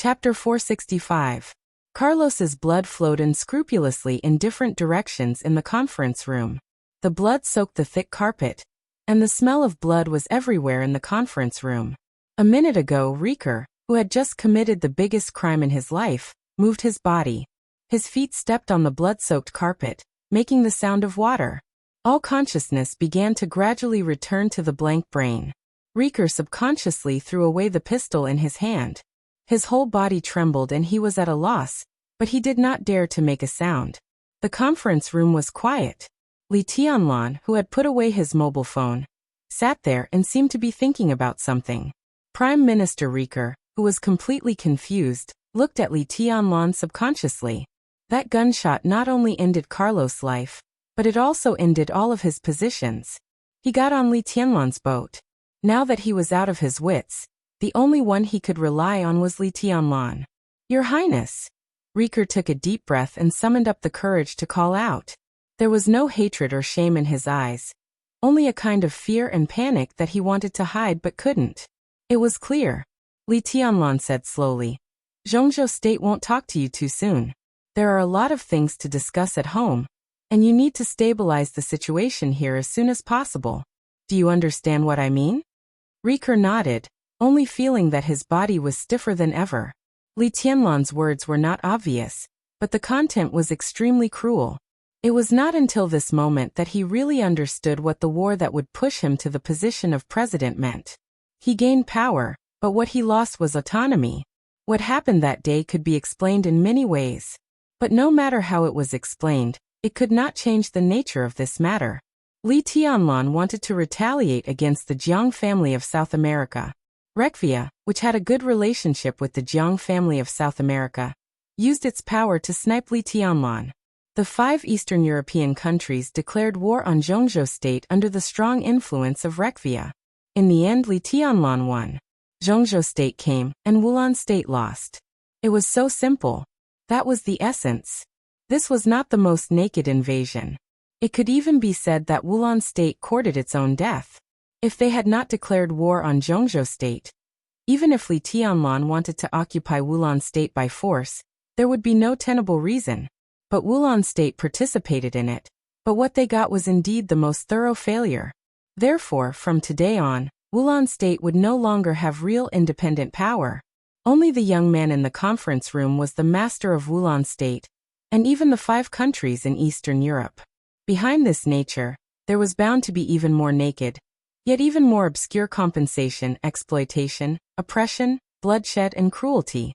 Chapter 465. Carlos's blood flowed unscrupulously in different directions in the conference room. The blood soaked the thick carpet, and the smell of blood was everywhere in the conference room. A minute ago, Riker, who had just committed the biggest crime in his life, moved his body. His feet stepped on the blood-soaked carpet, making the sound of water. All consciousness began to gradually return to the blank brain. Riker subconsciously threw away the pistol in his hand. His whole body trembled and he was at a loss, but he did not dare to make a sound. The conference room was quiet. Li Tianlan, who had put away his mobile phone, sat there and seemed to be thinking about something. Prime Minister Riker, who was completely confused, looked at Li Tianlan subconsciously. That gunshot not only ended Carlos' life, but it also ended all of his positions. He got on Li Tianlan's boat. Now that he was out of his wits, the only one he could rely on was Li Tianlan. "Your Highness." Riker took a deep breath and summoned up the courage to call out. There was no hatred or shame in his eyes, only a kind of fear and panic that he wanted to hide but couldn't. It was clear. Li Tianlan said slowly, "Zhongzhou State won't talk to you too soon. There are a lot of things to discuss at home, and you need to stabilize the situation here as soon as possible. Do you understand what I mean?" Riker nodded, only feeling that his body was stiffer than ever. Li Tianlan's words were not obvious, but the content was extremely cruel. It was not until this moment that he really understood what the war that would push him to the position of president meant. He gained power, but what he lost was autonomy. What happened that day could be explained in many ways. But no matter how it was explained, it could not change the nature of this matter. Li Tianlan wanted to retaliate against the Jiang family of South America. Rekvia, which had a good relationship with the Jiang family of South America, used its power to snipe Li Tianlan. The 5 Eastern European countries declared war on Zhongzhou State under the strong influence of Rekvia. In the end, Li Tianlan won. Zhongzhou State came, and Wulan State lost. It was so simple. That was the essence. This was not the most naked invasion. It could even be said that Wulan State courted its own death. If they had not declared war on Zhongzhou State, even if Li Tianlan wanted to occupy Wulan State by force, there would be no tenable reason. But Wulan State participated in it. But what they got was indeed the most thorough failure. Therefore, from today on, Wulan State would no longer have real independent power. Only the young man in the conference room was the master of Wulan State, and even the 5 countries in Eastern Europe. Behind this nature, there was bound to be even more naked, yet even more obscure compensation, exploitation, oppression, bloodshed, and cruelty.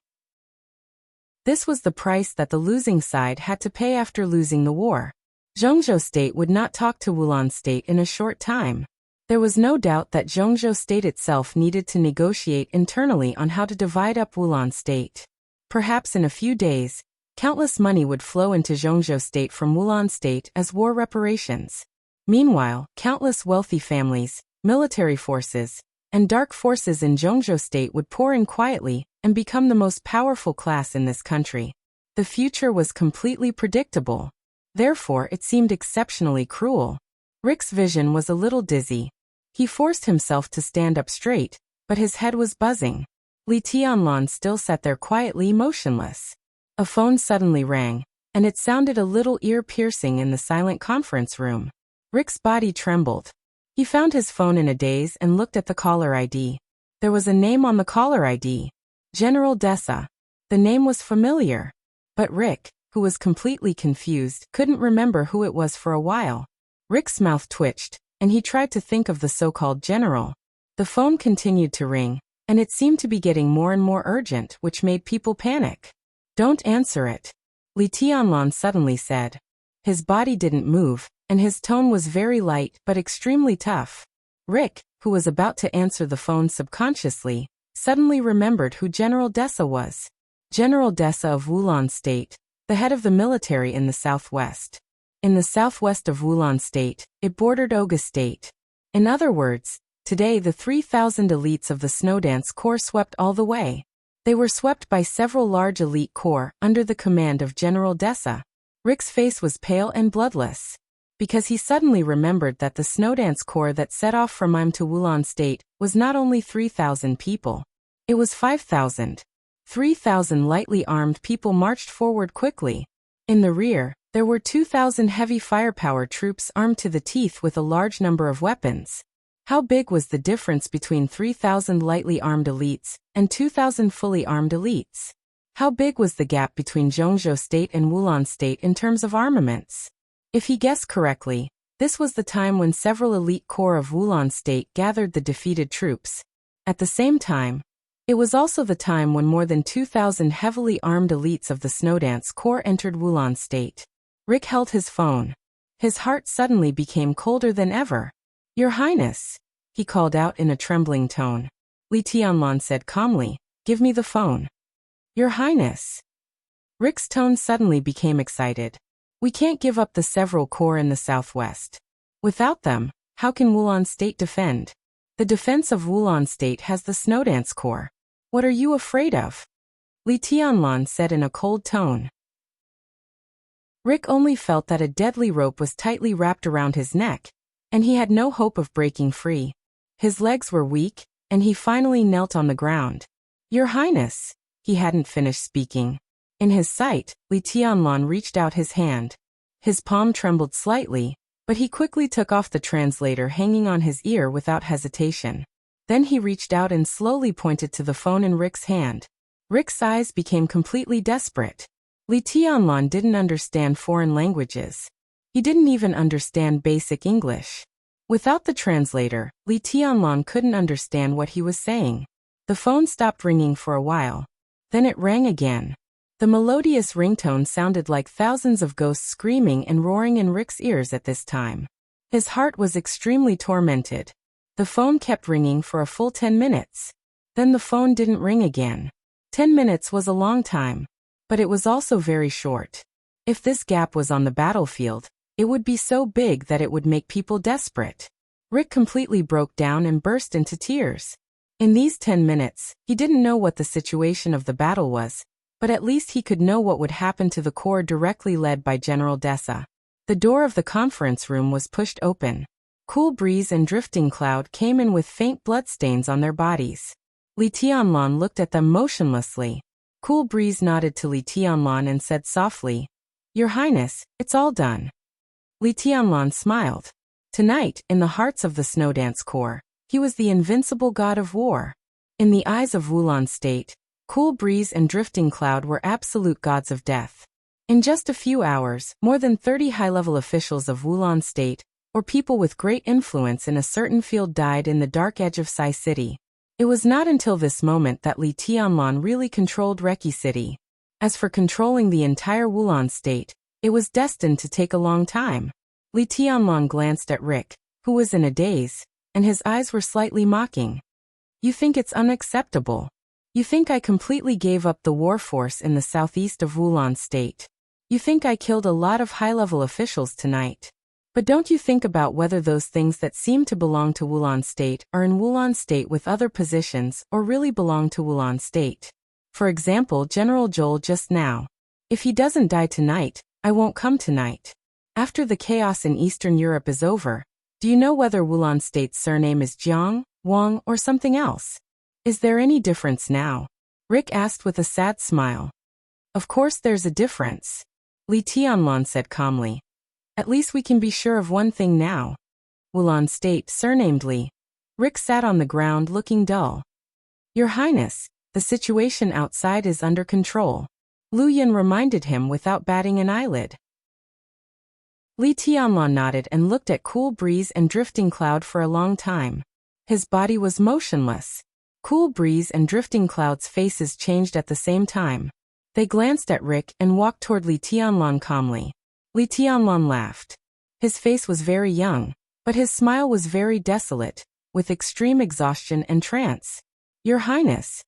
This was the price that the losing side had to pay after losing the war. Zhongzhou State would not talk to Wulan State in a short time. There was no doubt that Zhongzhou State itself needed to negotiate internally on how to divide up Wulan State. Perhaps in a few days, countless money would flow into Zhongzhou State from Wulan State as war reparations. Meanwhile, countless wealthy families, military forces, and dark forces in Zhongzhou State would pour in quietly and become the most powerful class in this country. The future was completely predictable. Therefore, it seemed exceptionally cruel. Rick's vision was a little dizzy. He forced himself to stand up straight, but his head was buzzing. Li Tianlan still sat there quietly motionless. A phone suddenly rang, and it sounded a little ear-piercing in the silent conference room. Rick's body trembled. He found his phone in a daze and looked at the caller ID. There was a name on the caller ID. General Dessa. The name was familiar. But Rick, who was completely confused, couldn't remember who it was for a while. Rick's mouth twitched, and he tried to think of the so-called general. The phone continued to ring, and it seemed to be getting more and more urgent, which made people panic. "Don't answer it," Li Tianlan suddenly said. His body didn't move, and his tone was very light but extremely tough. Rick, who was about to answer the phone subconsciously, suddenly remembered who General Dessa was. General Dessa of Wulan State, the head of the military in the southwest. In the southwest of Wulan State, it bordered Oga State. In other words, today the 3,000 elites of the Snowdance Corps swept all the way. They were swept by several large elite corps under the command of General Dessa. Rick's face was pale and bloodless, because he suddenly remembered that the Snowdance Corps that set off from Im to Wulan State was not only 3,000 people. It was 5,000. 3,000 lightly armed people marched forward quickly. In the rear, there were 2,000 heavy firepower troops armed to the teeth with a large number of weapons. How big was the difference between 3,000 lightly armed elites and 2,000 fully armed elites? How big was the gap between Zhongzhou State and Wulan State in terms of armaments? If he guessed correctly, this was the time when several elite corps of Wulan State gathered the defeated troops. At the same time, it was also the time when more than 2,000 heavily armed elites of the Snowdance Corps entered Wulan State. Rick held his phone. His heart suddenly became colder than ever. "Your Highness," he called out in a trembling tone. Li Tianlan said calmly, "Give me the phone." "Your Highness." Rick's tone suddenly became excited. "We can't give up the several corps in the southwest. Without them, how can Wulan State defend? The defense of Wulan State has the Snowdance Corps. What are you afraid of?" Li Tianlan said in a cold tone. Rick only felt that a deadly rope was tightly wrapped around his neck, and he had no hope of breaking free. His legs were weak, and he finally knelt on the ground. "Your Highness," he hadn't finished speaking. In his sight, Li Tianlan reached out his hand. His palm trembled slightly, but he quickly took off the translator hanging on his ear without hesitation. Then he reached out and slowly pointed to the phone in Rick's hand. Rick's eyes became completely desperate. Li Tianlan didn't understand foreign languages. He didn't even understand basic English. Without the translator, Li Tianlan couldn't understand what he was saying. The phone stopped ringing for a while. Then it rang again. The melodious ringtone sounded like thousands of ghosts screaming and roaring in Rick's ears at this time. His heart was extremely tormented. The phone kept ringing for a full 10 minutes. Then the phone didn't ring again. 10 minutes was a long time. But it was also very short. If this gap was on the battlefield, it would be so big that it would make people desperate. Rick completely broke down and burst into tears. In these 10 minutes, he didn't know what the situation of the battle was, but at least he could know what would happen to the corps directly led by General Dessa. The door of the conference room was pushed open. Cool Breeze and Drifting Cloud came in with faint bloodstains on their bodies. Li Tianlan looked at them motionlessly. Cool Breeze nodded to Li Tianlan and said softly, "Your Highness, it's all done." Li Tianlan smiled. Tonight, in the hearts of the Snowdance Corps, he was the invincible god of war. In the eyes of Wulan State, Cool Breeze and Drifting Cloud were absolute gods of death. In just a few hours, more than 30 high-level officials of Wulan State, or people with great influence in a certain field, died in the dark edge of Sai City. It was not until this moment that Li Tianlan really controlled Reki City. As for controlling the entire Wulan State, it was destined to take a long time. Li Tianlan glanced at Rick, who was in a daze, and his eyes were slightly mocking. "You think it's unacceptable? You think I completely gave up the war force in the southeast of Wulan State? You think I killed a lot of high-level officials tonight? But don't you think about whether those things that seem to belong to Wulan State are in Wulan State with other positions or really belong to Wulan State? For example, General Joel just now. If he doesn't die tonight, I won't come tonight. After the chaos in Eastern Europe is over, do you know whether Wulan State's surname is Jiang, Wang, or something else? Is there any difference now?" Rick asked with a sad smile. "Of course there's a difference," Li Tianlan said calmly. "At least we can be sure of one thing now. Wulan State surnamed Li." Rick sat on the ground looking dull. "Your Highness, the situation outside is under control," Lu Yan reminded him without batting an eyelid. Li Tianlan nodded and looked at Cool Breeze and Drifting Cloud for a long time. His body was motionless. Cool Breeze and Drifting Cloud's faces changed at the same time. They glanced at Rick and walked toward Li Tianlan calmly. Li Tianlan laughed. His face was very young, but his smile was very desolate, with extreme exhaustion and trance. "Your Highness."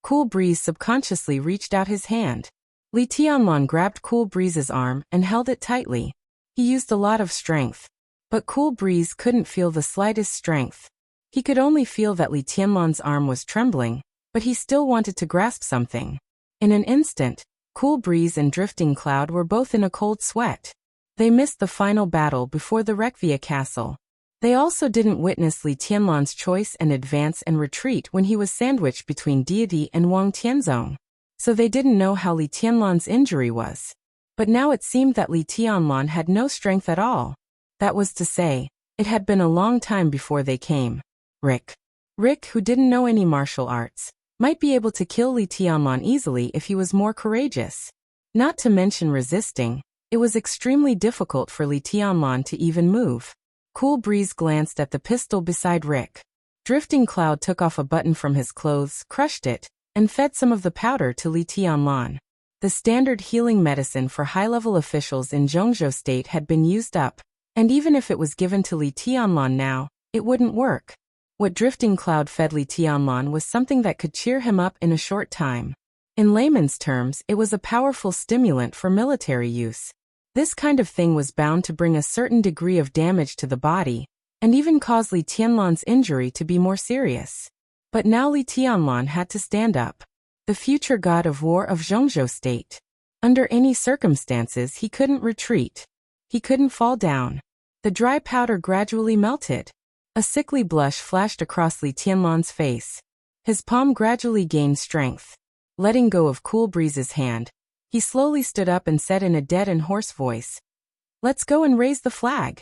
Cool Breeze subconsciously reached out his hand. Li Tianlan grabbed Cool Breeze's arm and held it tightly. He used a lot of strength, but Cool Breeze couldn't feel the slightest strength. He could only feel that Li Tianlan's arm was trembling, but he still wanted to grasp something. In an instant, Cool Breeze and Drifting Cloud were both in a cold sweat. They missed the final battle before the Rekvia castle. They also didn't witness Li Tianlan's choice and advance and retreat when he was sandwiched between Deity and Wang Tianzong. so they didn't know how Li Tianlan's injury was. But now it seemed that Li Tianlan had no strength at all. That was to say, it had been a long time before they came. Rick, who didn't know any martial arts, might be able to kill Li Tianlan easily if he was more courageous. Not to mention resisting, it was extremely difficult for Li Tianlan to even move. Cool Breeze glanced at the pistol beside Rick. Drifting Cloud took off a button from his clothes, crushed it, and fed some of the powder to Li Tianlan. The standard healing medicine for high-level officials in Zhongzhou State had been used up, and even if it was given to Li Tianlan now, it wouldn't work. What Drifting Cloud fed Li Tianlan was something that could cheer him up in a short time. In layman's terms, it was a powerful stimulant for military use. This kind of thing was bound to bring a certain degree of damage to the body, and even cause Li Tianlan's injury to be more serious. But now Li Tianlan had to stand up. The future god of war of Zhongzhou State. Under any circumstances he couldn't retreat. He couldn't fall down. The dry powder gradually melted. A sickly blush flashed across Li Tianlan's face. His palm gradually gained strength. Letting go of Cool Breeze's hand, he slowly stood up and said in a dead and hoarse voice, "Let's go and raise the flag."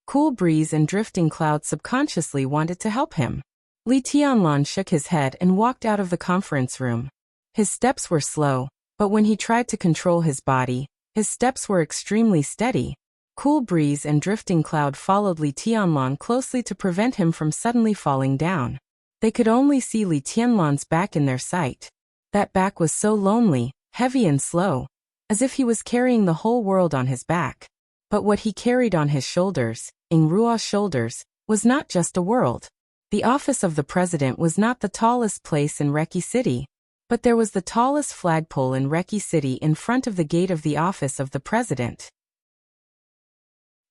Cool Breeze and Drifting Cloud subconsciously wanted to help him. Li Tianlan shook his head and walked out of the conference room. His steps were slow, but when he tried to control his body, his steps were extremely steady. Cool Breeze and Drifting Cloud followed Li Tianlan closely to prevent him from suddenly falling down. They could only see Li Tianlan's back in their sight. That back was so lonely, heavy and slow, as if he was carrying the whole world on his back. But what he carried on his shoulders, in Ruo's shoulders, was not just a world. The office of the president was not the tallest place in Reki City, but there was the tallest flagpole in Reki City in front of the gate of the office of the president.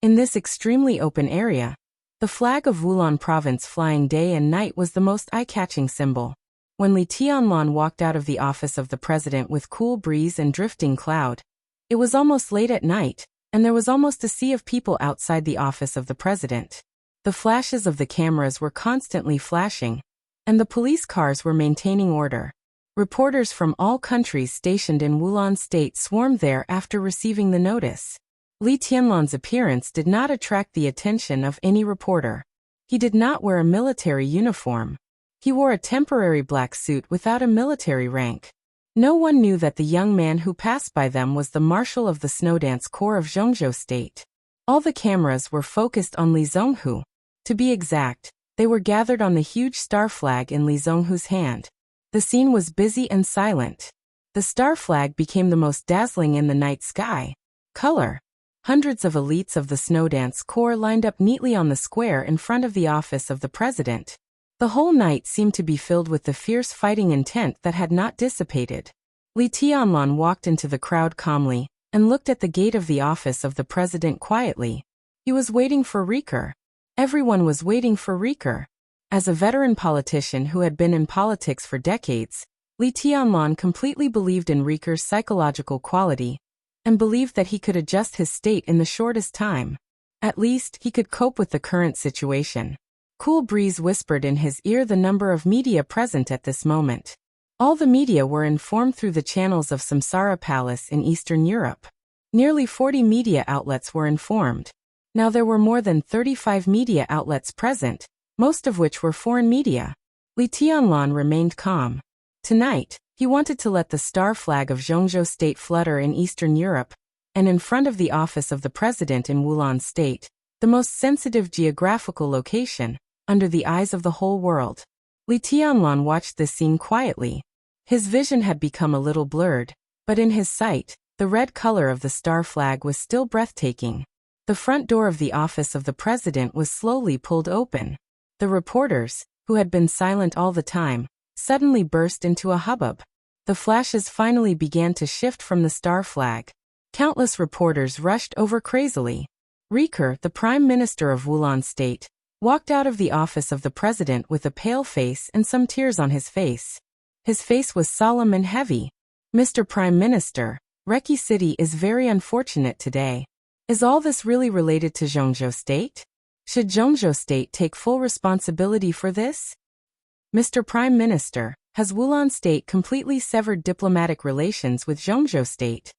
In this extremely open area, the flag of Wulan province flying day and night was the most eye-catching symbol. When Li Tianlan walked out of the office of the president with Cool Breeze and Drifting Cloud, it was almost late at night, and there was almost a sea of people outside the office of the president. The flashes of the cameras were constantly flashing, and the police cars were maintaining order. Reporters from all countries stationed in Wulan State swarmed there after receiving the notice. Li Tianlan's appearance did not attract the attention of any reporter. He did not wear a military uniform. He wore a temporary black suit without a military rank. No one knew that the young man who passed by them was the marshal of the Snowdance Corps of Zhongzhou State. All the cameras were focused on Li Zonghu. To be exact, they were gathered on the huge star flag in Li Zonghu's hand. The scene was busy and silent. The star flag became the most dazzling in the night sky. Color. Hundreds of elites of the Snowdance Corps lined up neatly on the square in front of the office of the president. The whole night seemed to be filled with the fierce fighting intent that had not dissipated. Li Tianlan walked into the crowd calmly, and looked at the gate of the office of the president quietly. He was waiting for Riker. Everyone was waiting for Riker. As a veteran politician who had been in politics for decades, Li Tianlan completely believed in Riker's psychological quality, and believed that he could adjust his state in the shortest time. At least, he could cope with the current situation. Cool Breeze whispered in his ear the number of media present at this moment. All the media were informed through the channels of Samsara Palace in Eastern Europe. Nearly 40 media outlets were informed. Now there were more than 35 media outlets present, most of which were foreign media. Li Tianlan remained calm. Tonight, he wanted to let the star flag of Zhongzhou State flutter in Eastern Europe, and in front of the office of the president in Wulan State, the most sensitive geographical location, under the eyes of the whole world. Li Tianlan watched this scene quietly. His vision had become a little blurred, but in his sight, the red color of the star flag was still breathtaking. The front door of the office of the president was slowly pulled open. The reporters, who had been silent all the time, suddenly burst into a hubbub. The flashes finally began to shift from the star flag. Countless reporters rushed over crazily. Riker, the Prime Minister of Wulan State, walked out of the office of the president with a pale face and some tears on his face. His face was solemn and heavy. "Mr. Prime Minister, Reki City is very unfortunate today. Is all this really related to Zhongzhou State? Should Zhongzhou State take full responsibility for this? Mr. Prime Minister, Has Wulan State completely severed diplomatic relations with Zhongzhou State?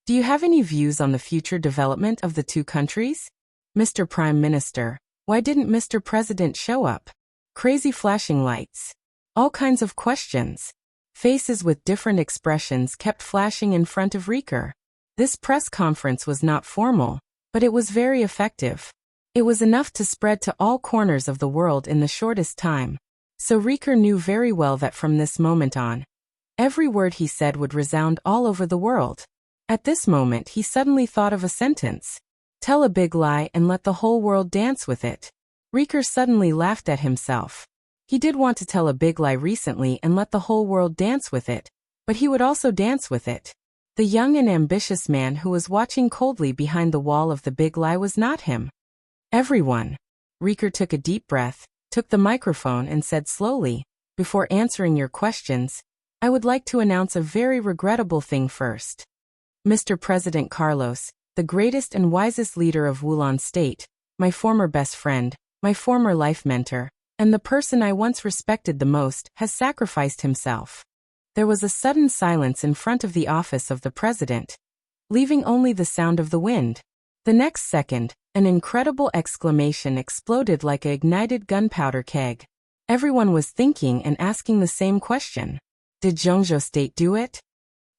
Do you have any views on the future development of the two countries? Mr. Prime Minister, why didn't Mr. President show up? Crazy flashing lights. All kinds of questions. Faces with different expressions kept flashing in front of Riker. This press conference was not formal, but it was very effective. It was enough to spread to all corners of the world in the shortest time. So Riker knew very well that from this moment on, every word he said would resound all over the world. At this moment he suddenly thought of a sentence. Tell a big lie and let the whole world dance with it. Riker suddenly laughed at himself. He did want to tell a big lie recently and let the whole world dance with it, but he would also dance with it. The young and ambitious man who was watching coldly behind the wall of the big lie was not him. Everyone. Riker took a deep breath, took the microphone and said slowly, before answering your questions, I would like to announce a very regrettable thing first. Mr. President Carlos, the greatest and wisest leader of Wulan State, my former best friend, my former life mentor, and the person I once respected the most, has sacrificed himself. There was a sudden silence in front of the office of the president, leaving only the sound of the wind. The next second, an incredible exclamation exploded like an ignited gunpowder keg. Everyone was thinking and asking the same question. Did Zhongzhou State do it?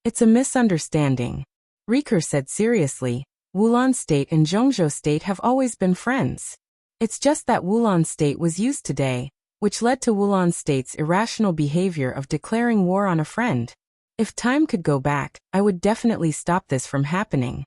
It's a misunderstanding. Riker said seriously, Wulan State and Zhongzhou State have always been friends. It's just that Wulan State was used today, which led to Wulan State's irrational behavior of declaring war on a friend. If time could go back, I would definitely stop this from happening.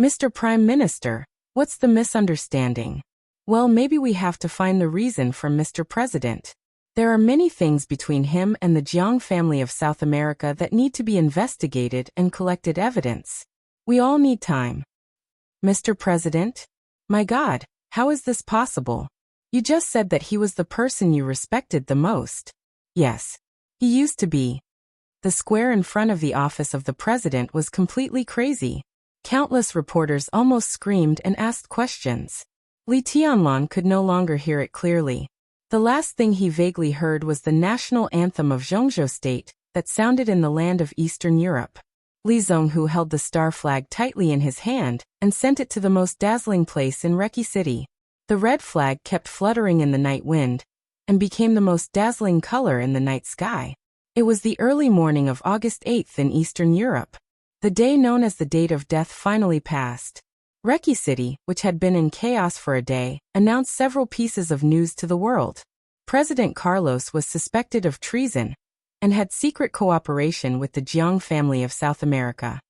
Mr. Prime Minister, what's the misunderstanding? Well, maybe we have to find the reason from Mr. President. There are many things between him and the Jiang family of South America that need to be investigated and collected evidence. We all need time. Mr. President? My God, how is this possible? You just said that he was the person you respected the most. Yes. He used to be. The square in front of the office of the president was completely crazy. Countless reporters almost screamed and asked questions. Li Tianlan could no longer hear it clearly. The last thing he vaguely heard was the national anthem of Zhongzhou State that sounded in the land of Eastern Europe. Li Zhonghu held the star flag tightly in his hand and sent it to the most dazzling place in Reki City. The red flag kept fluttering in the night wind and became the most dazzling color in the night sky. It was the early morning of August 8th in Eastern Europe. The day known as the date of death finally passed. Reki City, which had been in chaos for a day, announced several pieces of news to the world. President Carlos was suspected of treason and had secret cooperation with the Jiang family of South America.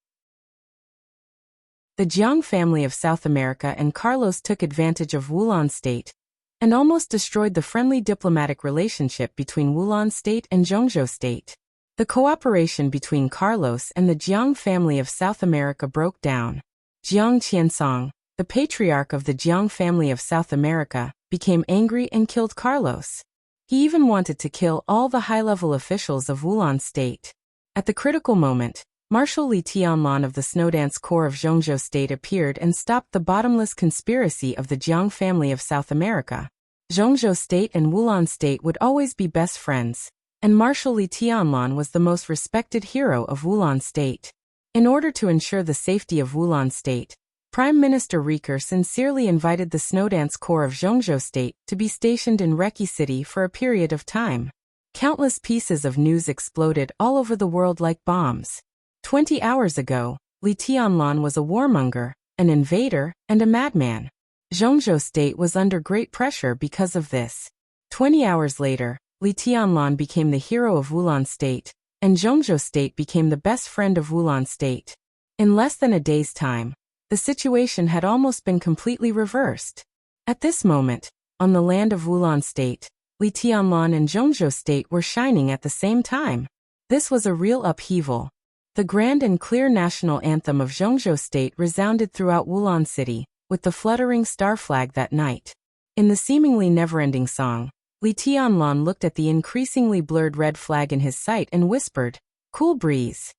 The Jiang family of South America and Carlos took advantage of Wulan State and almost destroyed the friendly diplomatic relationship between Wulan State and Zhongzhou State. The cooperation between Carlos and the Jiang family of South America broke down. Jiang Qiansong, the patriarch of the Jiang family of South America, became angry and killed Carlos. He even wanted to kill all the high-level officials of Wulan State. At the critical moment, Marshal Li Tianlan of the Snowdance Corps of Zhongzhou State appeared and stopped the bottomless conspiracy of the Jiang family of South America. Zhongzhou State and Wulan State would always be best friends, and Marshal Li Tianlan was the most respected hero of Wulan State. In order to ensure the safety of Wulan State, Prime Minister Riker sincerely invited the Snowdance Corps of Zhongzhou State to be stationed in Reki City for a period of time. Countless pieces of news exploded all over the world like bombs. 20 hours ago, Li Tianlan was a warmonger, an invader, and a madman. Zhongzhou State was under great pressure because of this. 20 hours later, Li Tianlan became the hero of Wulan State, and Zhongzhou State became the best friend of Wulan State. In less than a day's time, the situation had almost been completely reversed. At this moment, on the land of Wulan State, Li Tianlan and Zhongzhou State were shining at the same time. This was a real upheaval. The grand and clear national anthem of Zhongzhou State resounded throughout Wulan City, with the fluttering star flag that night. In the seemingly never-ending song, Li Tianlan looked at the increasingly blurred red flag in his sight and whispered, "Cool breeze."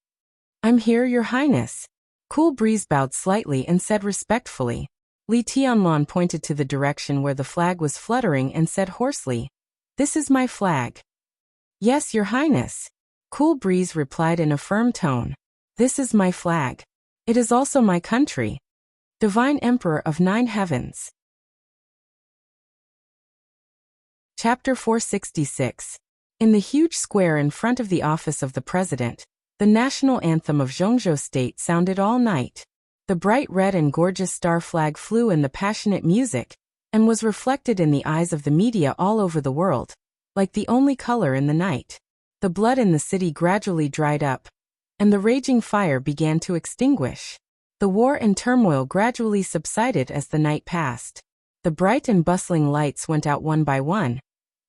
"I'm here, Your Highness." Cool breeze bowed slightly and said respectfully. Li Tianlan pointed to the direction where the flag was fluttering and said hoarsely, "This is my flag." Yes, Your Highness. Cool Breeze replied in a firm tone. This is my flag. It is also my country. Divine Emperor of 9 Heavens. Chapter 466. In the huge square in front of the office of the president, the national anthem of Zhongzhou State sounded all night. The bright red and gorgeous star flag flew in the passionate music, and was reflected in the eyes of the media all over the world, like the only color in the night. The blood in the city gradually dried up, and the raging fire began to extinguish. The war and turmoil gradually subsided as the night passed. The bright and bustling lights went out one by one,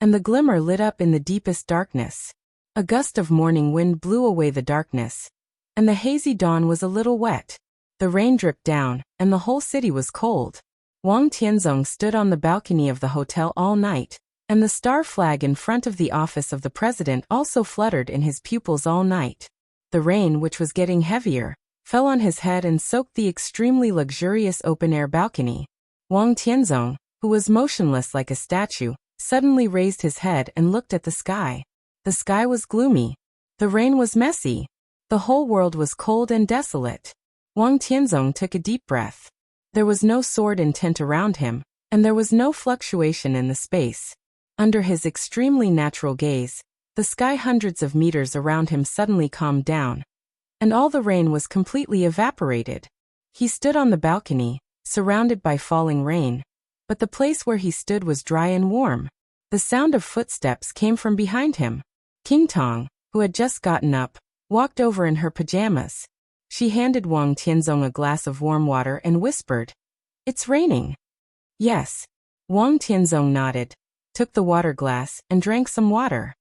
and the glimmer lit up in the deepest darkness. A gust of morning wind blew away the darkness, and the hazy dawn was a little wet. The rain dripped down, and the whole city was cold. Wang Tianzong stood on the balcony of the hotel all night, and the star flag in front of the office of the president also fluttered in his pupils all night. The rain, which was getting heavier, fell on his head and soaked the extremely luxurious open-air balcony. Wang Tianzong, who was motionless like a statue, suddenly raised his head and looked at the sky. The sky was gloomy. The rain was messy. The whole world was cold and desolate. Wang Tianzong took a deep breath. There was no sword in tent around him, and there was no fluctuation in the space. Under his extremely natural gaze, the sky hundreds of meters around him suddenly calmed down, and all the rain was completely evaporated. He stood on the balcony, surrounded by falling rain, but the place where he stood was dry and warm. The sound of footsteps came from behind him. King Tong, who had just gotten up, walked over in her pajamas. She handed Wang Tianzong a glass of warm water and whispered, "It's raining." "Yes." Wang Tianzong nodded, took the water glass, and drank some water.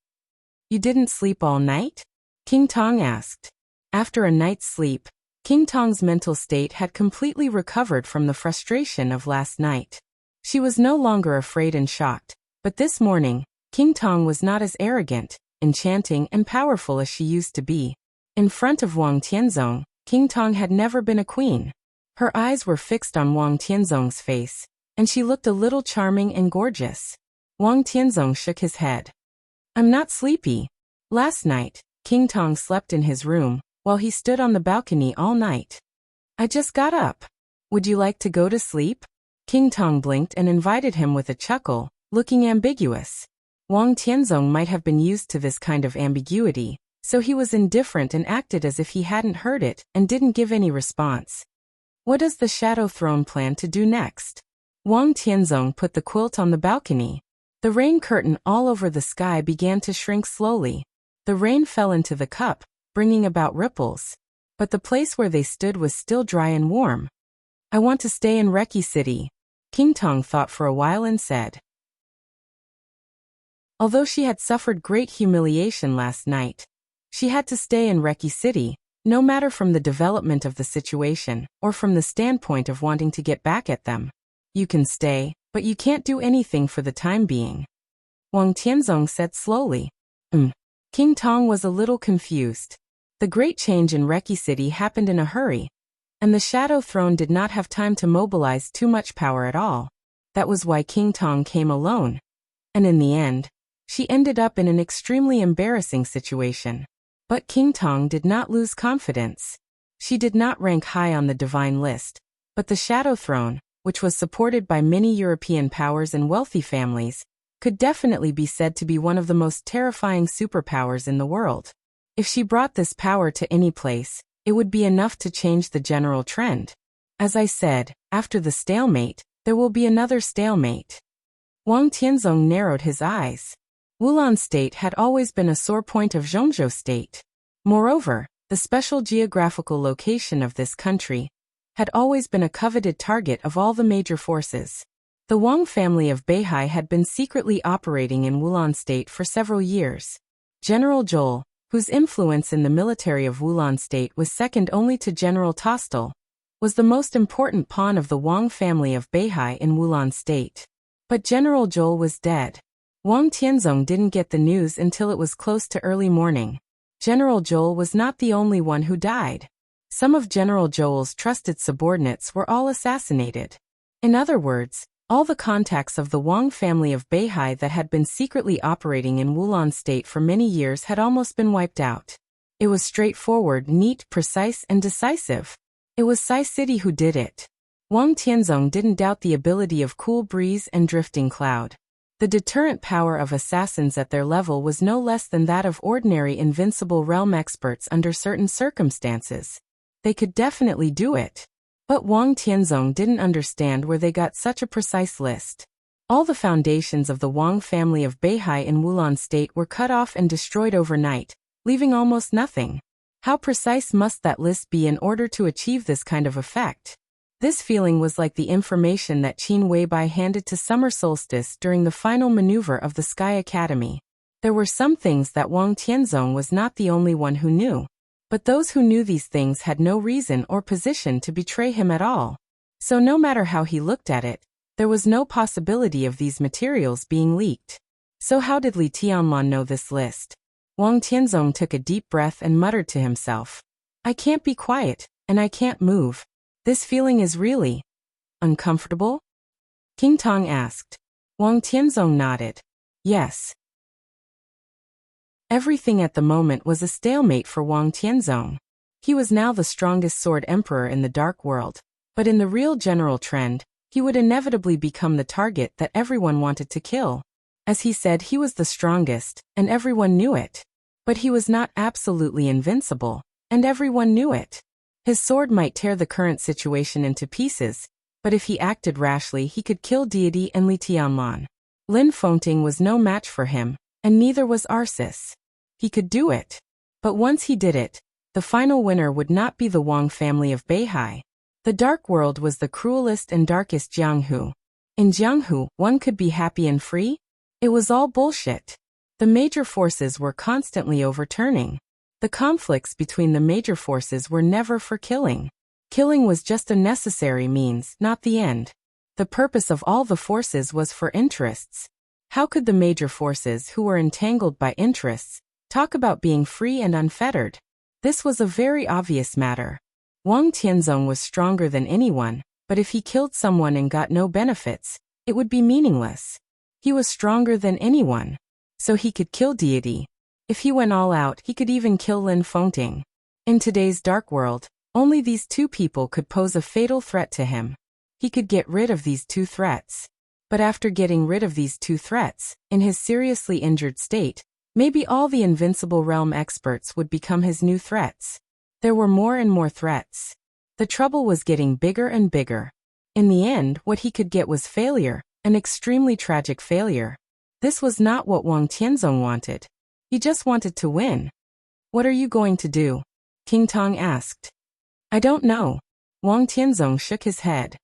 "You didn't sleep all night?" King Tong asked. After a night's sleep, King Tong's mental state had completely recovered from the frustration of last night. She was no longer afraid and shocked, but this morning, King Tong was not as arrogant, enchanting, and powerful as she used to be. In front of Wang Tianzong, King Tong had never been a queen. Her eyes were fixed on Wang Tianzong's face, and she looked a little charming and gorgeous. Wang Tianzong shook his head. "I'm not sleepy. Last night, King Tong slept in his room, while he stood on the balcony all night. I just got up. Would you like to go to sleep?" King Tong blinked and invited him with a chuckle, looking ambiguous. Wang Tianzong might have been used to this kind of ambiguity, so he was indifferent and acted as if he hadn't heard it and didn't give any response. "What does the Shadow Throne plan to do next?" Wang Tianzong put the quilt on the balcony. The rain curtain all over the sky began to shrink slowly. The rain fell into the cup, bringing about ripples. But the place where they stood was still dry and warm. "I want to stay in Reki City," King Tong thought for a while and said. Although she had suffered great humiliation last night, she had to stay in Reki City, no matter from the development of the situation, or from the standpoint of wanting to get back at them. "You can stay, but you can't do anything for the time being," Wang Tianzong said slowly. King Tong was a little confused. The great change in Reki City happened in a hurry, and the Shadow Throne did not have time to mobilize too much power at all. That was why King Tong came alone. And in the end, she ended up in an extremely embarrassing situation. But King Tong did not lose confidence. She did not rank high on the divine list, but the Shadow Throne, which was supported by many European powers and wealthy families, could definitely be said to be one of the most terrifying superpowers in the world. If she brought this power to any place, it would be enough to change the general trend. As I said, after the stalemate, there will be another stalemate. Wang Tianzong narrowed his eyes. Wulan State had always been a sore point of Zhongzhou State. Moreover, the special geographical location of this country had always been a coveted target of all the major forces. The Wang family of Beihai had been secretly operating in Wulan State for several years. General Zhou, whose influence in the military of Wulan State was second only to General Tostel, was the most important pawn of the Wang family of Beihai in Wulan State. But General Zhou was dead. Wang Tianzong didn't get the news until it was close to early morning. General Zhou was not the only one who died. Some of General Zhou's trusted subordinates were all assassinated. In other words, All the contacts of the Wang family of Beihai that had been secretly operating in Wulan State for many years had almost been wiped out. It was straightforward, neat, precise, and decisive. It was Sai City who did it. Wang Tianzong didn't doubt the ability of cool breeze and drifting cloud. The deterrent power of assassins at their level was no less than that of ordinary invincible realm experts under certain circumstances. They could definitely do it. But Wang Tianzong didn't understand where they got such a precise list. All the foundations of the Wang family of Beihai in Wulan State were cut off and destroyed overnight, leaving almost nothing. How precise must that list be in order to achieve this kind of effect? This feeling was like the information that Qin Weibai handed to Summer Solstice during the final maneuver of the Sky Academy. There were some things that Wang Tianzong was not the only one who knew. But those who knew these things had no reason or position to betray him at all. So no matter how he looked at it, there was no possibility of these materials being leaked. So how did Li Tianlan know this list? Wang Tianzong took a deep breath and muttered to himself. I can't be quiet, and I can't move. This feeling is really uncomfortable? King Tong asked. Wang Tianzong nodded. Yes. Everything at the moment was a stalemate for Wang Tianzong. He was now the strongest sword emperor in the dark world, but in the real general trend, he would inevitably become the target that everyone wanted to kill. As he said, he was the strongest, and everyone knew it. But he was not absolutely invincible, and everyone knew it. His sword might tear the current situation into pieces, but if he acted rashly he could kill Deity and Li Tianlan. Lin Fengting was no match for him, and neither was Arceus. He could do it. But once he did it, the final winner would not be the Wang family of Beihai. The dark world was the cruelest and darkest Jianghu. In Jianghu, one could be happy and free? It was all bullshit. The major forces were constantly overturning. The conflicts between the major forces were never for killing. Killing was just a necessary means, not the end. The purpose of all the forces was for interests. How could the major forces, who were entangled by interests, talk about being free and unfettered? This was a very obvious matter. Wang Tianzong was stronger than anyone, but if he killed someone and got no benefits, it would be meaningless. He was stronger than anyone, so he could kill Deity. If he went all out, he could even kill Lin Fengting. In today's dark world, only these two people could pose a fatal threat to him. He could get rid of these two threats. But after getting rid of these two threats, in his seriously injured state, maybe all the invincible realm experts would become his new threats. There were more and more threats. The trouble was getting bigger and bigger. In the end, what he could get was failure, an extremely tragic failure. This was not what Wang Tianzong wanted. He just wanted to win. What are you going to do? King Tong asked. I don't know. Wang Tianzong shook his head.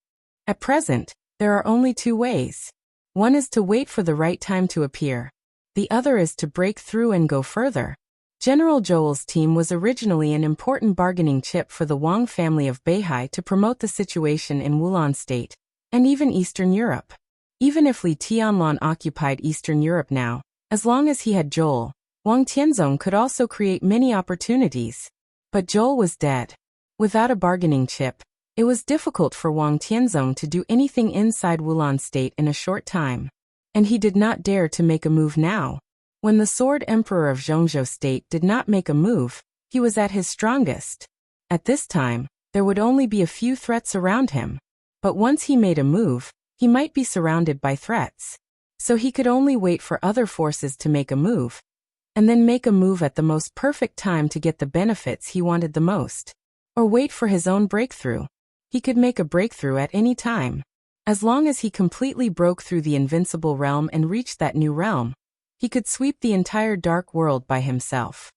At present, there are only two ways. One is to wait for the right time to appear. The other is to break through and go further. General Zhou's team was originally an important bargaining chip for the Wang family of Beihai to promote the situation in Wulan State, and even Eastern Europe. Even if Li Tianlan occupied Eastern Europe now, as long as he had Zhou, Wang Tianzong could also create many opportunities. But Zhou was dead. Without a bargaining chip, it was difficult for Wang Tianzong to do anything inside Wulan State in a short time. And he did not dare to make a move now. When the Sword Emperor of Zhongzhou State did not make a move, he was at his strongest. At this time, there would only be a few threats around him. But once he made a move, he might be surrounded by threats. So he could only wait for other forces to make a move, and then make a move at the most perfect time to get the benefits he wanted the most. Or wait for his own breakthrough. He could make a breakthrough at any time. As long as he completely broke through the invincible realm and reached that new realm, he could sweep the entire dark world by himself.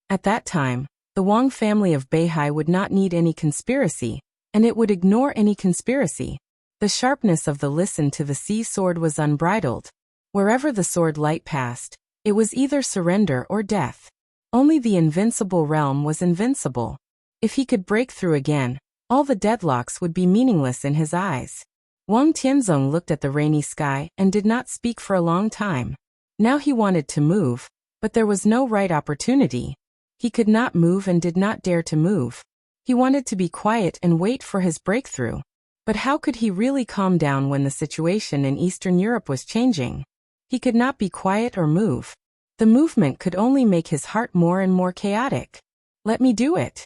At that time, the Wang family of Beihai would not need any conspiracy, and it would ignore any conspiracy. The sharpness of the listen to the sea sword was unbridled. Wherever the sword light passed, it was either surrender or death. Only the invincible realm was invincible. If he could break through again, all the deadlocks would be meaningless in his eyes. Wang Tianzong looked at the rainy sky and did not speak for a long time. Now he wanted to move, but there was no right opportunity. He could not move and did not dare to move. He wanted to be quiet and wait for his breakthrough. But how could he really calm down when the situation in Eastern Europe was changing? He could not be quiet or move. The movement could only make his heart more and more chaotic. "Let me do it,"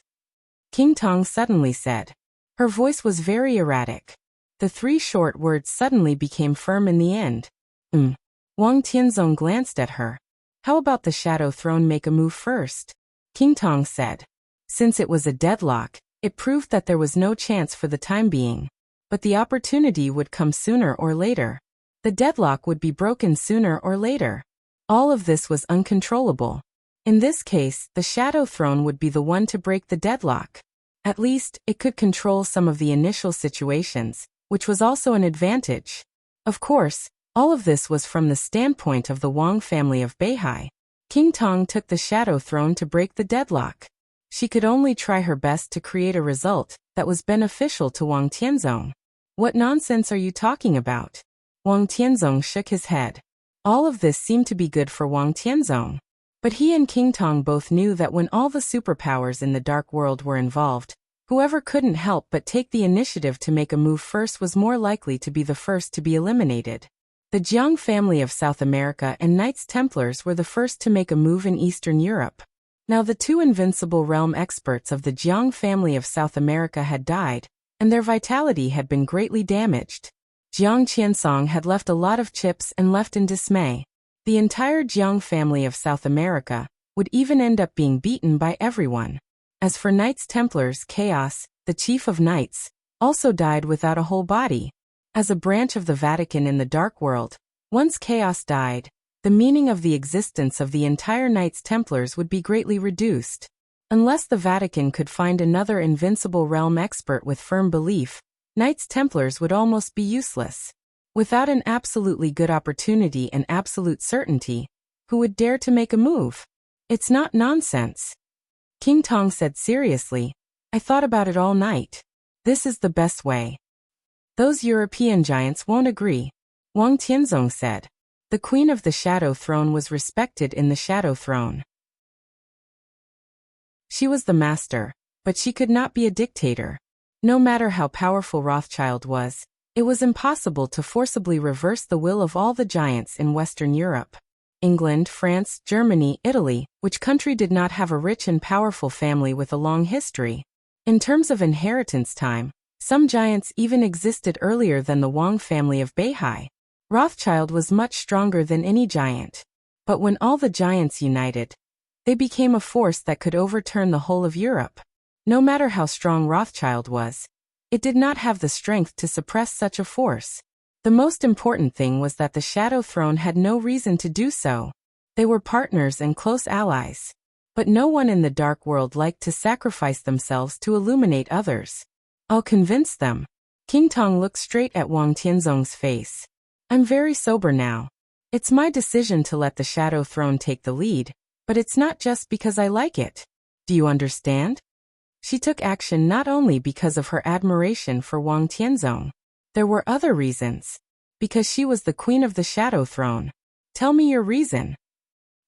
King Tong suddenly said. Her voice was very erratic. The 3 short words suddenly became firm in the end. Wang Tianzong glanced at her. "How about the Shadow Throne make a move first?" King Tong said. Since it was a deadlock, it proved that there was no chance for the time being. But the opportunity would come sooner or later. The deadlock would be broken sooner or later. All of this was uncontrollable. In this case, the Shadow Throne would be the one to break the deadlock. At least, it could control some of the initial situations, which was also an advantage. Of course, all of this was from the standpoint of the Wang family of Beihai. King Tong took the Shadow Throne to break the deadlock. She could only try her best to create a result that was beneficial to Wang Tianzong. "What nonsense are you talking about?" Wang Tianzong shook his head. All of this seemed to be good for Wang Tianzong. But he and King Tong both knew that when all the superpowers in the dark world were involved, whoever couldn't help but take the initiative to make a move first was more likely to be the first to be eliminated. The Jiang family of South America and Knights Templars were the first to make a move in Eastern Europe. Now the 2 invincible realm experts of the Jiang family of South America had died, and their vitality had been greatly damaged. Jiang Qiansong had left a lot of chips and left in dismay. The entire Jiang family of South America would even end up being beaten by everyone. As for Knights Templars, Chaos, the chief of knights, also died without a whole body. As a branch of the Vatican in the Dark World, once Chaos died, the meaning of the existence of the entire Knights Templars would be greatly reduced. Unless the Vatican could find another invincible realm expert with firm belief, Knights Templars would almost be useless. Without an absolutely good opportunity and absolute certainty, who would dare to make a move? It's not nonsense. King Tong said seriously, "I thought about it all night. This is the best way." "Those European giants won't agree," Wang Tianzong said. The Queen of the Shadow Throne was respected in the Shadow Throne. She was the master, but she could not be a dictator. No matter how powerful Rothschild was, it was impossible to forcibly reverse the will of all the giants in Western Europe. England, France, Germany, Italy, which country did not have a rich and powerful family with a long history? In terms of inheritance time, some giants even existed earlier than the Wang family of Beihai. Rothschild was much stronger than any giant. But when all the giants united, they became a force that could overturn the whole of Europe. No matter how strong Rothschild was, it did not have the strength to suppress such a force. The most important thing was that the Shadow Throne had no reason to do so. They were partners and close allies. But no one in the dark world liked to sacrifice themselves to illuminate others. "I'll convince them." King Tong looked straight at Wang Tianzong's face. "I'm very sober now. It's my decision to let the Shadow Throne take the lead, but it's not just because I like it. Do you understand?" She took action not only because of her admiration for Wang Tianzong. There were other reasons. Because she was the queen of the Shadow Throne. "Tell me your reason."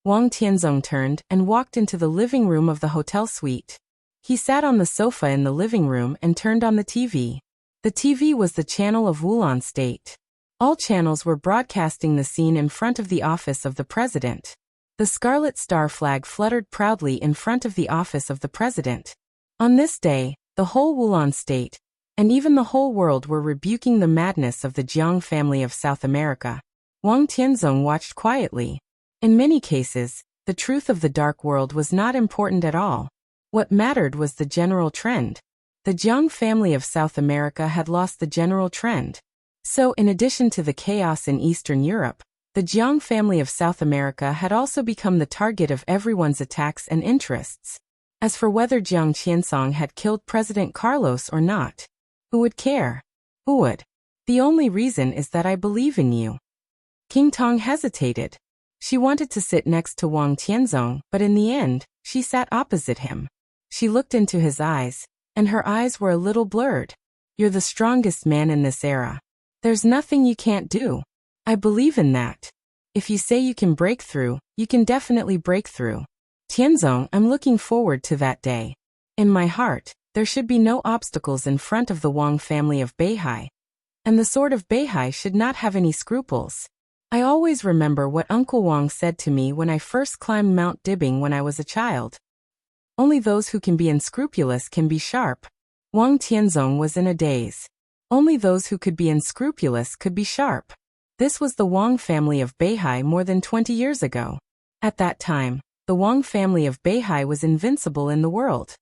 Wang Tianzong turned and walked into the living room of the hotel suite. He sat on the sofa in the living room and turned on the TV. The TV was the channel of Wulan State. All channels were broadcasting the scene in front of the office of the president. The Scarlet Star flag fluttered proudly in front of the office of the president. On this day, the whole Wulan State, and even the whole world were rebuking the madness of the Jiang family of South America. Wang Tianzong watched quietly. In many cases, the truth of the dark world was not important at all. What mattered was the general trend. The Jiang family of South America had lost the general trend. So in addition to the chaos in Eastern Europe, the Jiang family of South America had also become the target of everyone's attacks and interests. As for whether Jiang Qiansong had killed President Carlos or not, who would care? Who would? The only reason is that I believe in you. King Tong hesitated. She wanted to sit next to Wang Tianzong, but in the end, she sat opposite him. She looked into his eyes, and her eyes were a little blurred. "You're the strongest man in this era. There's nothing you can't do. I believe in that. If you say you can break through, you can definitely break through. Tianzong, I'm looking forward to that day. In my heart, There should be no obstacles in front of the Wang family of Beihai. And the sword of Beihai should not have any scruples. I always remember what Uncle Wang said to me when I first climbed Mount Dibbing when I was a child. Only those who can be unscrupulous can be sharp. Wang Tianzong was in a daze. Only those who could be unscrupulous could be sharp. This was the Wang family of Beihai more than 20 years ago. At that time, the Wang family of Beihai was invincible in the world.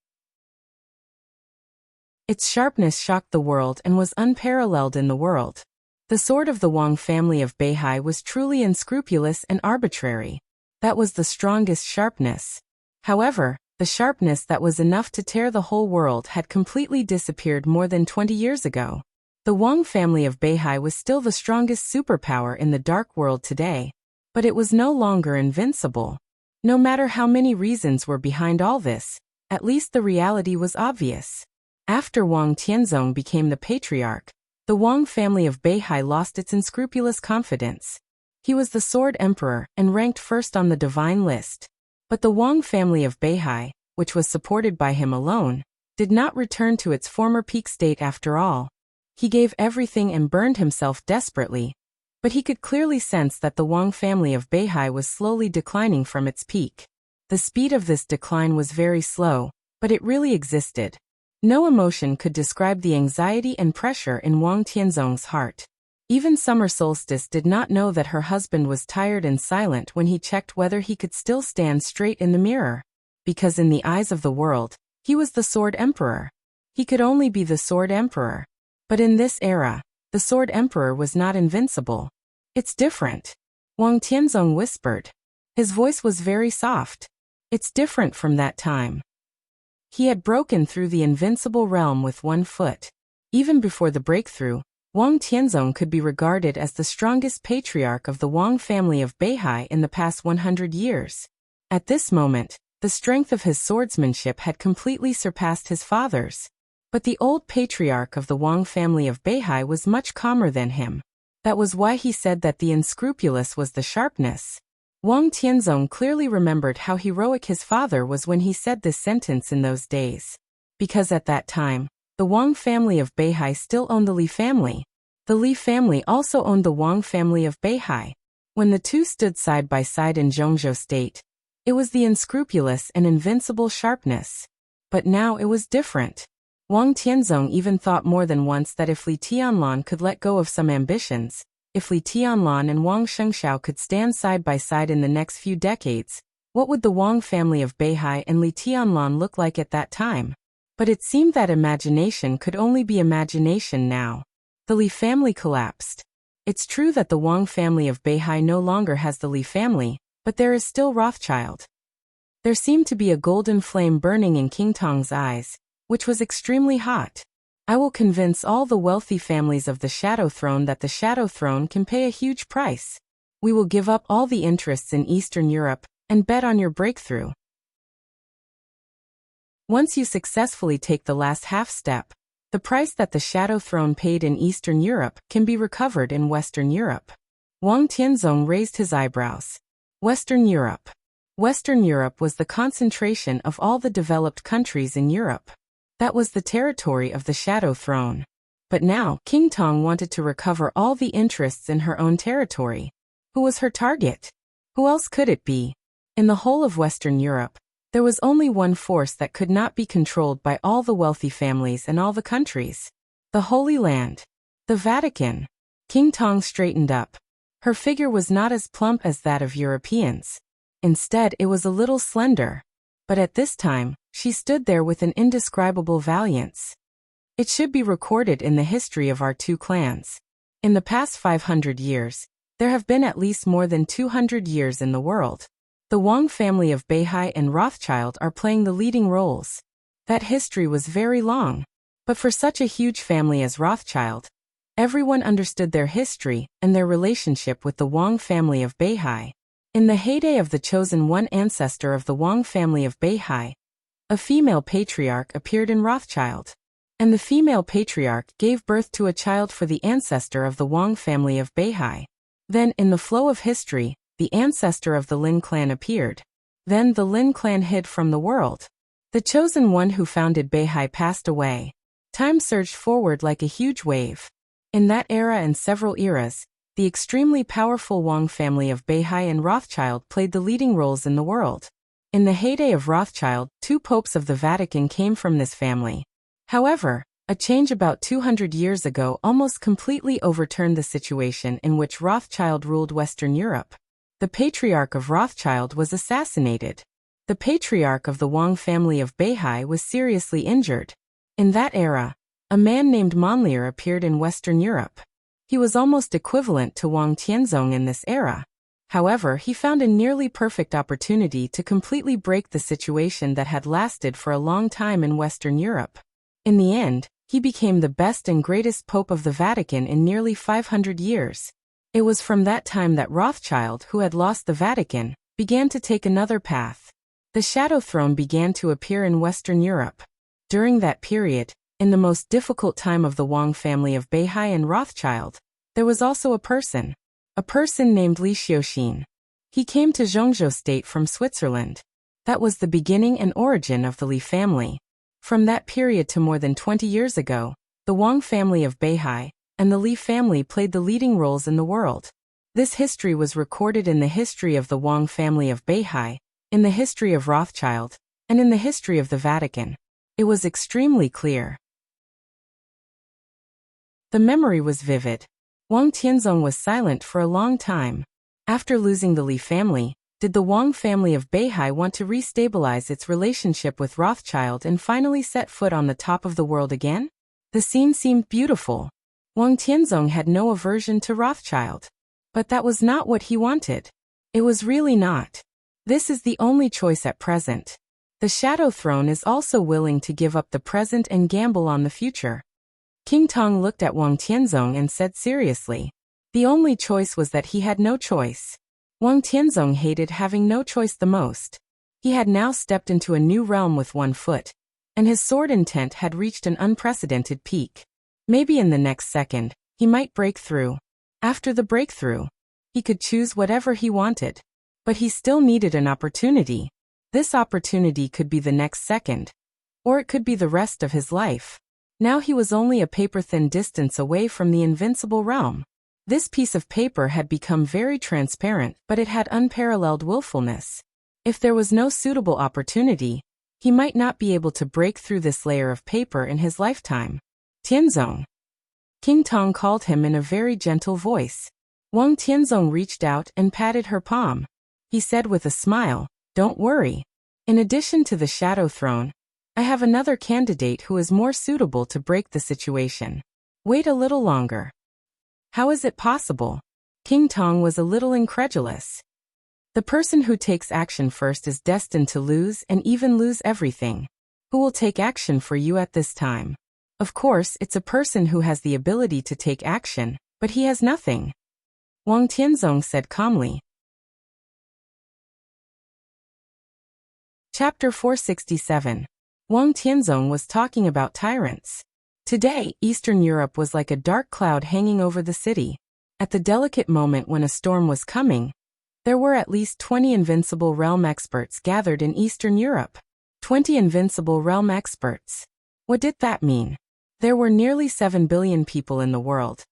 Its sharpness shocked the world and was unparalleled in the world. The sword of the Wang family of Beihai was truly unscrupulous and arbitrary. That was the strongest sharpness. However, the sharpness that was enough to tear the whole world had completely disappeared more than 20 years ago. The Wang family of Beihai was still the strongest superpower in the dark world today, but it was no longer invincible. No matter how many reasons were behind all this, at least the reality was obvious. After Wang Tianzong became the patriarch, the Wang family of Beihai lost its unscrupulous confidence. He was the sword emperor and ranked first on the divine list. But the Wang family of Beihai, which was supported by him alone, did not return to its former peak state after all. He gave everything and burned himself desperately, but he could clearly sense that the Wang family of Beihai was slowly declining from its peak. The speed of this decline was very slow, but it really existed. No emotion could describe the anxiety and pressure in Wang Tianzong's heart. Even Summer Solstice did not know that her husband was tired and silent when he checked whether he could still stand straight in the mirror. Because in the eyes of the world, he was the Sword Emperor. He could only be the Sword Emperor. But in this era, the Sword Emperor was not invincible. It's different. Wang Tianzong whispered. His voice was very soft. It's different from that time. He had broken through the invincible realm with one foot. Even before the breakthrough, Wang Tianzong could be regarded as the strongest patriarch of the Wang family of Beihai in the past 100 years. At this moment, the strength of his swordsmanship had completely surpassed his father's. But the old patriarch of the Wang family of Beihai was much calmer than him. That was why he said that the unscrupulous was the sharpness. Wang Tianzong clearly remembered how heroic his father was when he said this sentence in those days. Because at that time, the Wang family of Beihai still owned the Li family. The Li family also owned the Wang family of Beihai. When the two stood side by side in Zhongzhou state, it was the unscrupulous and invincible sharpness. But now it was different. Wang Tianzong even thought more than once that if Li Tianlan could let go of some ambitions, if Li Tianlan and Wang Shengshao could stand side by side in the next few decades, what would the Wang family of Beihai and Li Tianlan look like at that time? But it seemed that imagination could only be imagination now. The Li family collapsed. It's true that the Wang family of Beihai no longer has the Li family, but there is still Rothschild. There seemed to be a golden flame burning in King Tong's eyes, which was extremely hot. I will convince all the wealthy families of the Shadow Throne that the Shadow Throne can pay a huge price. We will give up all the interests in Eastern Europe and bet on your breakthrough. Once you successfully take the last half step, the price that the Shadow Throne paid in Eastern Europe can be recovered in Western Europe. Wang Tianzong raised his eyebrows. Western Europe. Western Europe was the concentration of all the developed countries in Europe. That was the territory of the Shadow Throne. But now, King Tong wanted to recover all the interests in her own territory. Who was her target? Who else could it be? In the whole of Western Europe, there was only one force that could not be controlled by all the wealthy families and all the countries. The Holy Land. The Vatican. King Tong straightened up. Her figure was not as plump as that of Europeans. Instead, it was a little slender. But at this time, she stood there with an indescribable valiance. It should be recorded in the history of our two clans. In the past 500 years, there have been at least more than 200 years in the world. The Wang family of Beihai and Rothschild are playing the leading roles. That history was very long. But for such a huge family as Rothschild, everyone understood their history and their relationship with the Wang family of Beihai. In the heyday of the chosen one ancestor of the Wang family of Beihai, a female patriarch appeared in Rothschild. And the female patriarch gave birth to a child for the ancestor of the Wang family of Beihai. Then, in the flow of history, the ancestor of the Lin clan appeared. Then the Lin clan hid from the world. The chosen one who founded Beihai passed away. Time surged forward like a huge wave. In that era and several eras, the extremely powerful Wang family of Beihai and Rothschild played the leading roles in the world. In the heyday of Rothschild, 2 popes of the Vatican came from this family. However, a change about 200 years ago almost completely overturned the situation in which Rothschild ruled Western Europe. The patriarch of Rothschild was assassinated. The patriarch of the Wang family of Beihai was seriously injured. In that era, a man named Monlier appeared in Western Europe. He was almost equivalent to Wang Tianzong in this era. However, he found a nearly perfect opportunity to completely break the situation that had lasted for a long time in Western Europe. In the end, he became the best and greatest pope of the Vatican in nearly 500 years. It was from that time that Rothschild, who had lost the Vatican, began to take another path. The shadow throne began to appear in Western Europe. During that period, in the most difficult time of the Wang family of Beihai and Rothschild, there was also a person named Li Xiuxin. He came to Zhongzhou state from Switzerland. That was the beginning and origin of the Li family. From that period to more than 20 years ago, the Wang family of Beihai and the Li family played the leading roles in the world. This history was recorded in the history of the Wang family of Beihai, in the history of Rothschild, and in the history of the Vatican. It was extremely clear. The memory was vivid. Wang Tianzong was silent for a long time. After losing the Li family, did the Wang family of Beihai want to restabilize its relationship with Rothschild and finally set foot on the top of the world again? The scene seemed beautiful. Wang Tianzong had no aversion to Rothschild. But that was not what he wanted. It was really not. This is the only choice at present. The Shadow Throne is also willing to give up the present and gamble on the future. King Tong looked at Wang Tianzong and said seriously. The only choice was that he had no choice. Wang Tianzong hated having no choice the most. He had now stepped into a new realm with one foot, and his sword intent had reached an unprecedented peak. Maybe in the next second, he might break through. After the breakthrough, he could choose whatever he wanted. But he still needed an opportunity. This opportunity could be the next second, or it could be the rest of his life. Now he was only a paper-thin distance away from the invincible realm. This piece of paper had become very transparent, but it had unparalleled willfulness. If there was no suitable opportunity, he might not be able to break through this layer of paper in his lifetime. Tianzong. King Tong called him in a very gentle voice. Wang Tianzong reached out and patted her palm. He said with a smile, "Don't worry. In addition to the Shadow Throne, I have another candidate who is more suitable to break the situation. Wait a little longer." How is it possible? King Tong was a little incredulous. The person who takes action first is destined to lose and even lose everything. Who will take action for you at this time? Of course, it's a person who has the ability to take action, but he has nothing. Wang Tianzong said calmly. Chapter 467. Wang Tianzong was talking about tyrants. Today, Eastern Europe was like a dark cloud hanging over the city. At the delicate moment when a storm was coming, there were at least 20 invincible realm experts gathered in Eastern Europe. 20 invincible realm experts. What did that mean? There were nearly 7 billion people in the world.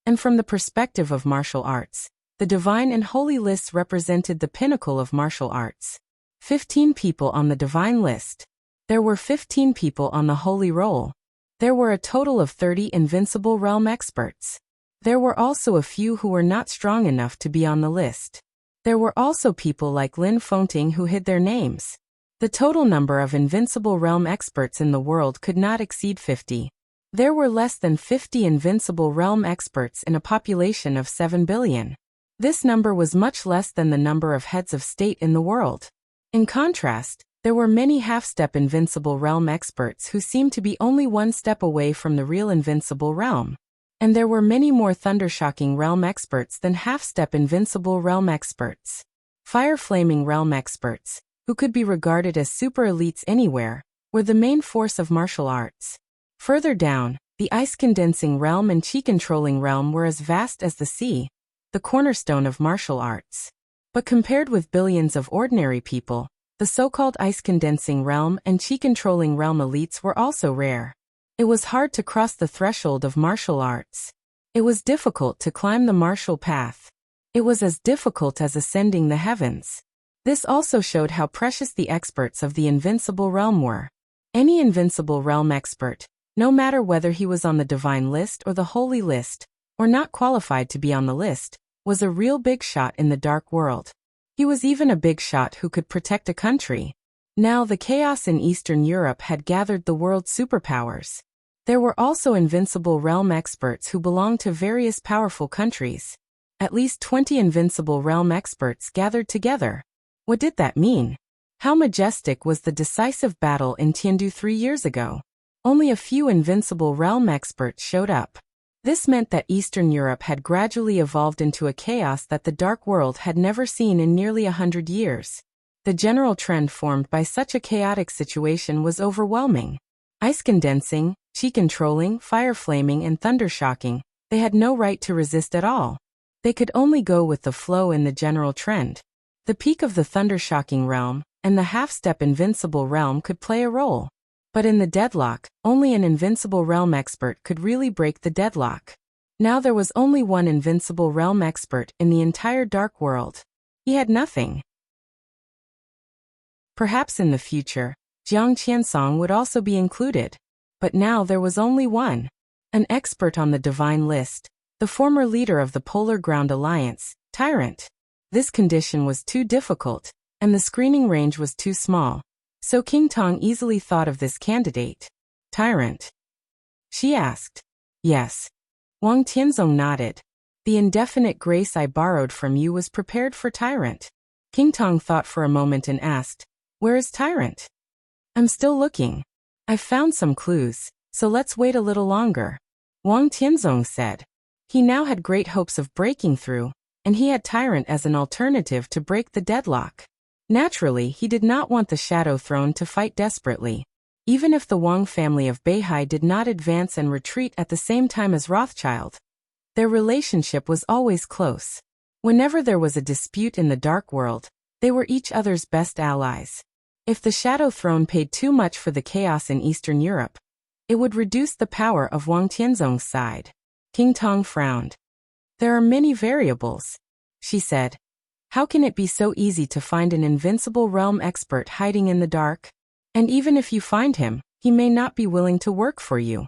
And from the perspective of martial arts, the divine and holy lists represented the pinnacle of martial arts. 15 people on the divine list. There were 15 people on the holy roll. There were a total of 30 invincible realm experts. There were also a few who were not strong enough to be on the list. There were also people like Lin Fengting who hid their names. The total number of invincible realm experts in the world could not exceed 50. There were less than 50 invincible realm experts in a population of 7 billion. This number was much less than the number of heads of state in the world. In contrast, there were many half-step invincible realm experts who seemed to be only one step away from the real invincible realm. And there were many more thundershocking realm experts than half-step invincible realm experts. Fire-flaming realm experts, who could be regarded as super elites anywhere, were the main force of martial arts. Further down, the ice-condensing realm and chi-controlling realm were as vast as the sea, the cornerstone of martial arts. But compared with billions of ordinary people, The so-called ice-condensing realm and chi-controlling realm elites were also rare. It was hard to cross the threshold of martial arts. It was difficult to climb the martial path. It was as difficult as ascending the heavens. This also showed how precious the experts of the invincible realm were. Any invincible realm expert, no matter whether he was on the divine list or the holy list, or not qualified to be on the list, was a real big shot in the dark world. He was even a big shot who could protect a country. Now the chaos in Eastern Europe had gathered the world's superpowers. There were also invincible realm experts who belonged to various powerful countries. At least 20 invincible realm experts gathered together. What did that mean? How majestic was the decisive battle in Tiandu 3 years ago? Only a few invincible realm experts showed up. This meant that Eastern Europe had gradually evolved into a chaos that the dark world had never seen in nearly 100 years. The general trend formed by such a chaotic situation was overwhelming. Ice condensing, chi controlling, fire flaming, and thunder shocking, they had no right to resist at all. They could only go with the flow in the general trend. The peak of the thunder shocking realm and the half-step invincible realm could play a role. But in the deadlock, only an invincible realm expert could really break the deadlock. Now there was only one invincible realm expert in the entire dark world. He had nothing. Perhaps in the future, Jiang Qiansong would also be included. But now there was only one. An expert on the divine list, the former leader of the Polar Ground Alliance, Tyrant. This condition was too difficult, and the screening range was too small. So King Tong easily thought of this candidate. Tyrant? She asked. Yes. Wang Tianzong nodded. The indefinite grace I borrowed from you was prepared for Tyrant. King Tong thought for a moment and asked, where is Tyrant? I'm still looking. I've found some clues, so let's wait a little longer. Wang Tianzong said. He now had great hopes of breaking through, and he had Tyrant as an alternative to break the deadlock. Naturally, he did not want the Shadow Throne to fight desperately. Even if the Wang family of Beihai did not advance and retreat at the same time as Rothschild, their relationship was always close. Whenever there was a dispute in the Dark World, they were each other's best allies. If the Shadow Throne paid too much for the chaos in Eastern Europe, it would reduce the power of Wang Tianzong's side. King Tong frowned. There are many variables, she said. How can it be so easy to find an invincible realm expert hiding in the dark? And even if you find him, he may not be willing to work for you.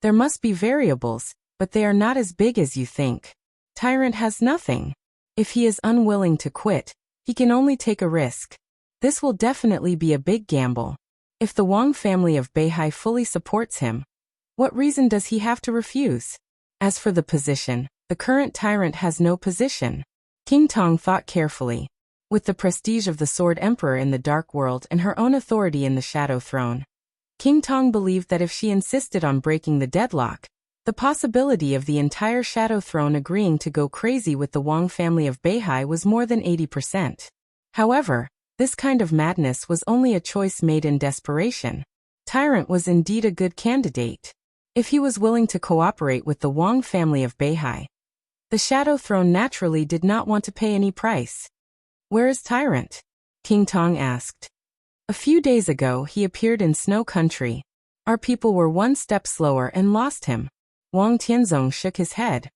There must be variables, but they are not as big as you think. Tyrant has nothing. If he is unwilling to quit, he can only take a risk. This will definitely be a big gamble. If the Wang family of Beihai fully supports him, what reason does he have to refuse? As for the position, the current Tyrant has no position. King Tong thought carefully. With the prestige of the Sword Emperor in the Dark World and her own authority in the Shadow Throne, King Tong believed that if she insisted on breaking the deadlock, the possibility of the entire Shadow Throne agreeing to go crazy with the Wang family of Beihai was more than 80%. However, this kind of madness was only a choice made in desperation. Tyrant was indeed a good candidate. If he was willing to cooperate with the Wang family of Beihai, the Shadow Throne naturally did not want to pay any price. Where is Tyrant? King Tong asked. A few days ago he appeared in Snow Country. Our people were one step slower and lost him. Wang Tianzong shook his head.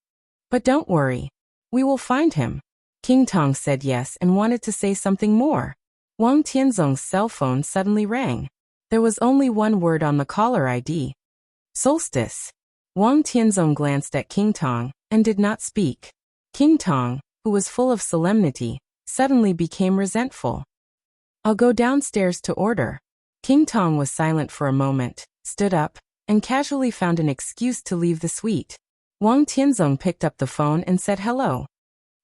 But don't worry. We will find him. King Tong said yes and wanted to say something more. Wang Tianzong's cell phone suddenly rang. There was only one word on the caller ID. Solstice. Wang Tianzong glanced at King Tong and did not speak. King Tong, who was full of solemnity, suddenly became resentful. I'll go downstairs to order. King Tong was silent for a moment, stood up, and casually found an excuse to leave the suite. Wang Tianzong picked up the phone and said hello.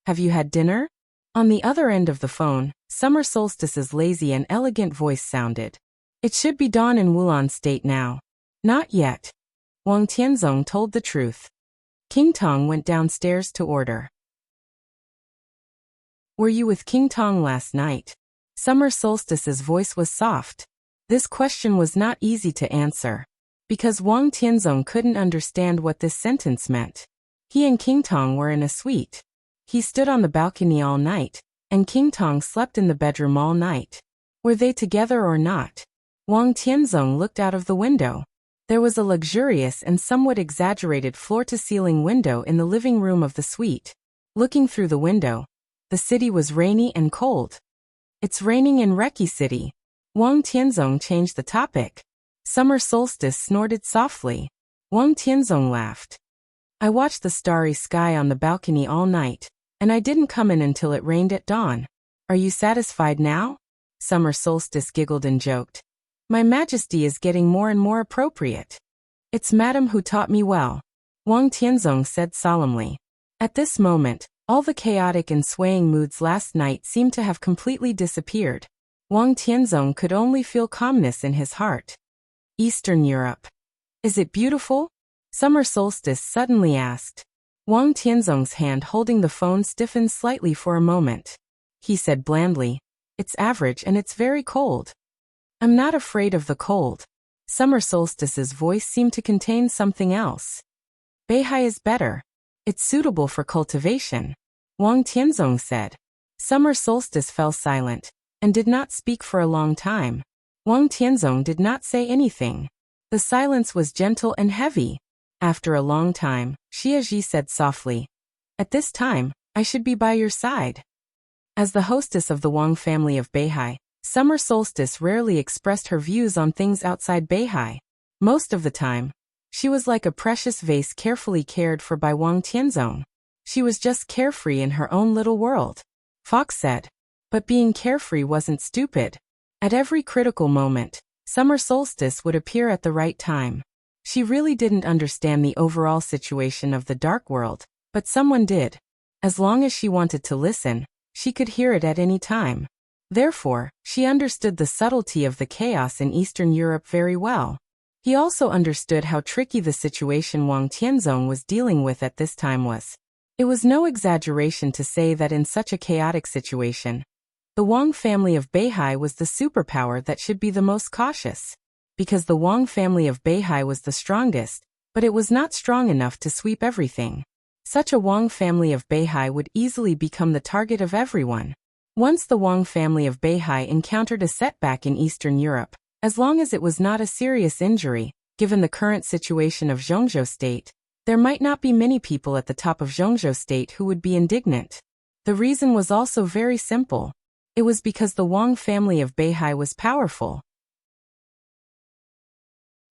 Have you had dinner? On the other end of the phone, Summer Solstice's lazy and elegant voice sounded. It should be dawn in Wulan State now. Not yet. Wang Tianzong told the truth. King Tong went downstairs to order. Were you with King Tong last night? Summer Solstice's voice was soft. This question was not easy to answer, because Wang Tianzong couldn't understand what this sentence meant. He and King Tong were in a suite. He stood on the balcony all night, and King Tong slept in the bedroom all night. Were they together or not? Wang Tianzong looked out of the window. There was a luxurious and somewhat exaggerated floor-to-ceiling window in the living room of the suite. Looking through the window, the city was rainy and cold. It's raining in Reki City. Wang Tianzong changed the topic. Summer solstice snorted softly. Wang Tianzong laughed. I watched the starry sky on the balcony all night, and I didn't come in until it rained at dawn. Are you satisfied now? Summer solstice giggled and joked. My majesty is getting more and more appropriate. It's madam who taught me well, Wang Tianzong said solemnly. At this moment, all the chaotic and swaying moods last night seemed to have completely disappeared. Wang Tianzong could only feel calmness in his heart. Eastern Europe. Is it beautiful? Summer solstice suddenly asked. Wang Tianzong's hand holding the phone stiffened slightly for a moment. He said blandly, it's average and it's very cold. I'm not afraid of the cold. Summer solstice's voice seemed to contain something else. Beihai is better. It's suitable for cultivation, Wang Tianzong said. Summer solstice fell silent, and did not speak for a long time. Wang Tianzong did not say anything. The silence was gentle and heavy. After a long time, Xia Ji said softly, at this time, I should be by your side. As the hostess of the Wang family of Beihai, Summer solstice rarely expressed her views on things outside Beihai. Most of the time, she was like a precious vase carefully cared for by Wang Tianzong. She was just carefree in her own little world. Fox said. But being carefree wasn't stupid. At every critical moment, Summer solstice would appear at the right time. She really didn't understand the overall situation of the dark world, but someone did. As long as she wanted to listen, she could hear it at any time. Therefore, she understood the subtlety of the chaos in Eastern Europe very well. He also understood how tricky the situation Wang Tianzong was dealing with at this time was. It was no exaggeration to say that in such a chaotic situation, the Wang family of Beihai was the superpower that should be the most cautious. Because the Wang family of Beihai was the strongest, but it was not strong enough to sweep everything. Such a Wang family of Beihai would easily become the target of everyone. Once the Wang family of Beihai encountered a setback in Eastern Europe, as long as it was not a serious injury, given the current situation of Zhongzhou State, there might not be many people at the top of Zhongzhou State who would be indignant. The reason was also very simple. It was because the Wang family of Beihai was powerful.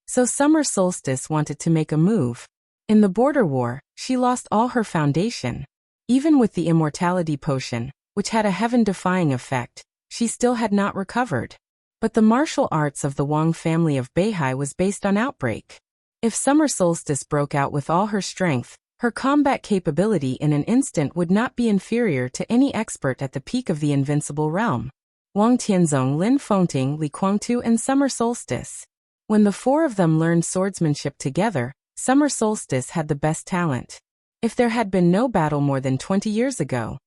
So Summer Solstice wanted to make a move. In the border war, she lost all her foundation. Even with the immortality potion, which had a heaven-defying effect, she still had not recovered. But the martial arts of the Wang family of Beihai was based on outbreak. If Summer Solstice broke out with all her strength, her combat capability in an instant would not be inferior to any expert at the peak of the invincible realm. Wang Tianzong, Lin Fengting, Li Guangtu, and Summer Solstice. When the four of them learned swordsmanship together, Summer Solstice had the best talent. If there had been no battle more than 20 years ago,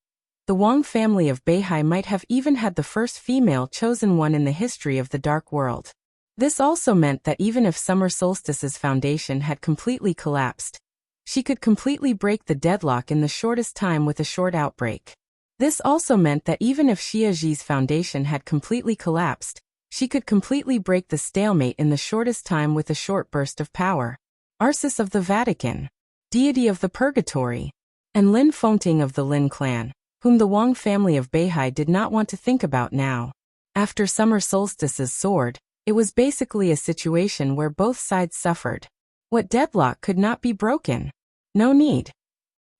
the Wang family of Beihai might have even had the first female chosen one in the history of the Dark World. This also meant that even if Summer Solstice's foundation had completely collapsed, she could completely break the deadlock in the shortest time with a short outbreak. This also meant that even if Xia Ji's foundation had completely collapsed, she could completely break the stalemate in the shortest time with a short burst of power. Arceus of the Vatican, deity of the purgatory, and Lin Fengting of the Lin clan, whom the Wang family of Beihai did not want to think about now. After Summer Solstice's sword, it was basically a situation where both sides suffered. What deadlock could not be broken? No need.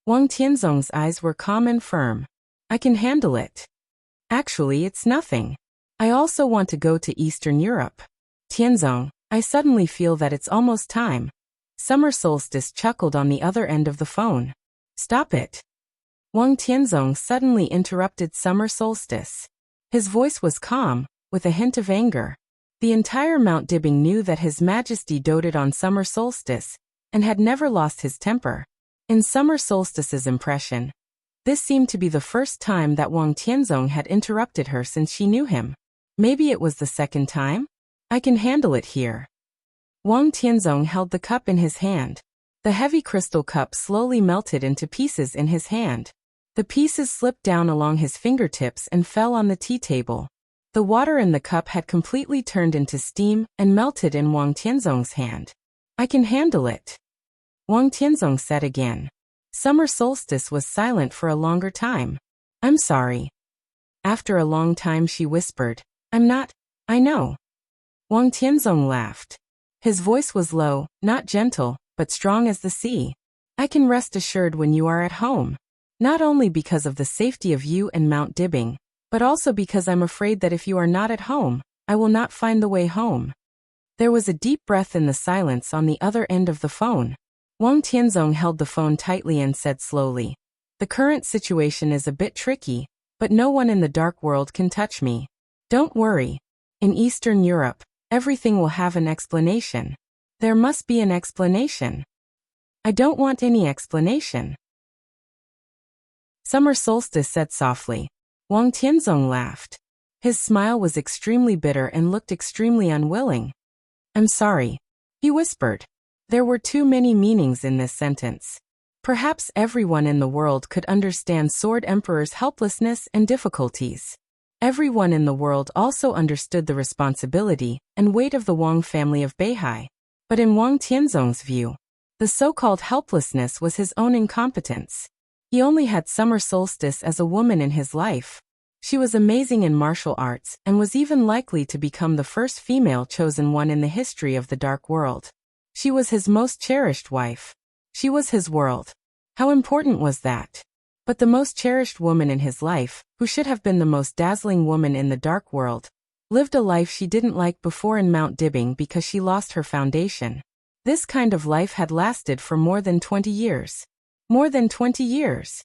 Wang Tianzong's eyes were calm and firm. I can handle it. Actually, it's nothing. I also want to go to Eastern Europe. Tianzong, I suddenly feel that it's almost time. Summer Solstice chuckled on the other end of the phone. Stop it. Wang Tianzong suddenly interrupted Summer Solstice. His voice was calm, with a hint of anger. The entire Mount Dibbing knew that His Majesty doted on Summer Solstice, and had never lost his temper. In Summer Solstice's impression, this seemed to be the first time that Wang Tianzong had interrupted her since she knew him. Maybe it was the second time? I can handle it here. Wang Tianzong held the cup in his hand. The heavy crystal cup slowly melted into pieces in his hand. The pieces slipped down along his fingertips and fell on the tea table. The water in the cup had completely turned into steam and melted in Wang Tianzong's hand. I can handle it, Wang Tianzong said again. Summer solstice was silent for a longer time. I'm sorry. After a long time she whispered, I'm not, I know. Wang Tianzong laughed. His voice was low, not gentle, but strong as the sea. I can rest assured when you are at home. Not only because of the safety of you and Mount Dibbing, but also because I'm afraid that if you are not at home, I will not find the way home. There was a deep breath in the silence on the other end of the phone. Wang Tianzong held the phone tightly and said slowly, the current situation is a bit tricky, but no one in the dark world can touch me. Don't worry. In Eastern Europe, everything will have an explanation. There must be an explanation. I don't want any explanation. Summer solstice said softly. Wang Tianzong laughed. His smile was extremely bitter and looked extremely unwilling. I'm sorry, he whispered. There were too many meanings in this sentence. Perhaps everyone in the world could understand Sword Emperor's helplessness and difficulties. Everyone in the world also understood the responsibility and weight of the Wang family of Beihai. But in Wang Tianzong's view, the so-called helplessness was his own incompetence. He only had Summer Solstice as a woman in his life. She was amazing in martial arts and was even likely to become the first female chosen one in the history of the Dark World. She was his most cherished wife. She was his world. How important was that? But the most cherished woman in his life, who should have been the most dazzling woman in the Dark World, lived a life she didn't like before in Mount Dibbing because she lost her foundation. This kind of life had lasted for more than 20 years. More than 20 years.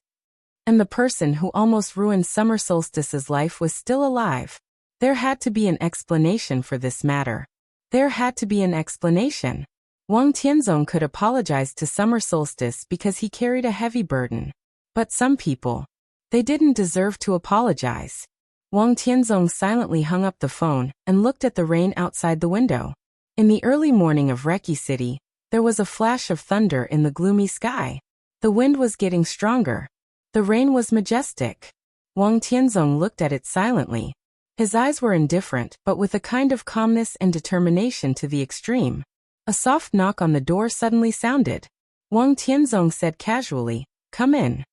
And the person who almost ruined Summer Solstice's life was still alive. There had to be an explanation for this matter. There had to be an explanation. Wang Tianzong could apologize to Summer Solstice because he carried a heavy burden. But some people, they didn't deserve to apologize. Wang Tianzong silently hung up the phone and looked at the rain outside the window. In the early morning of Reki City, there was a flash of thunder in the gloomy sky. The wind was getting stronger. The rain was majestic. Wang Tianzong looked at it silently. His eyes were indifferent but with a kind of calmness and determination to the extreme. A soft knock on the door suddenly sounded. Wang Tianzong said casually, "Come in."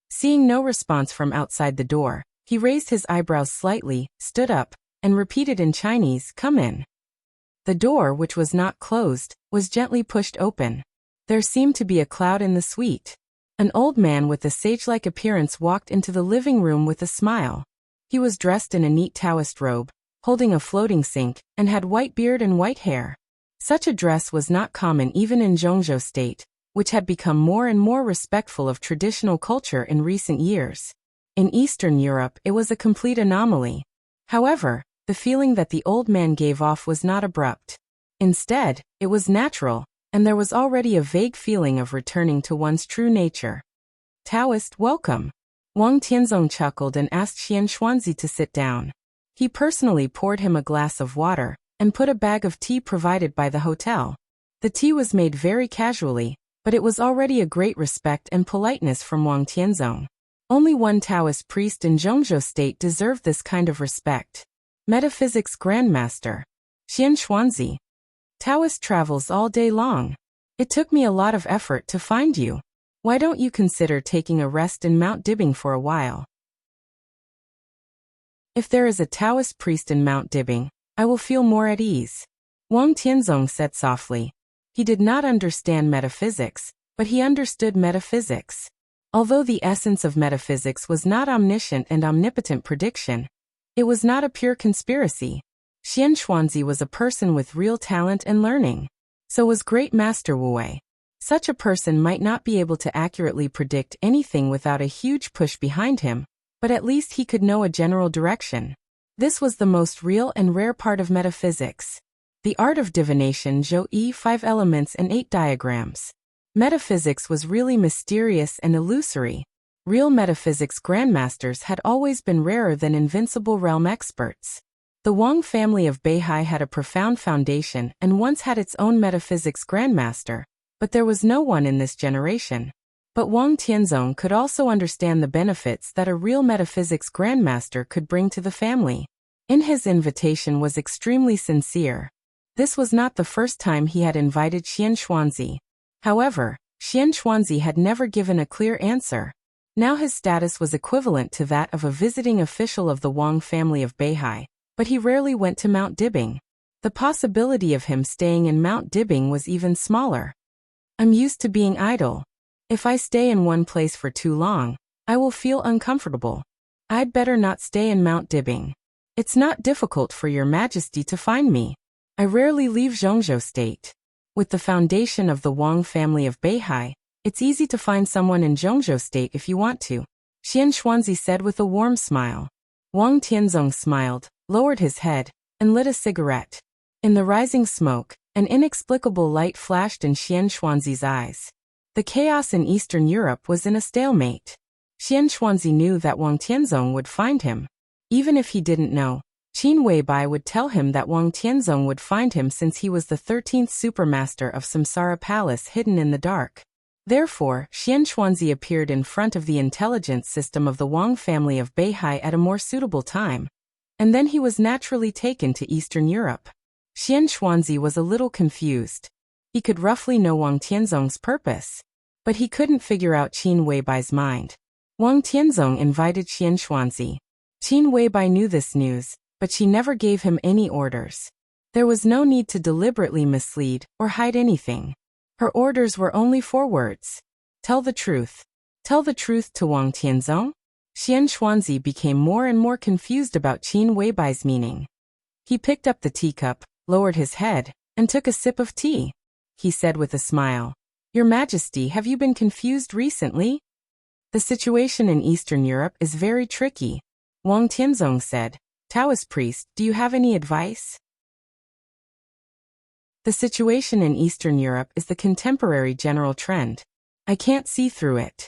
Seeing no response from outside the door, he raised his eyebrows slightly, stood up, and repeated in Chinese, "Come in." The door, which was not closed, was gently pushed open. There seemed to be a cloud in the suite. An old man with a sage-like appearance walked into the living room with a smile. He was dressed in a neat Taoist robe, holding a floating sink, and had white beard and white hair. Such a dress was not common even in Zhongzhou State, which had become more and more respectful of traditional culture in recent years. In Eastern Europe, it was a complete anomaly. However, the feeling that the old man gave off was not abrupt. Instead, it was natural, and there was already a vague feeling of returning to one's true nature. Taoist, welcome. Wang Tianzong chuckled and asked Xian Xuanzi to sit down. He personally poured him a glass of water and put a bag of tea provided by the hotel. The tea was made very casually, but it was already a great respect and politeness from Wang Tianzong. Only one Taoist priest in Zhongzhou State deserved this kind of respect. Metaphysics Grandmaster. Xian Xuanzi. Taoist travels all day long. It took me a lot of effort to find you. Why don't you consider taking a rest in Mount Dibbing for a while? If there is a Taoist priest in Mount Dibbing, I will feel more at ease. Wang Tianzong said softly. He did not understand metaphysics, but he understood metaphysics. Although the essence of metaphysics was not omniscient and omnipotent prediction, it was not a pure conspiracy. Xian Xuanzi was a person with real talent and learning. So was Great Master Wu. Such a person might not be able to accurately predict anything without a huge push behind him, but at least he could know a general direction. This was the most real and rare part of metaphysics. The art of divination Zhou 5 elements and 8 diagrams. Metaphysics was really mysterious and illusory. Real metaphysics grandmasters had always been rarer than invincible realm experts. The Wang family of Beihai had a profound foundation and once had its own metaphysics grandmaster, but there was no one in this generation. But Wang Tianzong could also understand the benefits that a real metaphysics grandmaster could bring to the family. In his invitation was extremely sincere. This was not the first time he had invited Qian Xuanzi. However, Qian Xuanzi had never given a clear answer. Now his status was equivalent to that of a visiting official of the Wang family of Beihai, but he rarely went to Mount Dibing. The possibility of him staying in Mount Dibing was even smaller. I'm used to being idle. If I stay in one place for too long, I will feel uncomfortable. I'd better not stay in Mount Dibing. It's not difficult for your majesty to find me. I rarely leave Zhongzhou state. With the foundation of the Wang family of Beihai, it's easy to find someone in Zhongzhou state if you want to, Qian Xuanzi said with a warm smile. Wang Tianzong smiled, lowered his head, and lit a cigarette. In the rising smoke, an inexplicable light flashed in Qian Xuanzi's eyes. The chaos in Eastern Europe was in a stalemate. Qian Xuanzi knew that Wang Tianzong would find him. Even if he didn't know, Qin Weibai would tell him that Wang Tianzong would find him since he was the 13th supermaster of Samsara Palace hidden in the dark. Therefore, Qian Xuanzi appeared in front of the intelligence system of the Wang family of Beihai at a more suitable time. And then he was naturally taken to Eastern Europe. Qian Xuanzi was a little confused. He could roughly know Wang Tianzong's purpose, but he couldn't figure out Qin Weibai's mind. Wang Tianzong invited Qian Xuanzi. Qin Weibai knew this news, but she never gave him any orders. There was no need to deliberately mislead or hide anything. Her orders were only 4 words. Tell the truth. Tell the truth to Wang Tianzong? Qian Xuanzi became more and more confused about Qin Weibai's meaning. He picked up the teacup, lowered his head, and took a sip of tea. He said with a smile, Your Majesty, have you been confused recently? The situation in Eastern Europe is very tricky. Wang Tianzong said, Taoist priest, do you have any advice? The situation in Eastern Europe is the contemporary general trend. I can't see through it.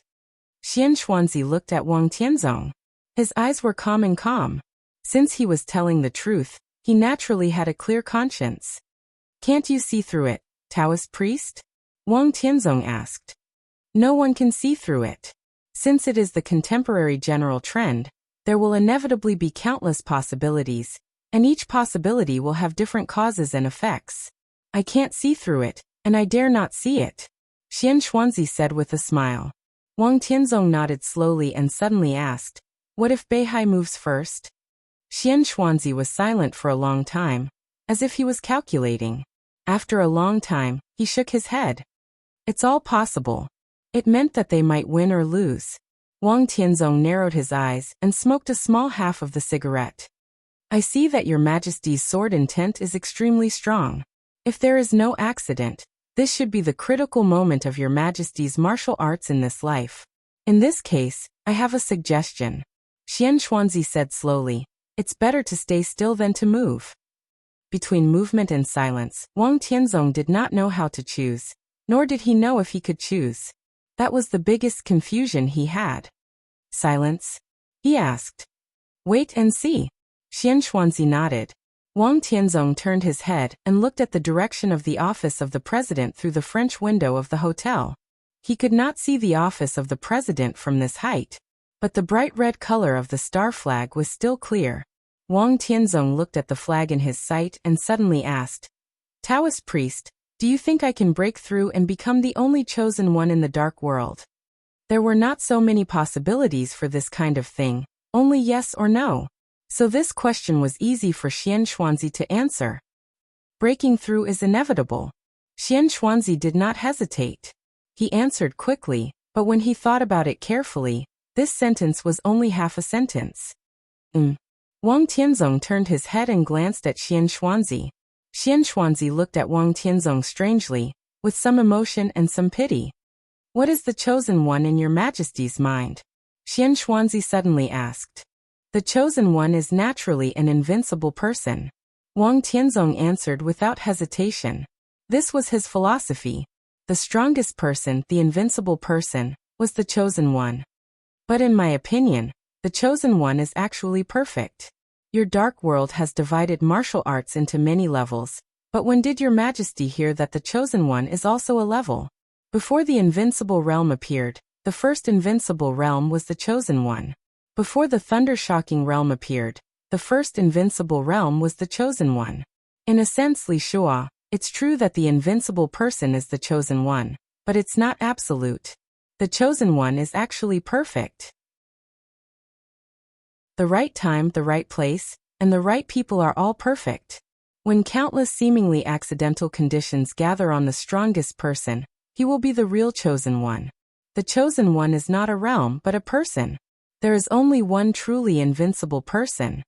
Qian Xuanzi looked at Wang Tianzong. His eyes were calm and calm. Since he was telling the truth, he naturally had a clear conscience. Can't you see through it, Taoist priest? Wang Tianzong asked. No one can see through it. Since it is the contemporary general trend, there will inevitably be countless possibilities, and each possibility will have different causes and effects. I can't see through it, and I dare not see it, Qian Xuanzi said with a smile. Wang Tianzong nodded slowly and suddenly asked, What if Beihai moves first? Qian Xuanzi was silent for a long time, as if he was calculating. After a long time, he shook his head. It's all possible. It meant that they might win or lose. Wang Tianzong narrowed his eyes and smoked a small half of the cigarette. I see that your Majesty's sword intent is extremely strong. If there is no accident, this should be the critical moment of your Majesty's martial arts in this life. In this case, I have a suggestion. Qian Xuanzi said slowly, It's better to stay still than to move. Between movement and silence, Wang Tianzong did not know how to choose, nor did he know if he could choose. That was the biggest confusion he had. Silence? He asked. Wait and see. Qian Xuanzi nodded. Wang Tianzong turned his head and looked at the direction of the office of the president through the French window of the hotel. He could not see the office of the president from this height, but the bright red color of the star flag was still clear. Wang Tianzong looked at the flag in his sight and suddenly asked, Taoist priest, do you think I can break through and become the only chosen one in the dark world? There were not so many possibilities for this kind of thing, only yes or no. So this question was easy for Qian Xuanzi to answer. Breaking through is inevitable. Qian Xuanzi did not hesitate. He answered quickly, but when he thought about it carefully, this sentence was only half a sentence. Wang Tianzong turned his head and glanced at Qian Xuanzi. Qian Xuanzi looked at Wang Tianzong strangely, with some emotion and some pity. What is the chosen one in your Majesty's mind? Qian Xuanzi suddenly asked. The chosen one is naturally an invincible person. Wang Tianzong answered without hesitation. This was his philosophy. The strongest person, the invincible person, was the chosen one. But in my opinion, the chosen one is actually perfect. Your dark world has divided martial arts into many levels, but when did your Majesty hear that the chosen one is also a level? Before the invincible realm appeared, the first invincible realm was the chosen one. Before the thunder-shocking realm appeared, The first invincible realm was the chosen one. In a sense, Li Shua, it's true that the invincible person is the chosen one, but it's not absolute. The chosen one is actually perfect. The right time, the right place, and the right people are all perfect. When countless seemingly accidental conditions gather on the strongest person, he will be the real chosen one. The chosen one is not a realm but a person. There is only one truly invincible person.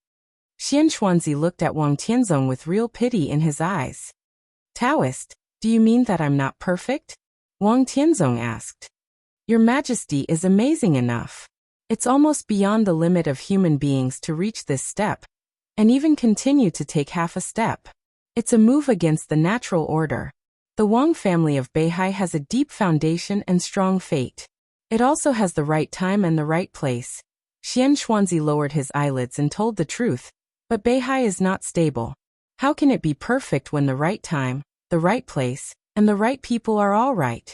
Xianxuanzi looked at Wang Tianzong with real pity in his eyes. Taoist, do you mean that I'm not perfect? Wang Tianzong asked. Your Majesty is amazing enough. It's almost beyond the limit of human beings to reach this step, and even continue to take half a step. It's a move against the natural order. The Wang family of Beihai has a deep foundation and strong fate. It also has the right time and the right place. Xianxuanzi lowered his eyelids and told the truth, but Beihai is not stable. How can it be perfect when the right time, the right place, and the right people are all right?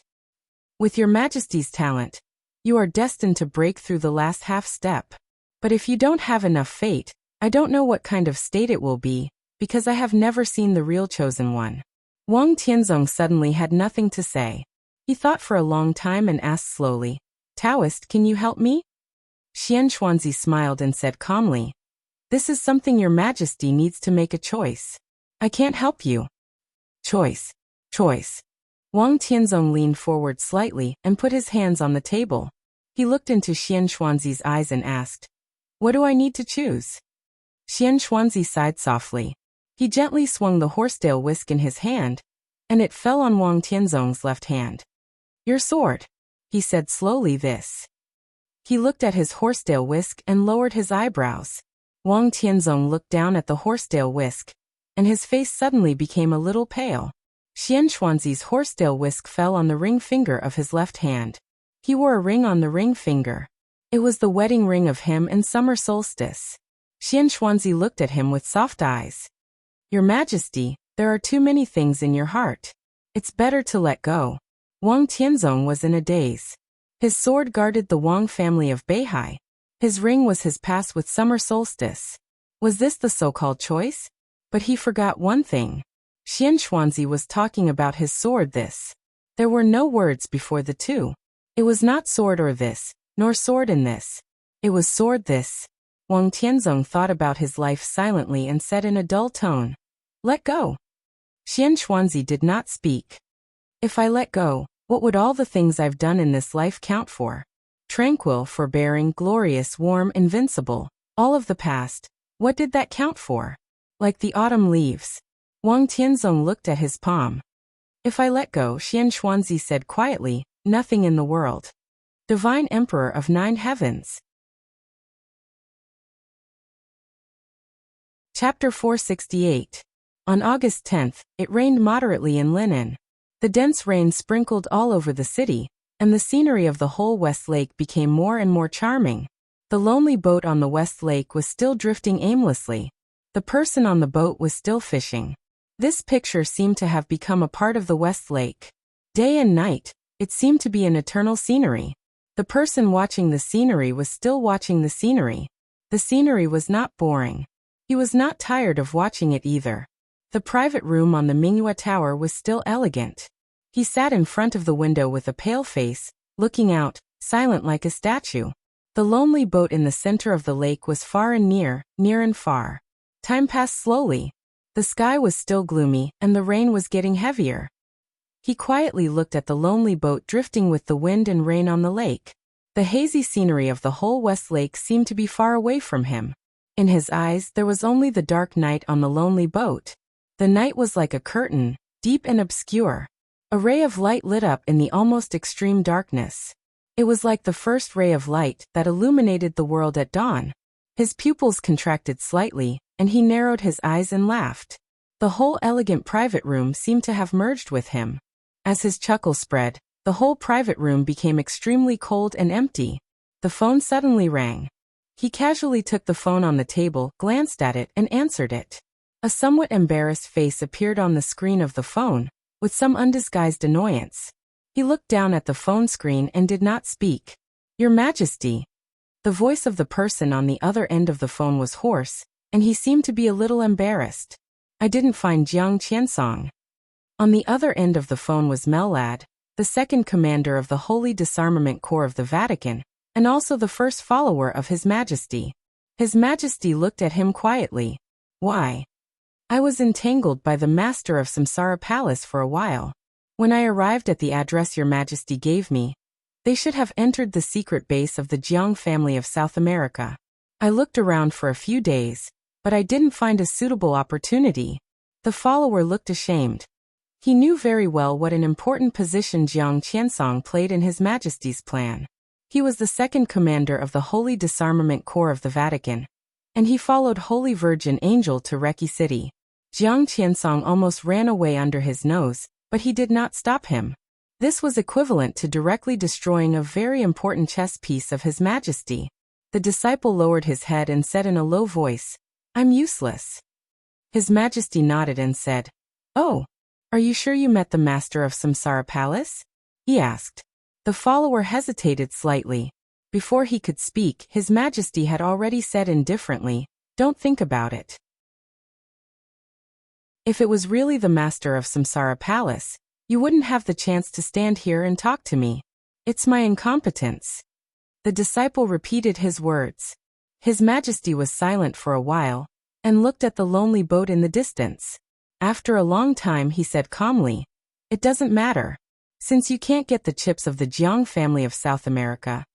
With your Majesty's talent, you are destined to break through the last half step. But if you don't have enough fate, I don't know what kind of state it will be, because I have never seen the real chosen one. Wang Tianzong suddenly had nothing to say. He thought for a long time and asked slowly, Taoist, can you help me? Xianxuanzi smiled and said calmly, this is something your Majesty needs to make a choice. I can't help you. Choice. Wang Tianzong leaned forward slightly and put his hands on the table. He looked into Xianxuanzi's eyes and asked, what do I need to choose? Xianxuanzi sighed softly. He gently swung the horsetail whisk in his hand, and it fell on Wang Tianzong's left hand. Your sword, he said slowly. This. He looked at his horsetail whisk and lowered his eyebrows. Wang Tianzong looked down at the horsetail whisk, and his face suddenly became a little pale. Xianxuanzi's horsetail whisk fell on the ring finger of his left hand. He wore a ring on the ring finger. It was the wedding ring of him and summer solstice. Xianxuanzi looked at him with soft eyes. Your Majesty, there are too many things in your heart. It's better to let go. Wang Tianzong was in a daze. His sword guarded the Wang family of Beihai. His ring was his pass with summer solstice. Was this the so-called choice? But he forgot one thing. Xianxuanzi was talking about his sword. This. There were no words before the two. It was not sword or this, nor sword in this. It was sword this. Wang Tianzong thought about his life silently and said in a dull tone, let go. Xianxuanzi did not speak. If I let go, what would all the things I've done in this life count for? Tranquil, forbearing, glorious, warm, invincible. All of the past. What did that count for? Like the autumn leaves. Wang Tianzong looked at his palm. If I let go, Xianxuanzi said quietly, nothing in the world. Divine Emperor of 9 Heavens. Chapter 468. On August 10th, it rained moderately in Linen. The dense rain sprinkled all over the city, and the scenery of the whole West Lake became more and more charming. The lonely boat on the West Lake was still drifting aimlessly. The person on the boat was still fishing. This picture seemed to have become a part of the West Lake. Day and night, it seemed to be an eternal scenery. The person watching the scenery was still watching the scenery. The scenery was not boring. He was not tired of watching it either. The private room on the Mingyue Tower was still elegant. He sat in front of the window with a pale face, looking out, silent like a statue. The lonely boat in the center of the lake was far and near, near and far. Time passed slowly. The sky was still gloomy, and the rain was getting heavier. He quietly looked at the lonely boat drifting with the wind and rain on the lake. The hazy scenery of the whole West Lake seemed to be far away from him. In his eyes, there was only the dark night on the lonely boat. The night was like a curtain, deep and obscure. A ray of light lit up in the almost extreme darkness. It was like the first ray of light that illuminated the world at dawn. His pupils contracted slightly, and he narrowed his eyes and laughed. The whole elegant private room seemed to have merged with him. As his chuckle spread, the whole private room became extremely cold and empty. The phone suddenly rang. He casually took the phone on the table, glanced at it, and answered it. A somewhat embarrassed face appeared on the screen of the phone, with some undisguised annoyance. He looked down at the phone screen and did not speak. Your Majesty. The voice of the person on the other end of the phone was hoarse, and he seemed to be a little embarrassed. I didn't find Jiang Qiansong. On the other end of the phone was Melad, the second commander of the Holy Disarmament Corps of the Vatican, and also the first follower of His Majesty. His Majesty looked at him quietly. Why? I was entangled by the master of Samsara Palace for a while. When I arrived at the address Your Majesty gave me, they should have entered the secret base of the Jiang family of South America. I looked around for a few days, but I didn't find a suitable opportunity. The follower looked ashamed. He knew very well what an important position Jiang Qiansong played in His Majesty's plan. He was the second commander of the Holy Disarmament Corps of the Vatican, and he followed Holy Virgin Angel to Reki City. Jiang Qiansong almost ran away under his nose, but he did not stop him. This was equivalent to directly destroying a very important chess piece of His Majesty. The disciple lowered his head and said in a low voice, I'm useless. His Majesty nodded and said, Oh, are you sure you met the master of Samsara Palace? He asked. The follower hesitated slightly. Before he could speak, His Majesty had already said indifferently, Don't think about it. If it was really the master of Samsara Palace, you wouldn't have the chance to stand here and talk to me. It's my incompetence. The disciple repeated his words. His Majesty was silent for a while, and looked at the lonely boat in the distance. After a long time he said calmly, It doesn't matter. Since you can't get the chips of the Jiang family of South America,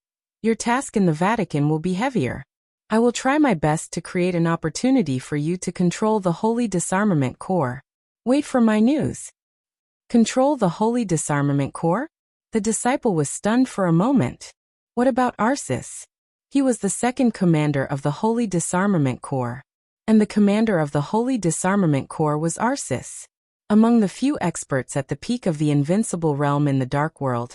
your task in the Vatican will be heavier. I will try my best to create an opportunity for you to control the Holy Disarmament Corps. Wait for my news. Control the Holy Disarmament Corps? The disciple was stunned for a moment. What about Arsis? He was the second commander of the Holy Disarmament Corps, and the commander of the Holy Disarmament Corps was Arsis. Among the few experts at the peak of the invincible realm in the Dark World,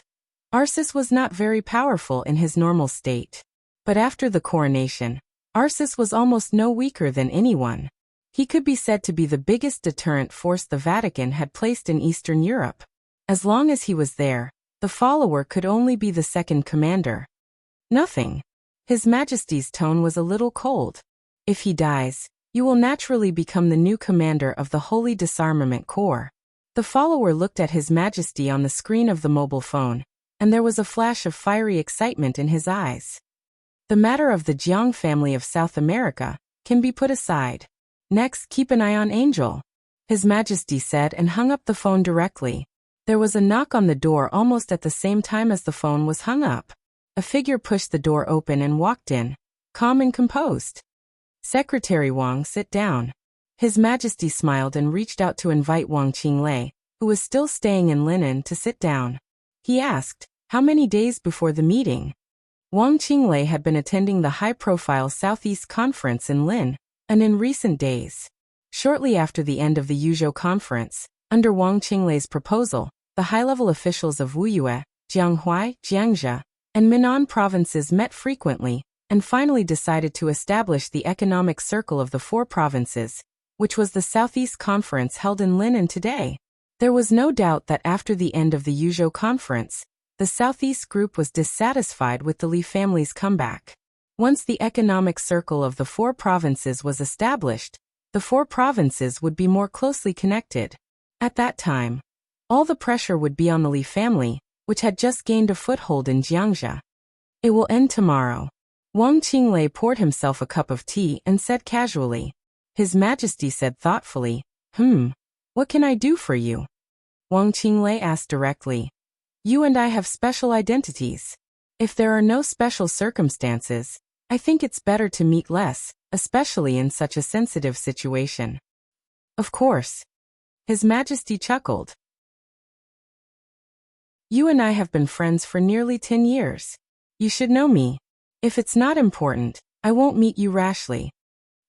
Arsis was not very powerful in his normal state. But after the coronation, Arsis was almost no weaker than anyone. He could be said to be the biggest deterrent force the Vatican had placed in Eastern Europe. As long as he was there, the follower could only be the second commander. Nothing. His Majesty's tone was a little cold. If he dies, you will naturally become the new commander of the Holy Disarmament Corps. The follower looked at His Majesty on the screen of the mobile phone, and there was a flash of fiery excitement in his eyes. The matter of the Jiang family of South America can be put aside. Next, keep an eye on Angel, His Majesty said and hung up the phone directly. There was a knock on the door almost at the same time as the phone was hung up. A figure pushed the door open and walked in, calm and composed. Secretary Wang, sit down. His Majesty smiled and reached out to invite Wang Qinglei, who was still staying in Linen, to sit down. He asked, how many days before the meeting? Wang Qinglei had been attending the high-profile Southeast Conference in Lin, and in recent days. Shortly after the end of the Yuzhou Conference, under Wang Qinglei's proposal, the high-level officials of Wuxia, Jianghuai, Jiangxia, and Minnan provinces met frequently, and finally decided to establish the economic circle of the four provinces, which was the Southeast Conference held in Linen today. There was no doubt that after the end of the Yuzhou Conference, the Southeast group was dissatisfied with the Li family's comeback. Once the economic circle of the four provinces was established, the four provinces would be more closely connected. At that time, all the pressure would be on the Li family, which had just gained a foothold in Jiangxia. It will end tomorrow. Wang Qinglei poured himself a cup of tea and said casually. His Majesty said thoughtfully, what can I do for you? Wang Qinglei asked directly. You and I have special identities. If there are no special circumstances, I think it's better to meet less, especially in such a sensitive situation. Of course. His Majesty chuckled. You and I have been friends for nearly 10 years. You should know me. If it's not important, I won't meet you rashly.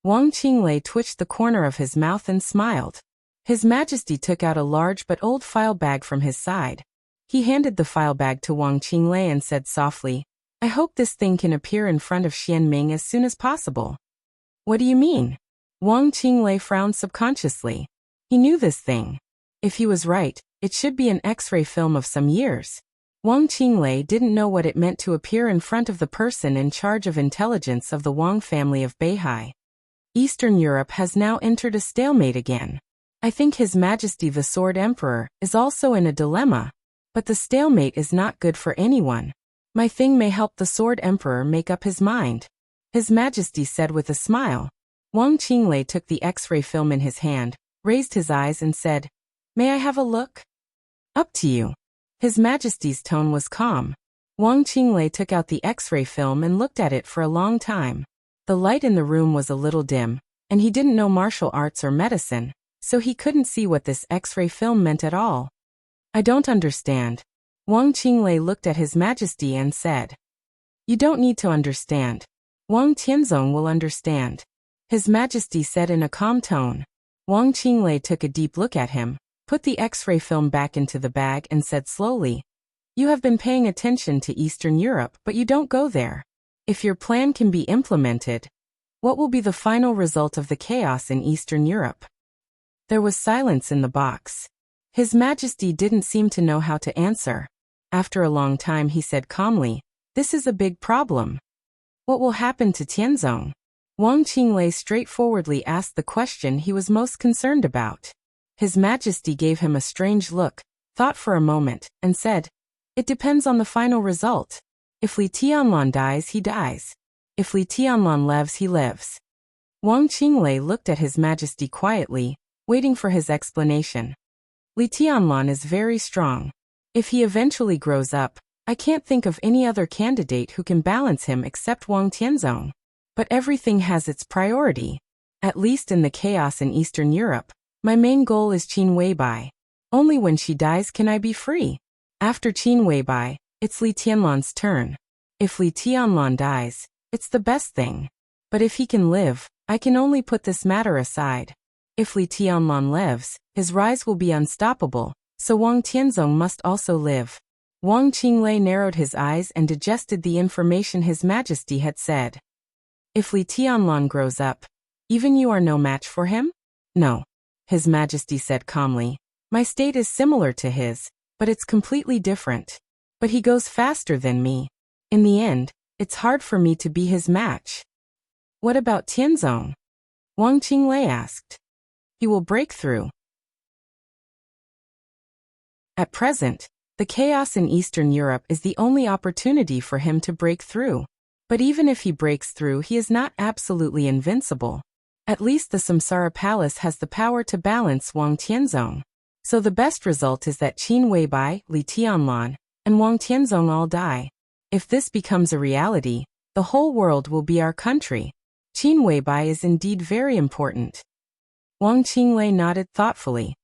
Wang Qinglei twitched the corner of his mouth and smiled. His Majesty took out a large but old file bag from his side. He handed the file bag to Wang Qinglei and said softly, I hope this thing can appear in front of Xianming as soon as possible. What do you mean? Wang Qinglei frowned subconsciously. He knew this thing. If he was right, it should be an X-ray film of some years. Wang Qinglei didn't know what it meant to appear in front of the person in charge of intelligence of the Wang family of Beihai. Eastern Europe has now entered a stalemate again. I think His Majesty the Sword Emperor is also in a dilemma, but the stalemate is not good for anyone. My thing may help the Sword Emperor make up his mind, His Majesty said with a smile. Wang Qinglei took the X-ray film in his hand, raised his eyes and said, "May I have a look?" "Up to you." His Majesty's tone was calm. Wang Qinglei took out the X-ray film and looked at it for a long time. The light in the room was a little dim, and he didn't know martial arts or medicine, so he couldn't see what this X-ray film meant at all. "I don't understand." Wang Qinglei looked at His Majesty and said, "You don't need to understand. Wang Tianzong will understand," His Majesty said in a calm tone. Wang Qinglei took a deep look at him, put the X-ray film back into the bag and said slowly, "You have been paying attention to Eastern Europe, but you don't go there. If your plan can be implemented, what will be the final result of the chaos in Eastern Europe?" There was silence in the box. His Majesty didn't seem to know how to answer. After a long time he said calmly, "This is a big problem. What will happen to Tianzong?" Wang Qinglei straightforwardly asked the question he was most concerned about. His Majesty gave him a strange look, thought for a moment, and said, "It depends on the final result. If Li Tianlan dies, he dies. If Li Tianlan lives, he lives." Wang Qinglei looked at His Majesty quietly, waiting for his explanation. "Li Tianlan is very strong. If he eventually grows up, I can't think of any other candidate who can balance him except Wang Tianzong. But everything has its priority. At least in the chaos in Eastern Europe, my main goal is Qin Weibai. Only when she dies can I be free. After Qin Weibai, it's Li Tianlan's turn. If Li Tianlan dies, it's the best thing. But if he can live, I can only put this matter aside. If Li Tianlan lives, his rise will be unstoppable, so Wang Tianzong must also live." Wang Qinglei narrowed his eyes and digested the information His Majesty had said. "If Li Tianlan grows up, even you are no match for him?" "No," His Majesty said calmly. "My state is similar to his, but it's completely different. But he goes faster than me. In the end, it's hard for me to be his match." "What about Tianzong?" Wang Qinglei asked. "He will break through." At present, the chaos in Eastern Europe is the only opportunity for him to break through. But even if he breaks through, he is not absolutely invincible. At least the Samsara Palace has the power to balance Wang Tianzong. So the best result is that Qin Weibai, Li Tianlan, and Wang Tianzong all die. If this becomes a reality, the whole world will be our country. Qin Weibai is indeed very important. Wang Qinglei nodded thoughtfully.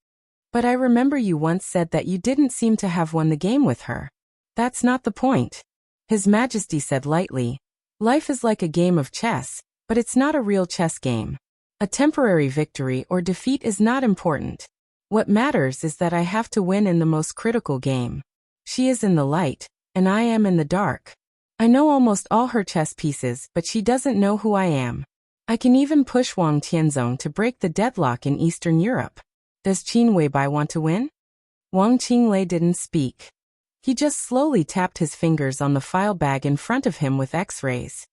"But I remember you once said that you didn't seem to have won the game with her." "That's not the point," His Majesty said lightly. "Life is like a game of chess, but it's not a real chess game. A temporary victory or defeat is not important. What matters is that I have to win in the most critical game. She is in the light, and I am in the dark. I know almost all her chess pieces, but she doesn't know who I am. I can even push Wang Tianzong to break the deadlock in Eastern Europe. Does Qin Weibai want to win?" Wang Qinglei didn't speak. He just slowly tapped his fingers on the file bag in front of him with X-rays.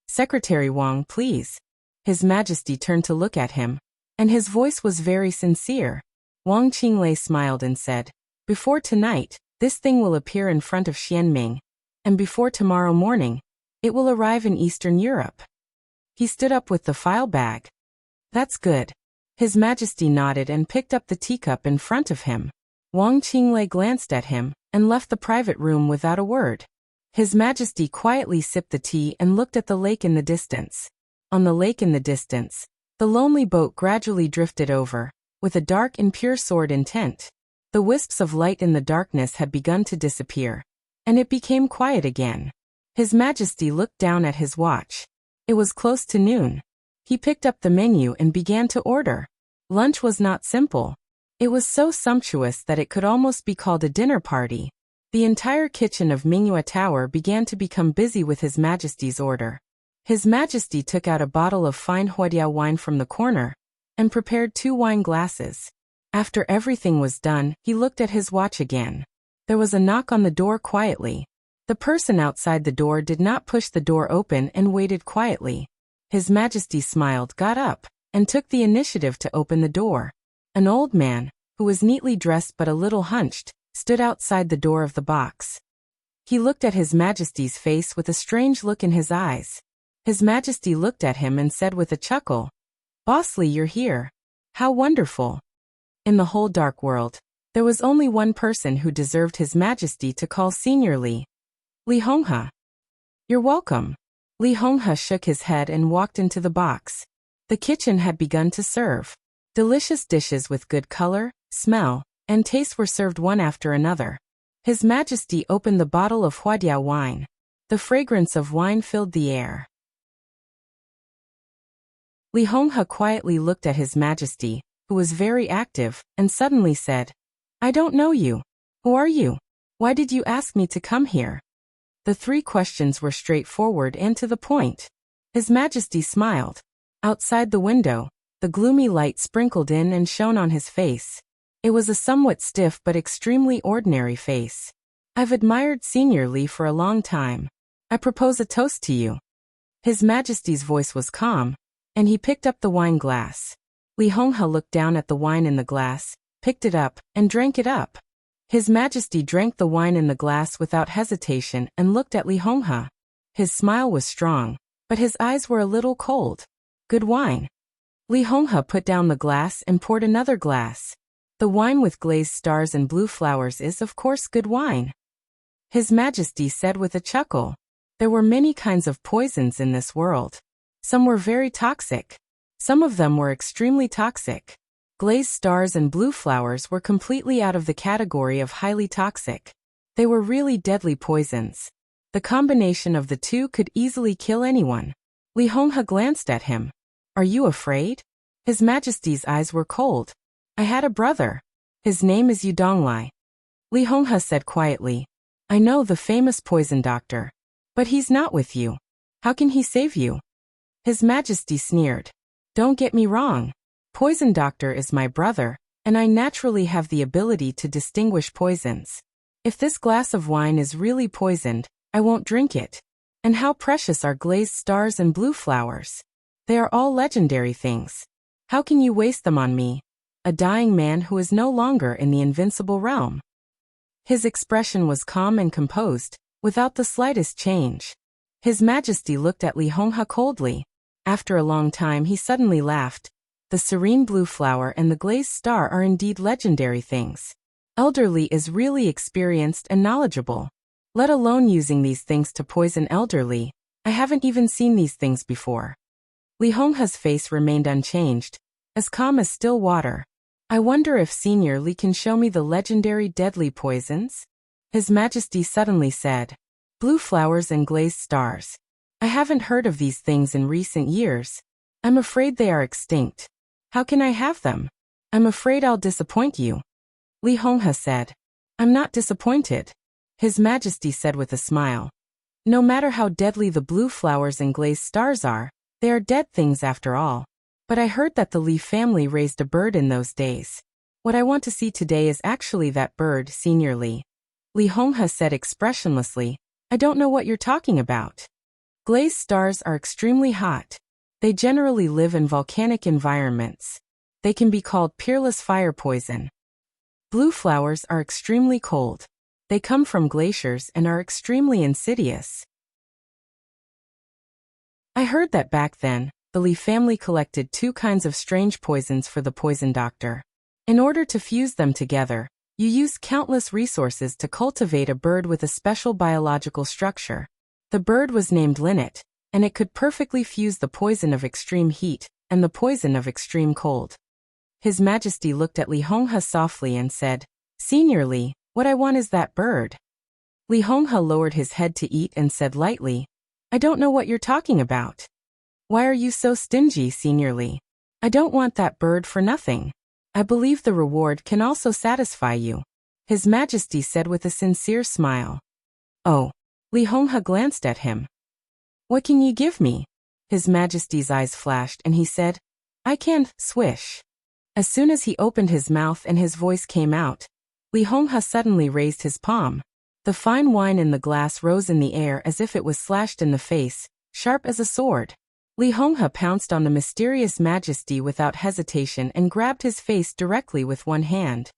"Secretary Wang, please." His Majesty turned to look at him, and his voice was very sincere. Wang Qinglei smiled and said, "Before tonight, this thing will appear in front of Xianming, and before tomorrow morning, it will arrive in Eastern Europe." He stood up with the file bag. "That's good." His Majesty nodded and picked up the teacup in front of him. Wang Qinglei glanced at him and left the private room without a word. His Majesty quietly sipped the tea and looked at the lake in the distance. On the lake in the distance, the lonely boat gradually drifted over, with a dark and pure sword intent. The wisps of light in the darkness had begun to disappear, and it became quiet again. His Majesty looked down at his watch. It was close to noon. He picked up the menu and began to order. Lunch was not simple. It was so sumptuous that it could almost be called a dinner party. The entire kitchen of Mingyue Tower began to become busy with His Majesty's order. His Majesty took out a bottle of fine Huodiao wine from the corner and prepared 2 wine glasses. After everything was done, he looked at his watch again. There was a knock on the door quietly. The person outside the door did not push the door open and waited quietly. His Majesty smiled, got up, and took the initiative to open the door. An old man, who was neatly dressed but a little hunched, stood outside the door of the box. He looked at His Majesty's face with a strange look in his eyes. His Majesty looked at him and said with a chuckle, "Bosley, you're here. How wonderful." In the whole dark world, there was only one person who deserved His Majesty to call Senior Li. Li Honghe. "You're welcome." Li Honghe shook his head and walked into the box. The kitchen had begun to serve. Delicious dishes with good color, smell, and taste were served one after another. His Majesty opened the bottle of Huadiao wine. The fragrance of wine filled the air. Li Honghe quietly looked at His Majesty, who was very active, and suddenly said, "I don't know you. Who are you? Why did you ask me to come here?" The 3 questions were straightforward and to the point. His Majesty smiled. Outside the window, the gloomy light sprinkled in and shone on his face. It was a somewhat stiff but extremely ordinary face. "I've admired Senior Li for a long time. I propose a toast to you." His Majesty's voice was calm, and he picked up the wine glass. Li Honghe looked down at the wine in the glass, picked it up, and drank it up. His Majesty drank the wine in the glass without hesitation and looked at Li Honghe. His smile was strong, but his eyes were a little cold. "Good wine." Li Honghe put down the glass and poured another glass. "The wine with glazed stars and blue flowers is of course good wine." His Majesty said with a chuckle, "There were many kinds of poisons in this world. Some were very toxic. Some of them were extremely toxic. Glazed stars and blue flowers were completely out of the category of highly toxic. They were really deadly poisons. The combination of the 2 could easily kill anyone." Li Honghe glanced at him. "Are you afraid?" His Majesty's eyes were cold. "I had a brother. His name is Yudonglai." Li Honghe said quietly, "I know the famous poison doctor. But he's not with you. How can he save you?" His Majesty sneered. "Don't get me wrong. Poison Doctor is my brother, and I naturally have the ability to distinguish poisons. If this glass of wine is really poisoned, I won't drink it. And how precious are glazed stars and blue flowers. They are all legendary things. How can you waste them on me, a dying man who is no longer in the invincible realm?" His expression was calm and composed, without the slightest change. His Majesty looked at Li Honghe coldly. After a long time he suddenly laughed. "The serene blue flower and the glazed star are indeed legendary things. Elderly is really experienced and knowledgeable. Let alone using these things to poison elderly. I haven't even seen these things before." Li Honghe's face remained unchanged, as calm as still water. "I wonder if Senior Li can show me the legendary deadly poisons?" His Majesty suddenly said, "Blue flowers and glazed stars. I haven't heard of these things in recent years. I'm afraid they are extinct. How can I have them? I'm afraid I'll disappoint you." Li Honghe said, "I'm not disappointed." His Majesty said with a smile, "No matter how deadly the blue flowers and glazed stars are, they are dead things after all. But I heard that the Li family raised a bird in those days. What I want to see today is actually that bird, Senior Li." Li Honghe said expressionlessly, "I don't know what you're talking about." Glazed stars are extremely hot. They generally live in volcanic environments. They can be called peerless fire poison. Blue flowers are extremely cold. They come from glaciers and are extremely insidious. I heard that back then, the Li family collected 2 kinds of strange poisons for the poison doctor. In order to fuse them together, you use countless resources to cultivate a bird with a special biological structure. The bird was named Linnet, and it could perfectly fuse the poison of extreme heat and the poison of extreme cold. His Majesty looked at Li Honghe softly and said, "Senior Li, what I want is that bird." Li Honghe lowered his head to eat and said lightly, "I don't know what you're talking about. Why are you so stingy, Senior Li? I don't want that bird for nothing. I believe the reward can also satisfy you." His Majesty said with a sincere smile. "Oh." Li Honghe glanced at him. "What can you give me?" His Majesty's eyes flashed and he said, "I can, swish." As soon as he opened his mouth and his voice came out, Li Honghe suddenly raised his palm. The fine wine in the glass rose in the air as if it was slashed in the face, sharp as a sword. Li Honghe pounced on the mysterious majesty without hesitation and grabbed his face directly with one hand.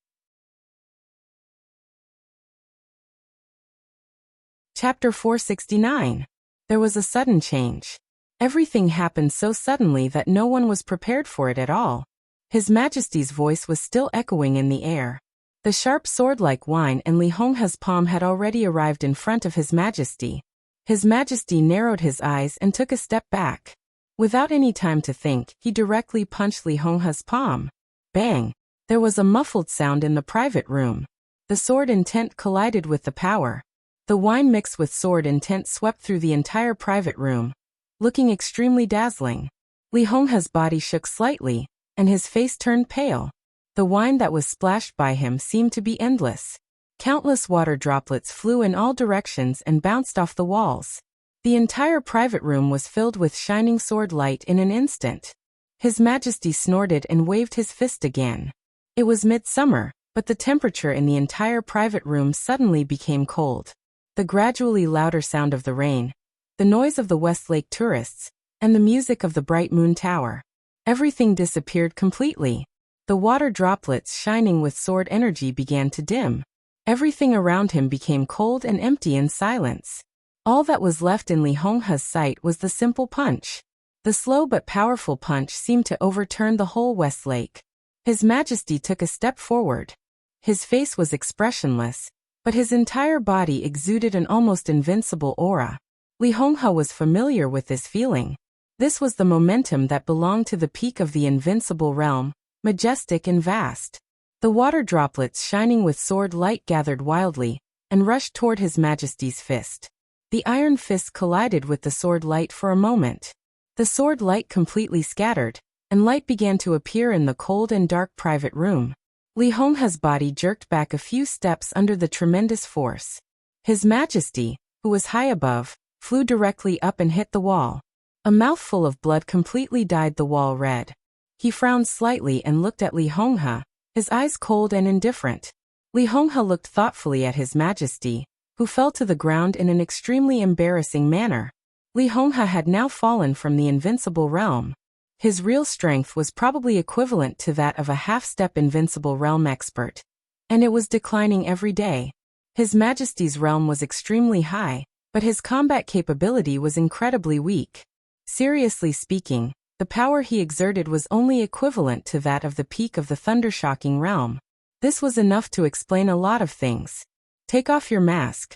Chapter 469. There was a sudden change. Everything happened so suddenly that no one was prepared for it at all. His Majesty's voice was still echoing in the air. The sharp sword-like whine and Li Honghe's palm had already arrived in front of His Majesty. His Majesty narrowed his eyes and took a step back. Without any time to think, he directly punched Li Honghe's palm. Bang! There was a muffled sound in the private room. The sword intent collided with the power. The wine mixed with sword intent swept through the entire private room, looking extremely dazzling. Li Honghe's body shook slightly, and his face turned pale. The wine that was splashed by him seemed to be endless. Countless water droplets flew in all directions and bounced off the walls. The entire private room was filled with shining sword light in an instant. His Majesty snorted and waved his fist again. It was midsummer, but the temperature in the entire private room suddenly became cold. The gradually louder sound of the rain, the noise of the Westlake tourists, and the music of the bright moon tower. Everything disappeared completely. The water droplets shining with sword energy began to dim. Everything around him became cold and empty in silence. All that was left in Li Honghe's sight was the simple punch. The slow but powerful punch seemed to overturn the whole Westlake. His Majesty took a step forward. His face was expressionless, but his entire body exuded an almost invincible aura. Li Honghe was familiar with this feeling. This was the momentum that belonged to the peak of the invincible realm, majestic and vast. The water droplets shining with sword light gathered wildly and rushed toward His Majesty's fist. The iron fist collided with the sword light for a moment. The sword light completely scattered, and light began to appear in the cold and dark private room. Li Honghe's body jerked back a few steps under the tremendous force. His Majesty, who was high above, flew directly up and hit the wall. A mouthful of blood completely dyed the wall red. He frowned slightly and looked at Li Honghe, his eyes cold and indifferent. Li Honghe looked thoughtfully at His Majesty, who fell to the ground in an extremely embarrassing manner. Li Honghe had now fallen from the invincible realm. His real strength was probably equivalent to that of a half-step invincible realm expert, and it was declining every day. His Majesty's realm was extremely high, but his combat capability was incredibly weak. Seriously speaking, the power he exerted was only equivalent to that of the peak of the thundershocking realm. This was enough to explain a lot of things. Take off your mask.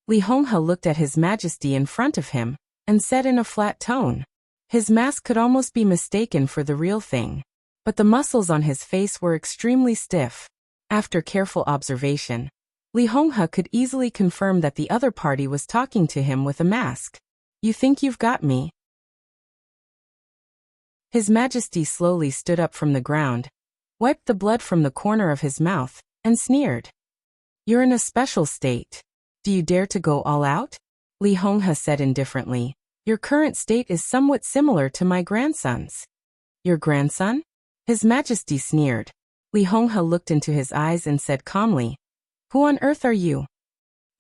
Li Honghe looked at His Majesty in front of him, and said in a flat tone. His mask could almost be mistaken for the real thing, but the muscles on his face were extremely stiff. After careful observation, Li Honghe could easily confirm that the other party was talking to him with a mask. You think you've got me? His Majesty slowly stood up from the ground, wiped the blood from the corner of his mouth, and sneered. You're in a special state. Do you dare to go all out? Li Honghe said indifferently. Your current state is somewhat similar to my grandson's. Your grandson? His Majesty sneered. Li Honghe looked into his eyes and said calmly, Who on earth are you?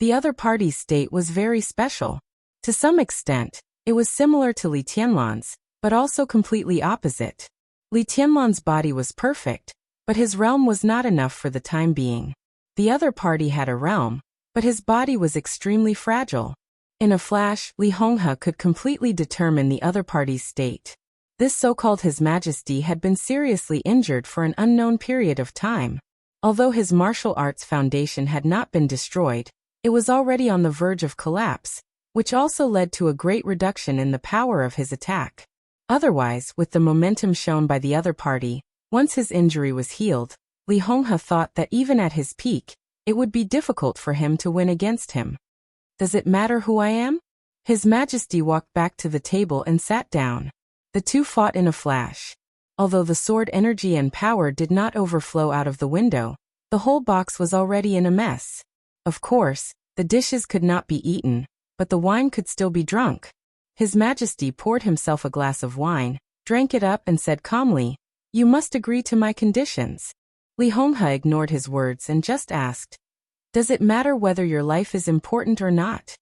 The other party's state was very special. To some extent, it was similar to Li Tianlan's, but also completely opposite. Li Tianlan's body was perfect, but his realm was not enough for the time being. The other party had a realm, but his body was extremely fragile. In a flash, Li Honghe could completely determine the other party's state. This so-called His Majesty had been seriously injured for an unknown period of time. Although his martial arts foundation had not been destroyed, it was already on the verge of collapse, which also led to a great reduction in the power of his attack. Otherwise, with the momentum shown by the other party, once his injury was healed, Li Honghe thought that even at his peak, it would be difficult for him to win against him. Does it matter who I am? His Majesty walked back to the table and sat down. The two fought in a flash. Although the sword energy and power did not overflow out of the window, the whole box was already in a mess. Of course, the dishes could not be eaten, but the wine could still be drunk. His Majesty poured himself a glass of wine, drank it up and said calmly, You must agree to my conditions. Li Honghe ignored his words and just asked, Does it matter whether your life is important or not?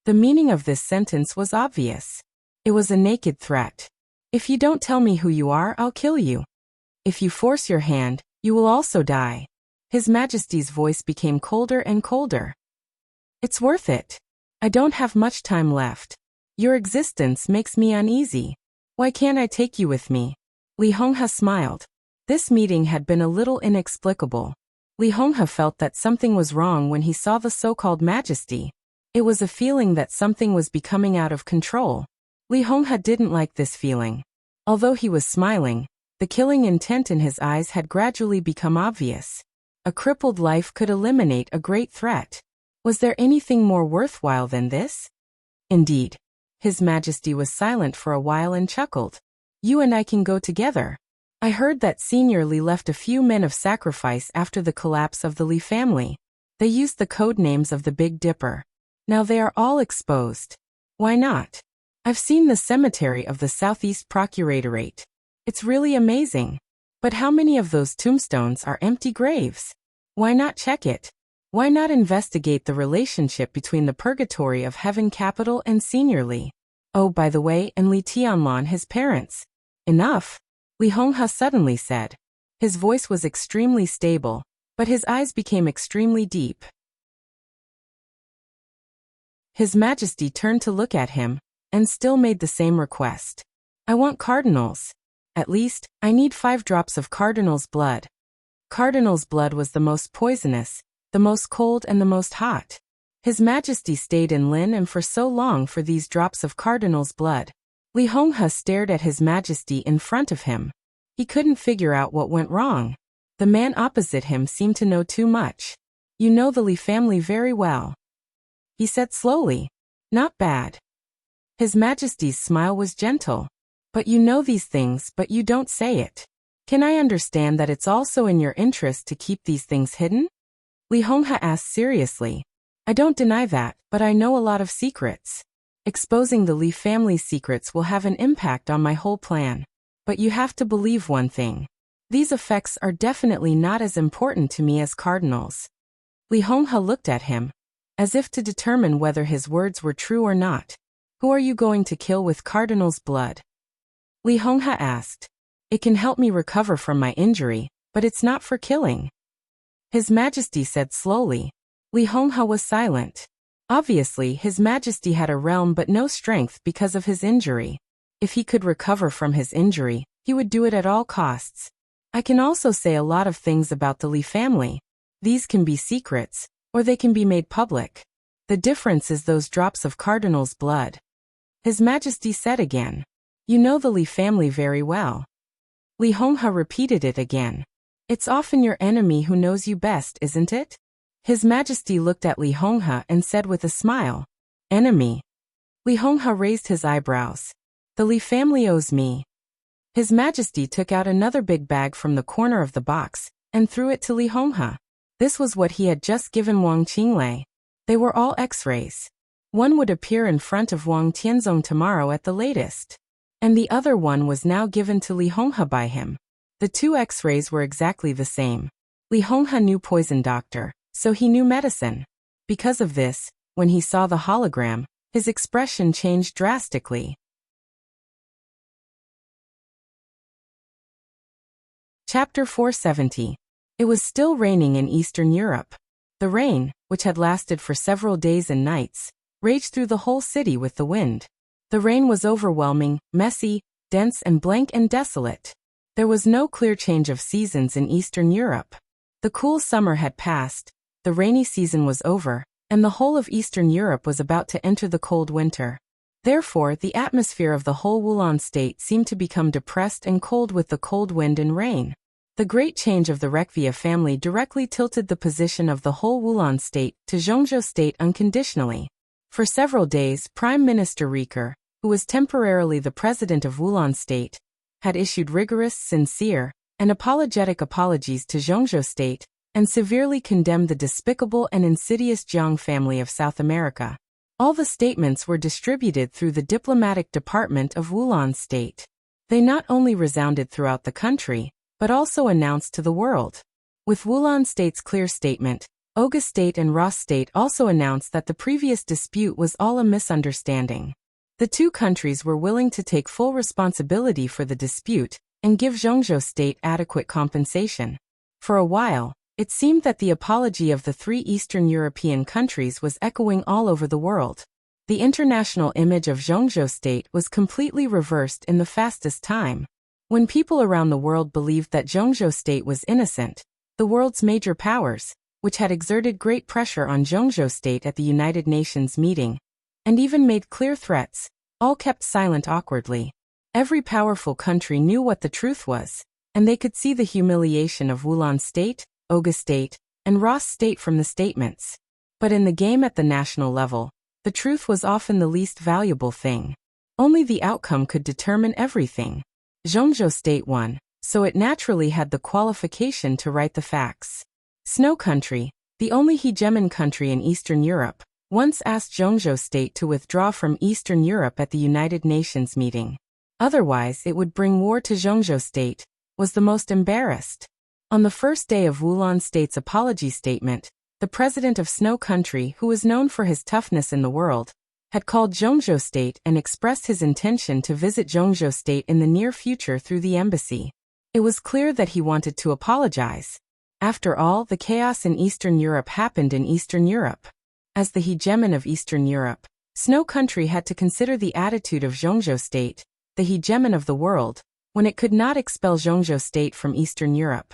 The meaning of this sentence was obvious. It was a naked threat. If you don't tell me who you are, I'll kill you. If you force your hand, you will also die. His Majesty's voice became colder and colder. It's worth it. I don't have much time left. Your existence makes me uneasy. Why can't I take you with me? Li Honghe smiled. This meeting had been a little inexplicable. Li Honghe felt that something was wrong when he saw the so-called Majesty. It was a feeling that something was becoming out of control. Li Honghe didn't like this feeling. Although he was smiling, the killing intent in his eyes had gradually become obvious. A crippled life could eliminate a great threat. Was there anything more worthwhile than this? Indeed. His Majesty was silent for a while and chuckled. You and I can go together. I heard that Senior Li left a few men of sacrifice after the collapse of the Li family. They used the code names of the Big Dipper. Now they are all exposed. Why not? I've seen the cemetery of the Southeast Procuratorate. It's really amazing. But how many of those tombstones are empty graves? Why not check it? Why not investigate the relationship between the Purgatory of Heaven Capital and Senior Li? Oh, by the way, and Li Tianlan, his parents. Enough, Li Honghe suddenly said. His voice was extremely stable, but his eyes became extremely deep. His Majesty turned to look at him, and still made the same request. I want cardinals. At least, I need 5 drops of cardinal's blood. Cardinal's blood was the most poisonous, the most cold and the most hot. His Majesty stayed in Lin and for so long for these drops of cardinal's blood. Li Honghe stared at His Majesty in front of him. He couldn't figure out what went wrong. The man opposite him seemed to know too much. You know the Li family very well, he said slowly. Not bad. His Majesty's smile was gentle. But you know these things, but you don't say it. Can I understand that it's also in your interest to keep these things hidden? Li Honghe asked seriously. I don't deny that, but I know a lot of secrets. Exposing the Li family's secrets will have an impact on my whole plan. But you have to believe one thing. These effects are definitely not as important to me as cardinals. Li Honghe looked at him, as if to determine whether his words were true or not. Who are you going to kill with cardinal's blood? Li Honghe asked. It can help me recover from my injury, but it's not for killing. His Majesty said slowly. Li Honghe was silent. Obviously, His Majesty had a realm but no strength because of his injury. If he could recover from his injury, he would do it at all costs. I can also say a lot of things about the Li family. These can be secrets, or they can be made public. The difference is those drops of cardinal's blood. His Majesty said again. You know the Li family very well. Li Honghe repeated it again. It's often your enemy who knows you best, isn't it? His Majesty looked at Li Honghe and said with a smile. Enemy. Li Honghe raised his eyebrows. The Li family owes me. His Majesty took out another big bag from the corner of the box, and threw it to Li Honghe. This was what he had just given Wang Qinglei. They were all X-rays. One would appear in front of Wang Tianzong tomorrow at the latest. And the other one was now given to Li Honghe by him. The 2 X-rays were exactly the same. Li Honghe knew poison doctor, so he knew medicine. Because of this, when he saw the hologram, his expression changed drastically. Chapter 470. It was still raining in Eastern Europe. The rain, which had lasted for several days and nights, raged through the whole city with the wind. The rain was overwhelming, messy, dense and blank and desolate. There was no clear change of seasons in Eastern Europe. The cool summer had passed, the rainy season was over, and the whole of Eastern Europe was about to enter the cold winter. Therefore, the atmosphere of the whole Wulan state seemed to become depressed and cold with the cold wind and rain. The great change of the Rekvia family directly tilted the position of the whole Wulan state to Zhongzhou state unconditionally. For several days, Prime Minister Riker, who was temporarily the president of Wulan state, had issued rigorous, sincere, and apologetic apologies to Zhongzhou state, and severely condemned the despicable and insidious Jiang family of South America. All the statements were distributed through the diplomatic department of Wulan state. They not only resounded throughout the country, but also announced to the world. With Wulan state's clear statement, Oga state and Ross state also announced that the previous dispute was all a misunderstanding. The two countries were willing to take full responsibility for the dispute and give Zhongzhou state adequate compensation. For a while, it seemed that the apology of the three Eastern European countries was echoing all over the world. The international image of Zhongzhou state was completely reversed in the fastest time. When people around the world believed that Zhongzhou state was innocent, the world's major powers, which had exerted great pressure on Zhongzhou state at the United Nations meeting, and even made clear threats, all kept silent awkwardly. Every powerful country knew what the truth was, and they could see the humiliation of Wulan state, Oga state, and Ross state from the statements. But in the game at the national level, the truth was often the least valuable thing. Only the outcome could determine everything. Zhongzhou state won, so it naturally had the qualification to write the facts. Snow Country, the only hegemon country in Eastern Europe, once asked Zhongzhou state to withdraw from Eastern Europe at the United Nations meeting. Otherwise it would bring war to Zhongzhou state, was the most embarrassed. On the first day of Wulan state's apology statement, the president of Snow Country, who was known for his toughness in the world, had called Zhongzhou state and expressed his intention to visit Zhongzhou state in the near future through the embassy. It was clear that he wanted to apologize. After all, the chaos in Eastern Europe happened in Eastern Europe. As the hegemon of Eastern Europe, Snow Country had to consider the attitude of Zhongzhou state, the hegemon of the world, when it could not expel Zhongzhou state from Eastern Europe.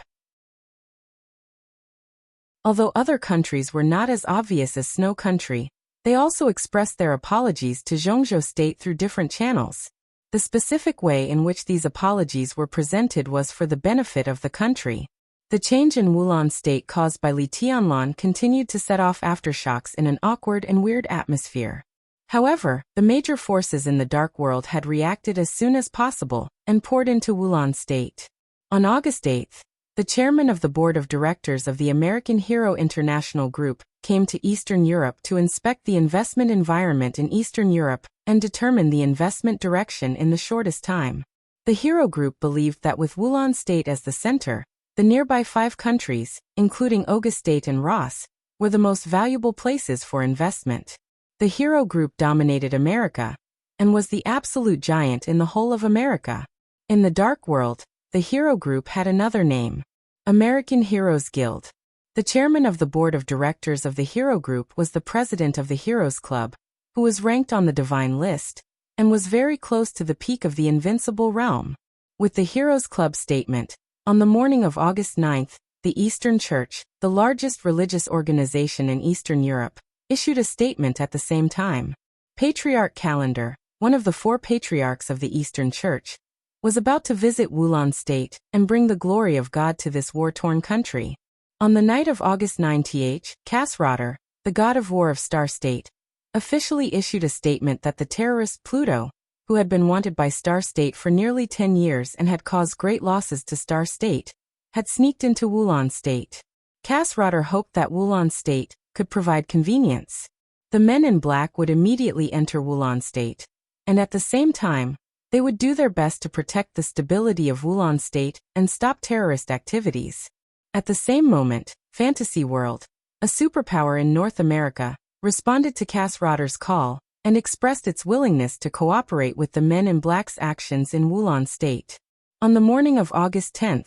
Although other countries were not as obvious as Snow Country, they also expressed their apologies to Zhongzhou state through different channels. The specific way in which these apologies were presented was for the benefit of the country. The change in Wulan state caused by Li Tianlan continued to set off aftershocks in an awkward and weird atmosphere. However, the major forces in the dark world had reacted as soon as possible and poured into Wulan state. On August 8, the chairman of the board of directors of the American Hero International Group came to Eastern Europe to inspect the investment environment in Eastern Europe and determine the investment direction in the shortest time. The Hero Group believed that with Wulan state as the center, the nearby 5 countries, including Oga state and Ross, were the most valuable places for investment. The Hero Group dominated America and was the absolute giant in the whole of America. In the dark world, the Hero Group had another name: American Heroes Guild. The chairman of the board of directors of the Hero Group was the president of the Heroes Club, who was ranked on the Divine List, and was very close to the peak of the Invincible Realm. With the Heroes Club statement, on the morning of August 9, the Eastern Church, the largest religious organization in Eastern Europe, issued a statement at the same time. Patriarch Calendar, one of the 4 patriarchs of the Eastern Church, was about to visit Wulan state and bring the glory of God to this war-torn country. On the night of August 9, Kasrotter, the god of war of Star State, officially issued a statement that the terrorist Pluto, who had been wanted by Star State for nearly 10 years and had caused great losses to Star State, had sneaked into Wulan state. Kasrotter hoped that Wulan state could provide convenience. The men in black would immediately enter Wulan state, and at the same time, they would do their best to protect the stability of Wulan state and stop terrorist activities. At the same moment, Fantasy World, a superpower in North America, responded to Kasrotter's call and expressed its willingness to cooperate with the men in black's actions in Wulan state. On the morning of August 10,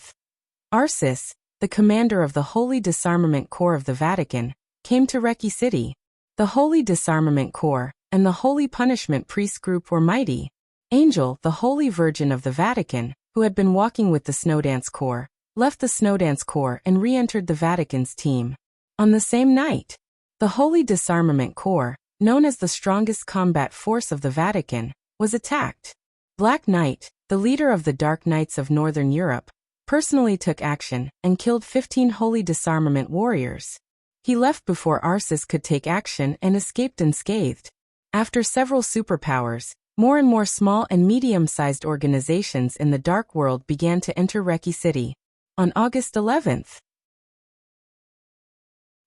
Arsis, the commander of the Holy Disarmament Corps of the Vatican, came to Reki City. The Holy Disarmament Corps and the Holy Punishment Priest Group were mighty. Angel, the Holy Virgin of the Vatican, who had been walking with the Snowdance Corps, left the Snowdance Corps and re-entered the Vatican's team. On the same night, the Holy Disarmament Corps, known as the strongest combat force of the Vatican, was attacked. Black Knight, the leader of the Dark Knights of Northern Europe, personally took action and killed 15 Holy Disarmament warriors. He left before Arsis could take action and escaped unscathed. After several superpowers, more and more small and medium-sized organizations in the dark world began to enter Reki City. On August 11th,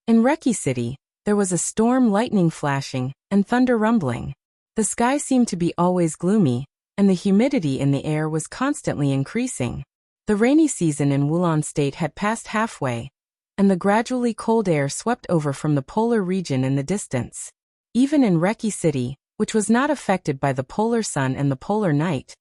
in Reki City, there was a storm, lightning flashing, and thunder rumbling. The sky seemed to be always gloomy, and the humidity in the air was constantly increasing. The rainy season in Wulan state had passed halfway, and the gradually cold air swept over from the polar region in the distance. Even in Reki City, which was not affected by the polar sun and the polar night.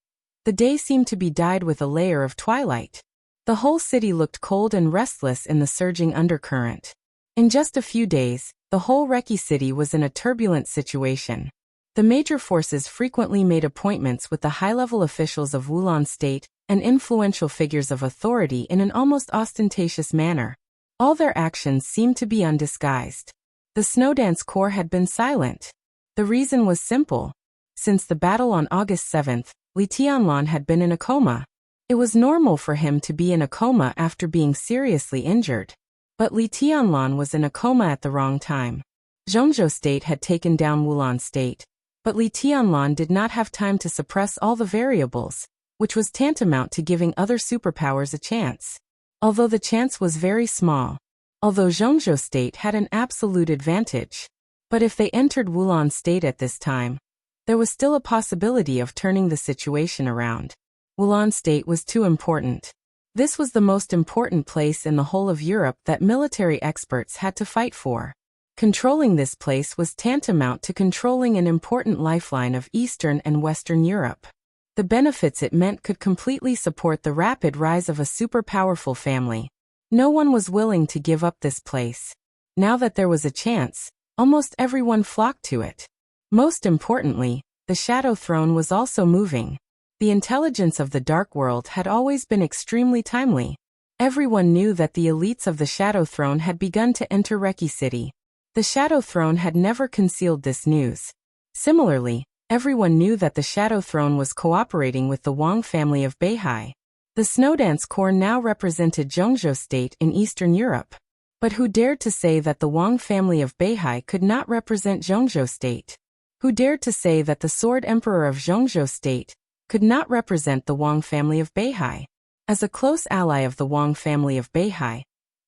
The day seemed to be dyed with a layer of twilight. The whole city looked cold and restless in the surging undercurrent. In just a few days, the whole Reki city was in a turbulent situation. The major forces frequently made appointments with the high-level officials of Wulan state and influential figures of authority in an almost ostentatious manner. All their actions seemed to be undisguised. The Snowdance Corps had been silent. The reason was simple. Since the battle on August 7th, Li Tianlan had been in a coma. It was normal for him to be in a coma after being seriously injured. But Li Tianlan was in a coma at the wrong time. Zhongzhou state had taken down Wulan state, but Li Tianlan did not have time to suppress all the variables, which was tantamount to giving other superpowers a chance. Although the chance was very small. Although Zhongzhou state had an absolute advantage. But if they entered Wulan state at this time, there was still a possibility of turning the situation around. Wulan state was too important. This was the most important place in the whole of Europe that military experts had to fight for. Controlling this place was tantamount to controlling an important lifeline of Eastern and Western Europe. The benefits it meant could completely support the rapid rise of a super-powerful family. No one was willing to give up this place. Now that there was a chance, almost everyone flocked to it. Most importantly, the Shadow Throne was also moving. The intelligence of the Dark World had always been extremely timely. Everyone knew that the elites of the Shadow Throne had begun to enter Reki City. The Shadow Throne had never concealed this news. Similarly, everyone knew that the Shadow Throne was cooperating with the Wang family of Beihai. The Snowdance Corps now represented Zhongzhou state in Eastern Europe. But who dared to say that the Wang family of Beihai could not represent Zhongzhou state? Who dared to say that the Sword Emperor of Zhongzhou state could not represent the Wang family of Beihai? As a close ally of the Wang family of Beihai,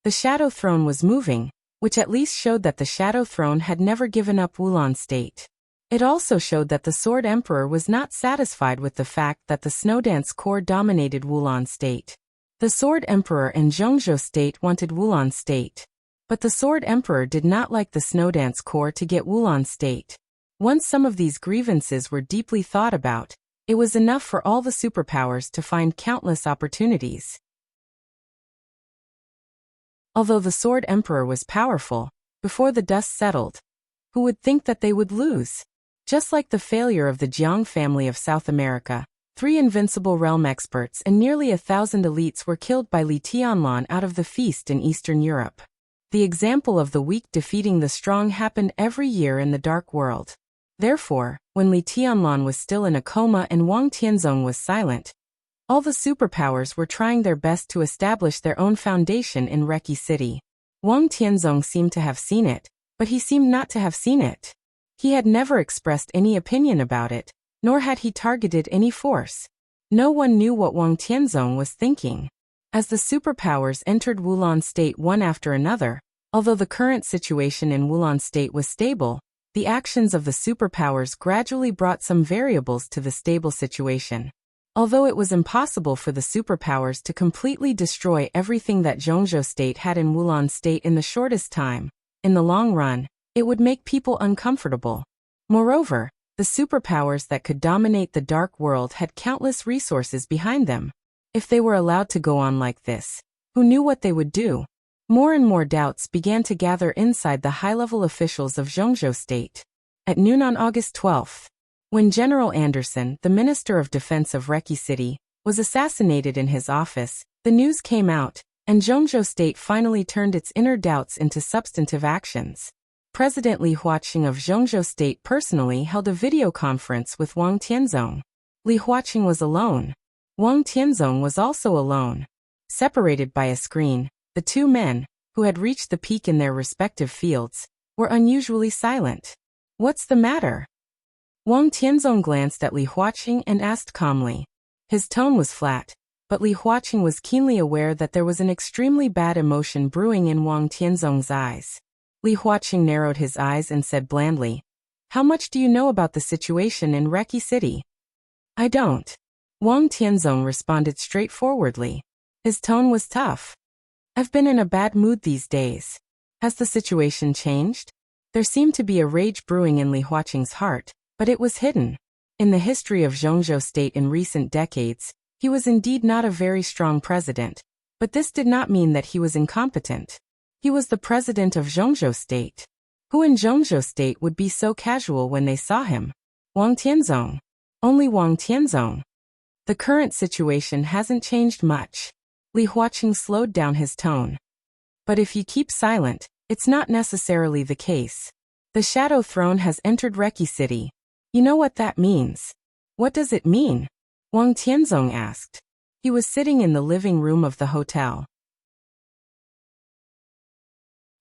the Shadow Throne was moving, which at least showed that the Shadow Throne had never given up Wulan state. It also showed that the Sword Emperor was not satisfied with the fact that the Snowdance Corps dominated Wulan state. The Sword Emperor and Zhongzhou state wanted Wulan state. But the Sword Emperor did not like the Snowdance Corps to get Wulan state. Once some of these grievances were deeply thought about, it was enough for all the superpowers to find countless opportunities. Although the Sword Emperor was powerful, before the dust settled, who would think that they would lose? Just like the failure of the Jiang family of South America, 3 invincible realm experts and nearly 1,000 elites were killed by Li Tianlan out of the feast in Eastern Europe. The example of the weak defeating the strong happened every year in the Dark World. Therefore, when Li Tianlan was still in a coma and Wang Tianzong was silent, all the superpowers were trying their best to establish their own foundation in Reki City. Wang Tianzong seemed to have seen it, but he seemed not to have seen it. He had never expressed any opinion about it, nor had he targeted any force. No one knew what Wang Tianzong was thinking. As the superpowers entered Wulan state one after another, although the current situation in Wulan state was stable, the actions of the superpowers gradually brought some variables to the stable situation. Although it was impossible for the superpowers to completely destroy everything that Zhongzhou state had in Wulan state in the shortest time, in the long run, it would make people uncomfortable. Moreover, the superpowers that could dominate the Dark World had countless resources behind them. If they were allowed to go on like this, who knew what they would do? More and more doubts began to gather inside the high-level officials of Zhongzhou state. At noon on August 12th, when General Anderson, the Minister of Defense of Reki City, was assassinated in his office, the news came out, and Zhongzhou state finally turned its inner doubts into substantive actions. President Li Huaqing of Zhongzhou state personally held a video conference with Wang Tianzong. Li Huaqing was alone. Wang Tianzong was also alone. Separated by a screen, the two men, who had reached the peak in their respective fields, were unusually silent. "What's the matter?" Wang Tianzong glanced at Li Huaqing and asked calmly. His tone was flat, but Li Huaqing was keenly aware that there was an extremely bad emotion brewing in Wang Tianzong's eyes. Li Huaqing narrowed his eyes and said blandly, "How much do you know about the situation in Reki City?" "I don't." Wang Tianzong responded straightforwardly. His tone was tough. "I've been in a bad mood these days. Has the situation changed?" There seemed to be a rage brewing in Li Huaqing's heart, But it was hidden. In the history of Zhongzhou State in recent decades, he was indeed not a very strong president, but this did not mean that he was incompetent. He was the president of Zhongzhou State. Who in Zhongzhou State would be so casual when they saw him? Wang Tianzong. Only Wang Tianzong. The current situation hasn't changed much. Li Huaqing slowed down his tone. But if you keep silent, it's not necessarily the case. The Shadow Throne has entered Reki City. You know what that means? What does it mean? Wang Tianzong asked. He was sitting in the living room of the hotel.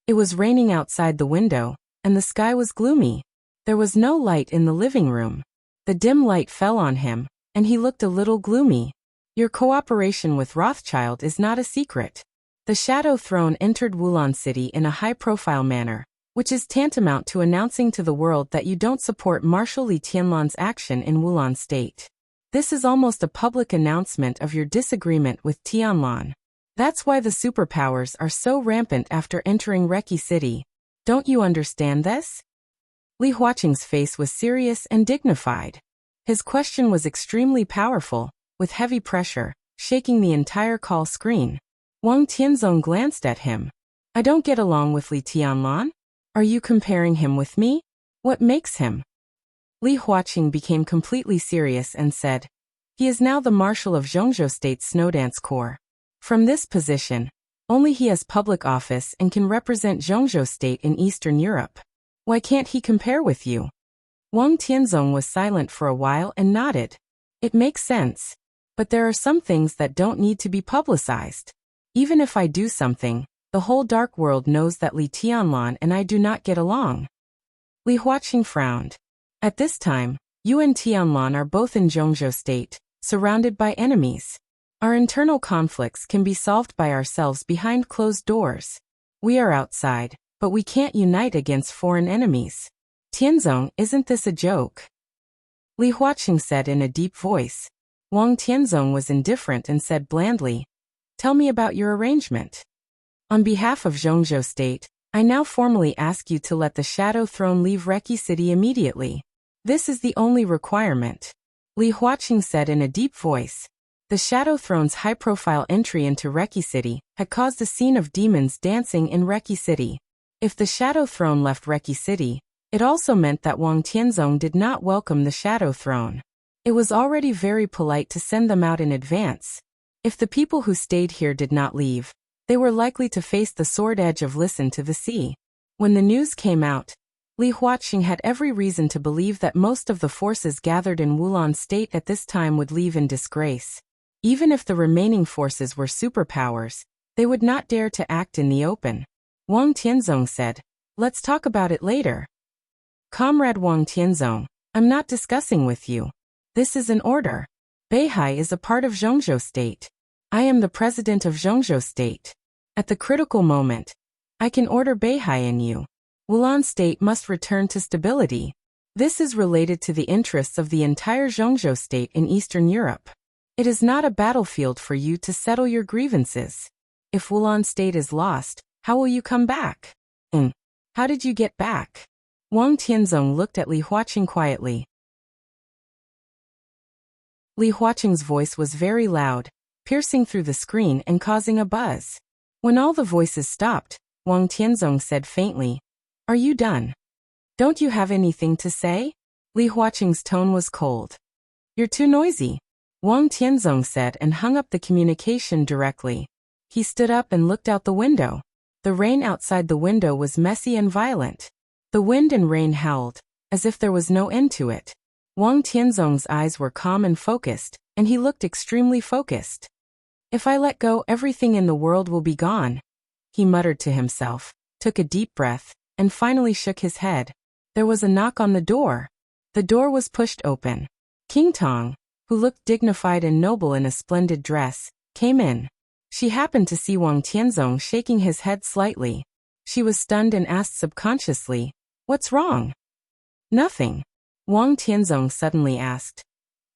It was raining outside the window, and the sky was gloomy. There was no light in the living room. The dim light fell on him, and he looked a little gloomy. Your cooperation with Rothschild is not a secret. The Shadow Throne entered Wulan City in a high-profile manner, which is tantamount to announcing to the world that you don't support Marshal Li Tianlan's action in Wulan State. This is almost a public announcement of your disagreement with Tianlan. That's why the superpowers are so rampant after entering Reki City. Don't you understand this? Li Huaqing's face was serious and dignified. His question was extremely powerful, with heavy pressure, shaking the entire call screen. Wang Tianzong glanced at him. I don't get along with Li Tianlan? Are you comparing him with me? What makes him? Li Huaqing became completely serious and said, he is now the Marshal of Zhongzhou State's Snowdance Corps. From this position, only he has public office and can represent Zhongzhou State in Eastern Europe. Why can't he compare with you? Wang Tianzong was silent for a while and nodded. It makes sense. But there are some things that don't need to be publicized. Even if I do something, the whole dark world knows that Li Tianlan and I do not get along. Li Huaqing frowned. At this time, you and Tianlan are both in Zhongzhou State, surrounded by enemies. Our internal conflicts can be solved by ourselves behind closed doors. We are outside, but we can't unite against foreign enemies. Tianzong, isn't this a joke? Li Huaqing said in a deep voice. Wang Tianzong was indifferent and said blandly, tell me about your arrangement. On behalf of Zhongzhou State, I now formally ask you to let the Shadow Throne leave Reki City immediately. This is the only requirement. Li Huaqing said in a deep voice. The Shadow Throne's high-profile entry into Reki City had caused a scene of demons dancing in Reki City. If the Shadow Throne left Reki City, it also meant that Wang Tianzong did not welcome the Shadow Throne. It was already very polite to send them out in advance. If the people who stayed here did not leave, they were likely to face the sword edge of listen to the sea. When the news came out, Li Huaqing had every reason to believe that most of the forces gathered in Wulan State at this time would leave in disgrace. Even if the remaining forces were superpowers, they would not dare to act in the open. Wang Tianzong said, let's talk about it later. Comrade Wang Tianzong, I'm not discussing with you. This is an order. Beihai is a part of Zhongzhou State. I am the president of Zhongzhou State. At the critical moment, I can order Beihai in you. Wulan State must return to stability. This is related to the interests of the entire Zhongzhou State in Eastern Europe. It is not a battlefield for you to settle your grievances. If Wulan State is lost, how will you come back? How did you get back? Wang Tianzong looked at Li Huaqing quietly. Li Huaqing's voice was very loud, piercing through the screen and causing a buzz. When all the voices stopped, Wang Tianzong said faintly, are you done? Don't you have anything to say? Li Huaqing's tone was cold. You're too noisy. Wang Tianzong said and hung up the communication directly. He stood up and looked out the window. The rain outside the window was messy and violent. The wind and rain howled, as if there was no end to it. Wang Tianzong's eyes were calm and focused, and he looked extremely focused. If I let go, everything in the world will be gone. He muttered to himself, took a deep breath, and finally shook his head. There was a knock on the door. The door was pushed open. King Tong, who looked dignified and noble in a splendid dress, came in. She happened to see Wang Tianzong shaking his head slightly. She was stunned and asked subconsciously, what's wrong? Nothing. Wang Tianzong suddenly asked.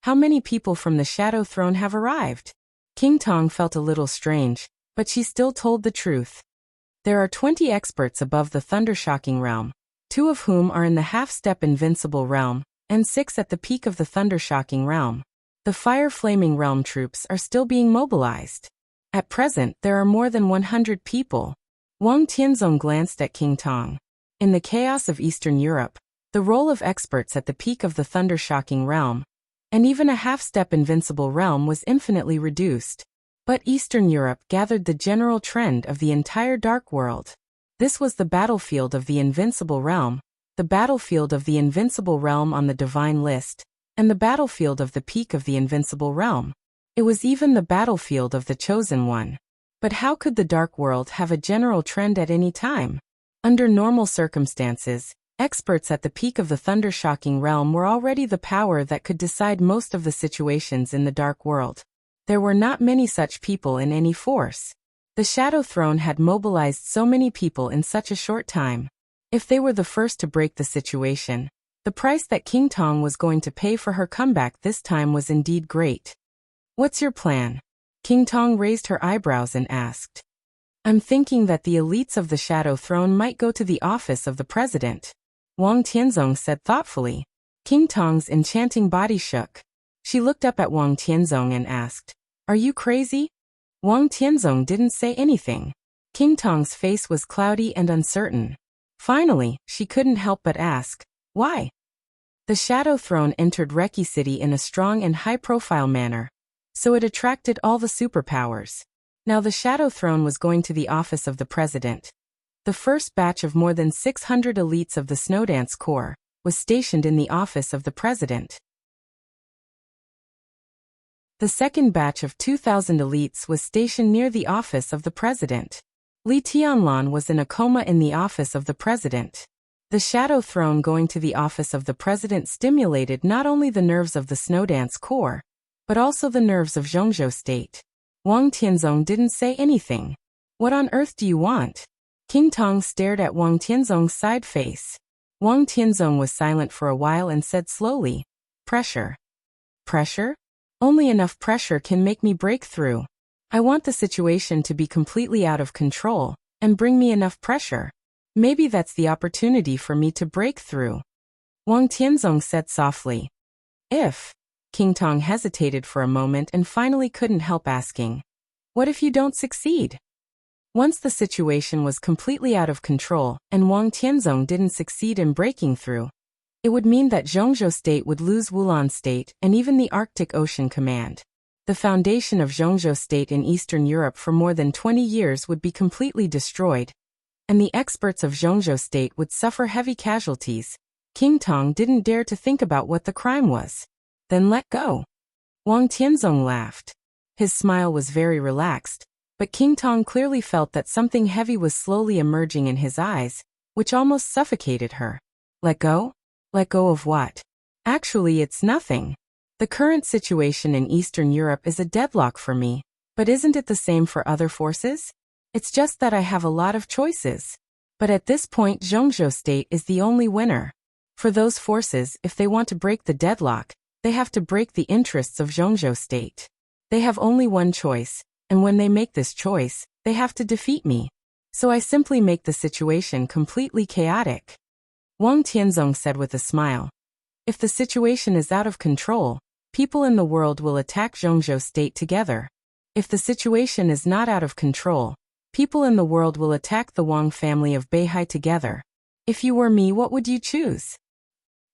How many people from the Shadow Throne have arrived? King Tong felt a little strange, but she still told the truth. There are 20 experts above the Thundershocking realm, 2 of whom are in the half-step invincible realm, and 6 at the peak of the thunder-shocking realm. The fire-flaming realm troops are still being mobilized. At present, there are more than 100 people. Wang Tianzong glanced at King Tong. In the chaos of Eastern Europe, the role of experts at the peak of the thunder-shocking realm, and even a half-step invincible realm was infinitely reduced. But Eastern Europe gathered the general trend of the entire Dark World. This was the battlefield of the invincible realm, the battlefield of the invincible realm on the divine list, and the battlefield of the peak of the invincible realm. It was even the battlefield of the chosen one. But how could the Dark World have a general trend at any time? Under normal circumstances, experts at the peak of the thunder-shocking realm were already the power that could decide most of the situations in the Dark World. There were not many such people in any force. The Shadow Throne had mobilized so many people in such a short time. If they were the first to break the situation, the price that King Tong was going to pay for her comeback this time was indeed great. "What's your plan?" King Tong raised her eyebrows and asked. "I'm thinking that the elites of the Shadow Throne might go to the office of the president," Wang Tianzong said thoughtfully. King Tong's enchanting body shook. She looked up at Wang Tianzong and asked, "Are you crazy?" Wang Tianzong didn't say anything. King Tong's face was cloudy and uncertain. Finally, she couldn't help but ask, "Why?" The Shadow Throne entered Reki City in a strong and high-profile manner, so it attracted all the superpowers. Now the Shadow Throne was going to the office of the president. The first batch of more than 600 elites of the Snowdance Corps was stationed in the office of the president. The second batch of 2,000 elites was stationed near the office of the president. Li Tianlan was in a coma in the office of the president. The Shadow Throne going to the office of the president stimulated not only the nerves of the Snowdance Corps, but also the nerves of Zhongzhou State. Wang Tianzong didn't say anything. "What on earth do you want?" King Tong stared at Wang Tianzong's side face. Wang Tianzong was silent for a while and said slowly, "Pressure." "Pressure? Only enough pressure can make me break through. I want the situation to be completely out of control, and bring me enough pressure. Maybe that's the opportunity for me to break through." Wang Tianzong said softly. "If..." King Tong hesitated for a moment and finally couldn't help asking, "What if you don't succeed?" Once the situation was completely out of control and Wang Tianzong didn't succeed in breaking through, it would mean that Zhongzhou State would lose Wulan State and even the Arctic Ocean Command. The foundation of Zhongzhou State in Eastern Europe for more than 20 years would be completely destroyed, and the experts of Zhongzhou State would suffer heavy casualties. King Tong didn't dare to think about what the crime was. "Then let go." Wang Tianzong laughed. His smile was very relaxed, but King Tong clearly felt that something heavy was slowly emerging in his eyes, which almost suffocated her. "Let go? Let go of what? Actually, it's nothing. The current situation in Eastern Europe is a deadlock for me, but isn't it the same for other forces? It's just that I have a lot of choices. But at this point, Zhongzhou State is the only winner. For those forces, if they want to break the deadlock, they have to break the interests of Zhongzhou State. They have only one choice, and when they make this choice, they have to defeat me. So I simply make the situation completely chaotic." Wang Tianzong said with a smile, "If the situation is out of control, people in the world will attack Zhongzhou State together. If the situation is not out of control, people in the world will attack the Wang family of Beihai together. If you were me, what would you choose?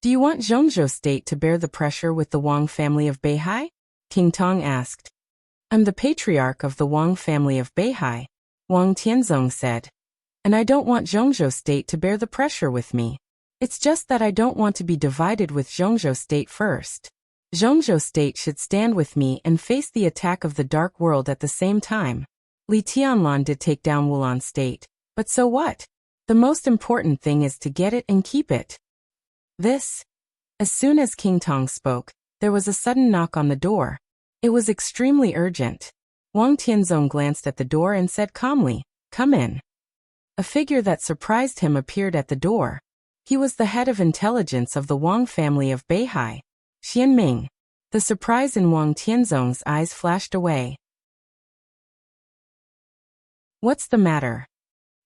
Do you want Zhongzhou State to bear the pressure with the Wang family of Beihai?" King Tong asked. "I'm the patriarch of the Wang family of Beihai," Wang Tianzong said. "And I don't want Zhongzhou State to bear the pressure with me. It's just that I don't want to be divided with Zhongzhou State first. Zhongzhou State should stand with me and face the attack of the Dark World at the same time. Li Tianlan did take down Wulan State, but so what? The most important thing is to get it and keep it." This. As soon as King Tong spoke, there was a sudden knock on the door. It was extremely urgent. Wang Tianzong glanced at the door and said calmly, "Come in." A figure that surprised him appeared at the door. He was the head of intelligence of the Wang family of Beihai, Xianming. The surprise in Wang Tianzong's eyes flashed away. "What's the matter?"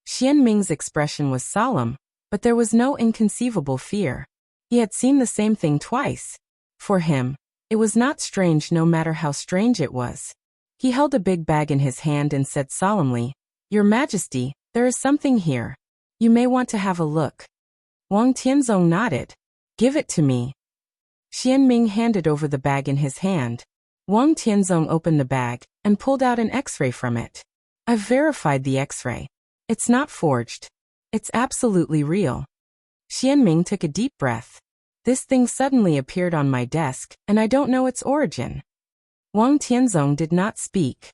Xianming's expression was solemn, but there was no inconceivable fear. He had seen the same thing twice. For him, it was not strange no matter how strange it was. He held a big bag in his hand and said solemnly, "Your Majesty, there is something here. You may want to have a look." Wang Tianzong nodded. "Give it to me." Xianming handed over the bag in his hand. Wang Tianzong opened the bag and pulled out an X-ray from it. "I've verified the X-ray. It's not forged. It's absolutely real." Xianming took a deep breath. "This thing suddenly appeared on my desk, and I don't know its origin." Wang Tianzong did not speak.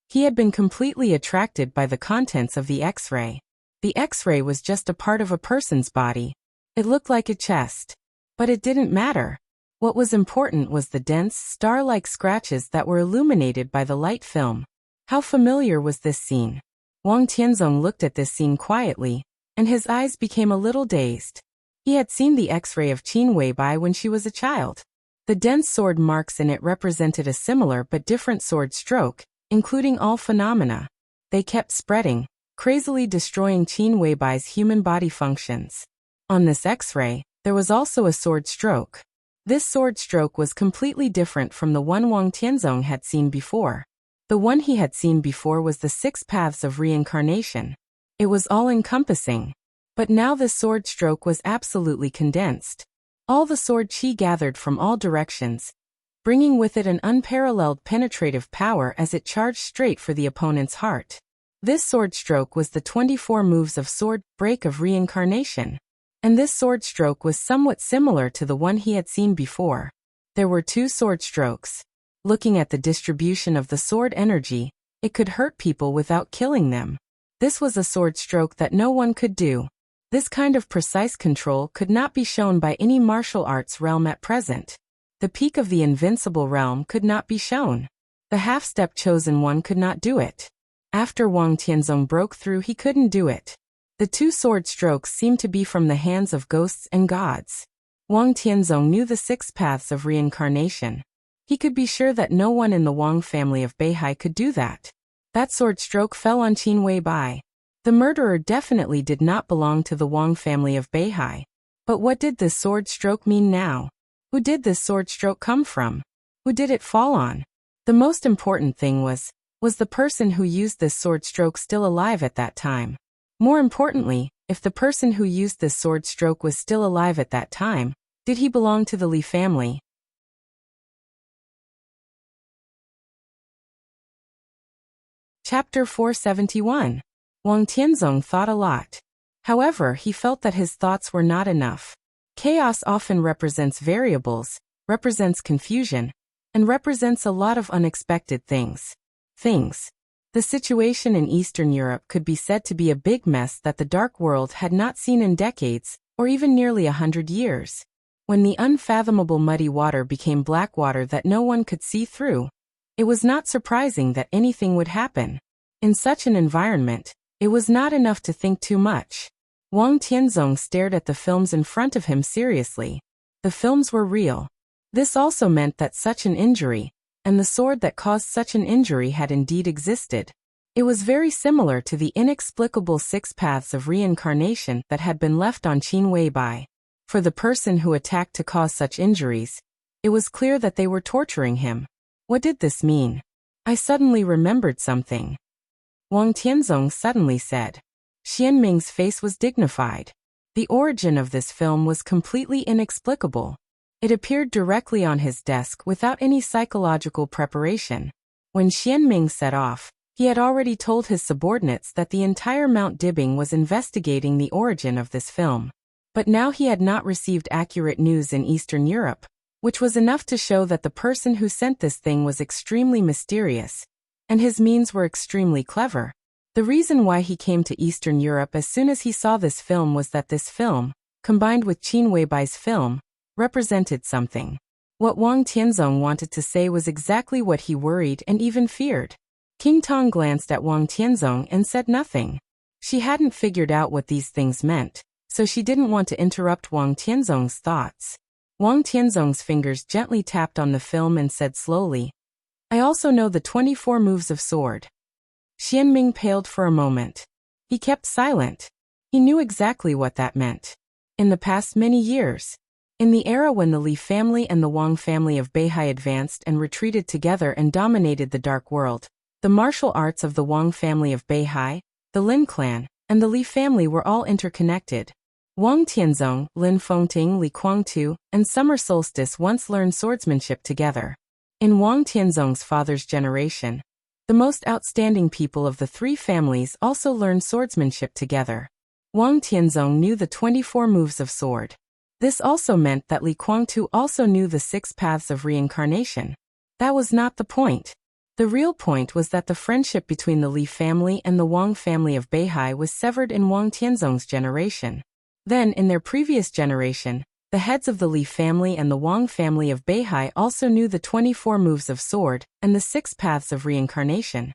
He had been completely attracted by the contents of the X-ray. The X-ray was just a part of a person's body. It looked like a chest. But it didn't matter. What was important was the dense, star-like scratches that were illuminated by the light film. How familiar was this scene? Wang Tianzong looked at this scene quietly, and his eyes became a little dazed. He had seen the X-ray of Qin Weibai when she was a child. The dense sword marks in it represented a similar but different sword stroke, including all phenomena. They kept spreading, crazily destroying Qin Weibai's human body functions. On this X-ray, there was also a sword stroke. This sword stroke was completely different from the one Wang Tianzong had seen before. The one he had seen before was the 6 paths of reincarnation. It was all-encompassing. But now this sword stroke was absolutely condensed. All the sword qi gathered from all directions, bringing with it an unparalleled penetrative power as it charged straight for the opponent's heart. This sword stroke was the 24 moves of sword break of reincarnation. And this sword stroke was somewhat similar to the one he had seen before. There were 2 sword strokes. Looking at the distribution of the sword energy, it could hurt people without killing them. This was a sword stroke that no one could do. This kind of precise control could not be shown by any martial arts realm at present. The peak of the invincible realm could not be shown. The half-step chosen one could not do it. After Wang Tianzong broke through, he couldn't do it. The 2 sword strokes seemed to be from the hands of ghosts and gods. Wang Tianzong knew the 6 paths of reincarnation. He could be sure that no one in the Wang family of Beihai could do that. That sword stroke fell on Qin Weibai. The murderer definitely did not belong to the Wang family of Beihai. But what did this sword stroke mean now? Who did this sword stroke come from? Who did it fall on? The most important thing was the person who used this sword stroke still alive at that time? More importantly, if the person who used this sword stroke was still alive at that time, did he belong to the Li family? Chapter 471. Wang Tianzong thought a lot. However, he felt that his thoughts were not enough. Chaos often represents variables, represents confusion, and represents a lot of unexpected things. The situation in Eastern Europe could be said to be a big mess that the Dark World had not seen in decades, or even nearly 100 years. When the unfathomable muddy water became black water that no one could see through, it was not surprising that anything would happen. In such an environment, it was not enough to think too much. Wang Tianzong stared at the films in front of him seriously. The films were real. This also meant that such an injury, and the sword that caused such an injury had indeed existed. It was very similar to the inexplicable 6 paths of reincarnation that had been left on Qin Weibai. For the person who attacked to cause such injuries, it was clear that they were torturing him. What did this mean? I suddenly remembered something. Wang Tianzong suddenly said. Xianming's face was dignified. The origin of this film was completely inexplicable. It appeared directly on his desk without any psychological preparation. When Xianming set off, he had already told his subordinates that the entire Mount Dibbing was investigating the origin of this film. But now he had not received accurate news in Eastern Europe, which was enough to show that the person who sent this thing was extremely mysterious, and his means were extremely clever. The reason why he came to Eastern Europe as soon as he saw this film was that this film, combined with Qin Weibai's film, represented something. What Wang Tianzong wanted to say was exactly what he worried and even feared. King Tong glanced at Wang Tianzong and said nothing. She hadn't figured out what these things meant, so she didn't want to interrupt Wang Tianzong's thoughts. Wang Tianzong's fingers gently tapped on the film and said slowly, "I also know the 24 moves of sword." Xianming paled for a moment. He kept silent. He knew exactly what that meant. In the past many years, In the era when the Li family and the Wang family of Beihai advanced and retreated together and dominated the Dark World, the martial arts of the Wang family of Beihai, the Lin clan, and the Li family were all interconnected. Wang Tianzong, Lin Fengting, Li Guangtu, and Summer Solstice once learned swordsmanship together. In Wang Tianzong's father's generation, the most outstanding people of the three families also learned swordsmanship together. Wang Tianzong knew the 24 moves of sword. This also meant that Li Guangtu also knew the 6 paths of reincarnation. That was not the point. The real point was that the friendship between the Li family and the Wang family of Beihai was severed in Wang Tianzong's generation. Then, in their previous generation, the heads of the Li family and the Wang family of Beihai also knew the 24 moves of sword and the 6 paths of reincarnation.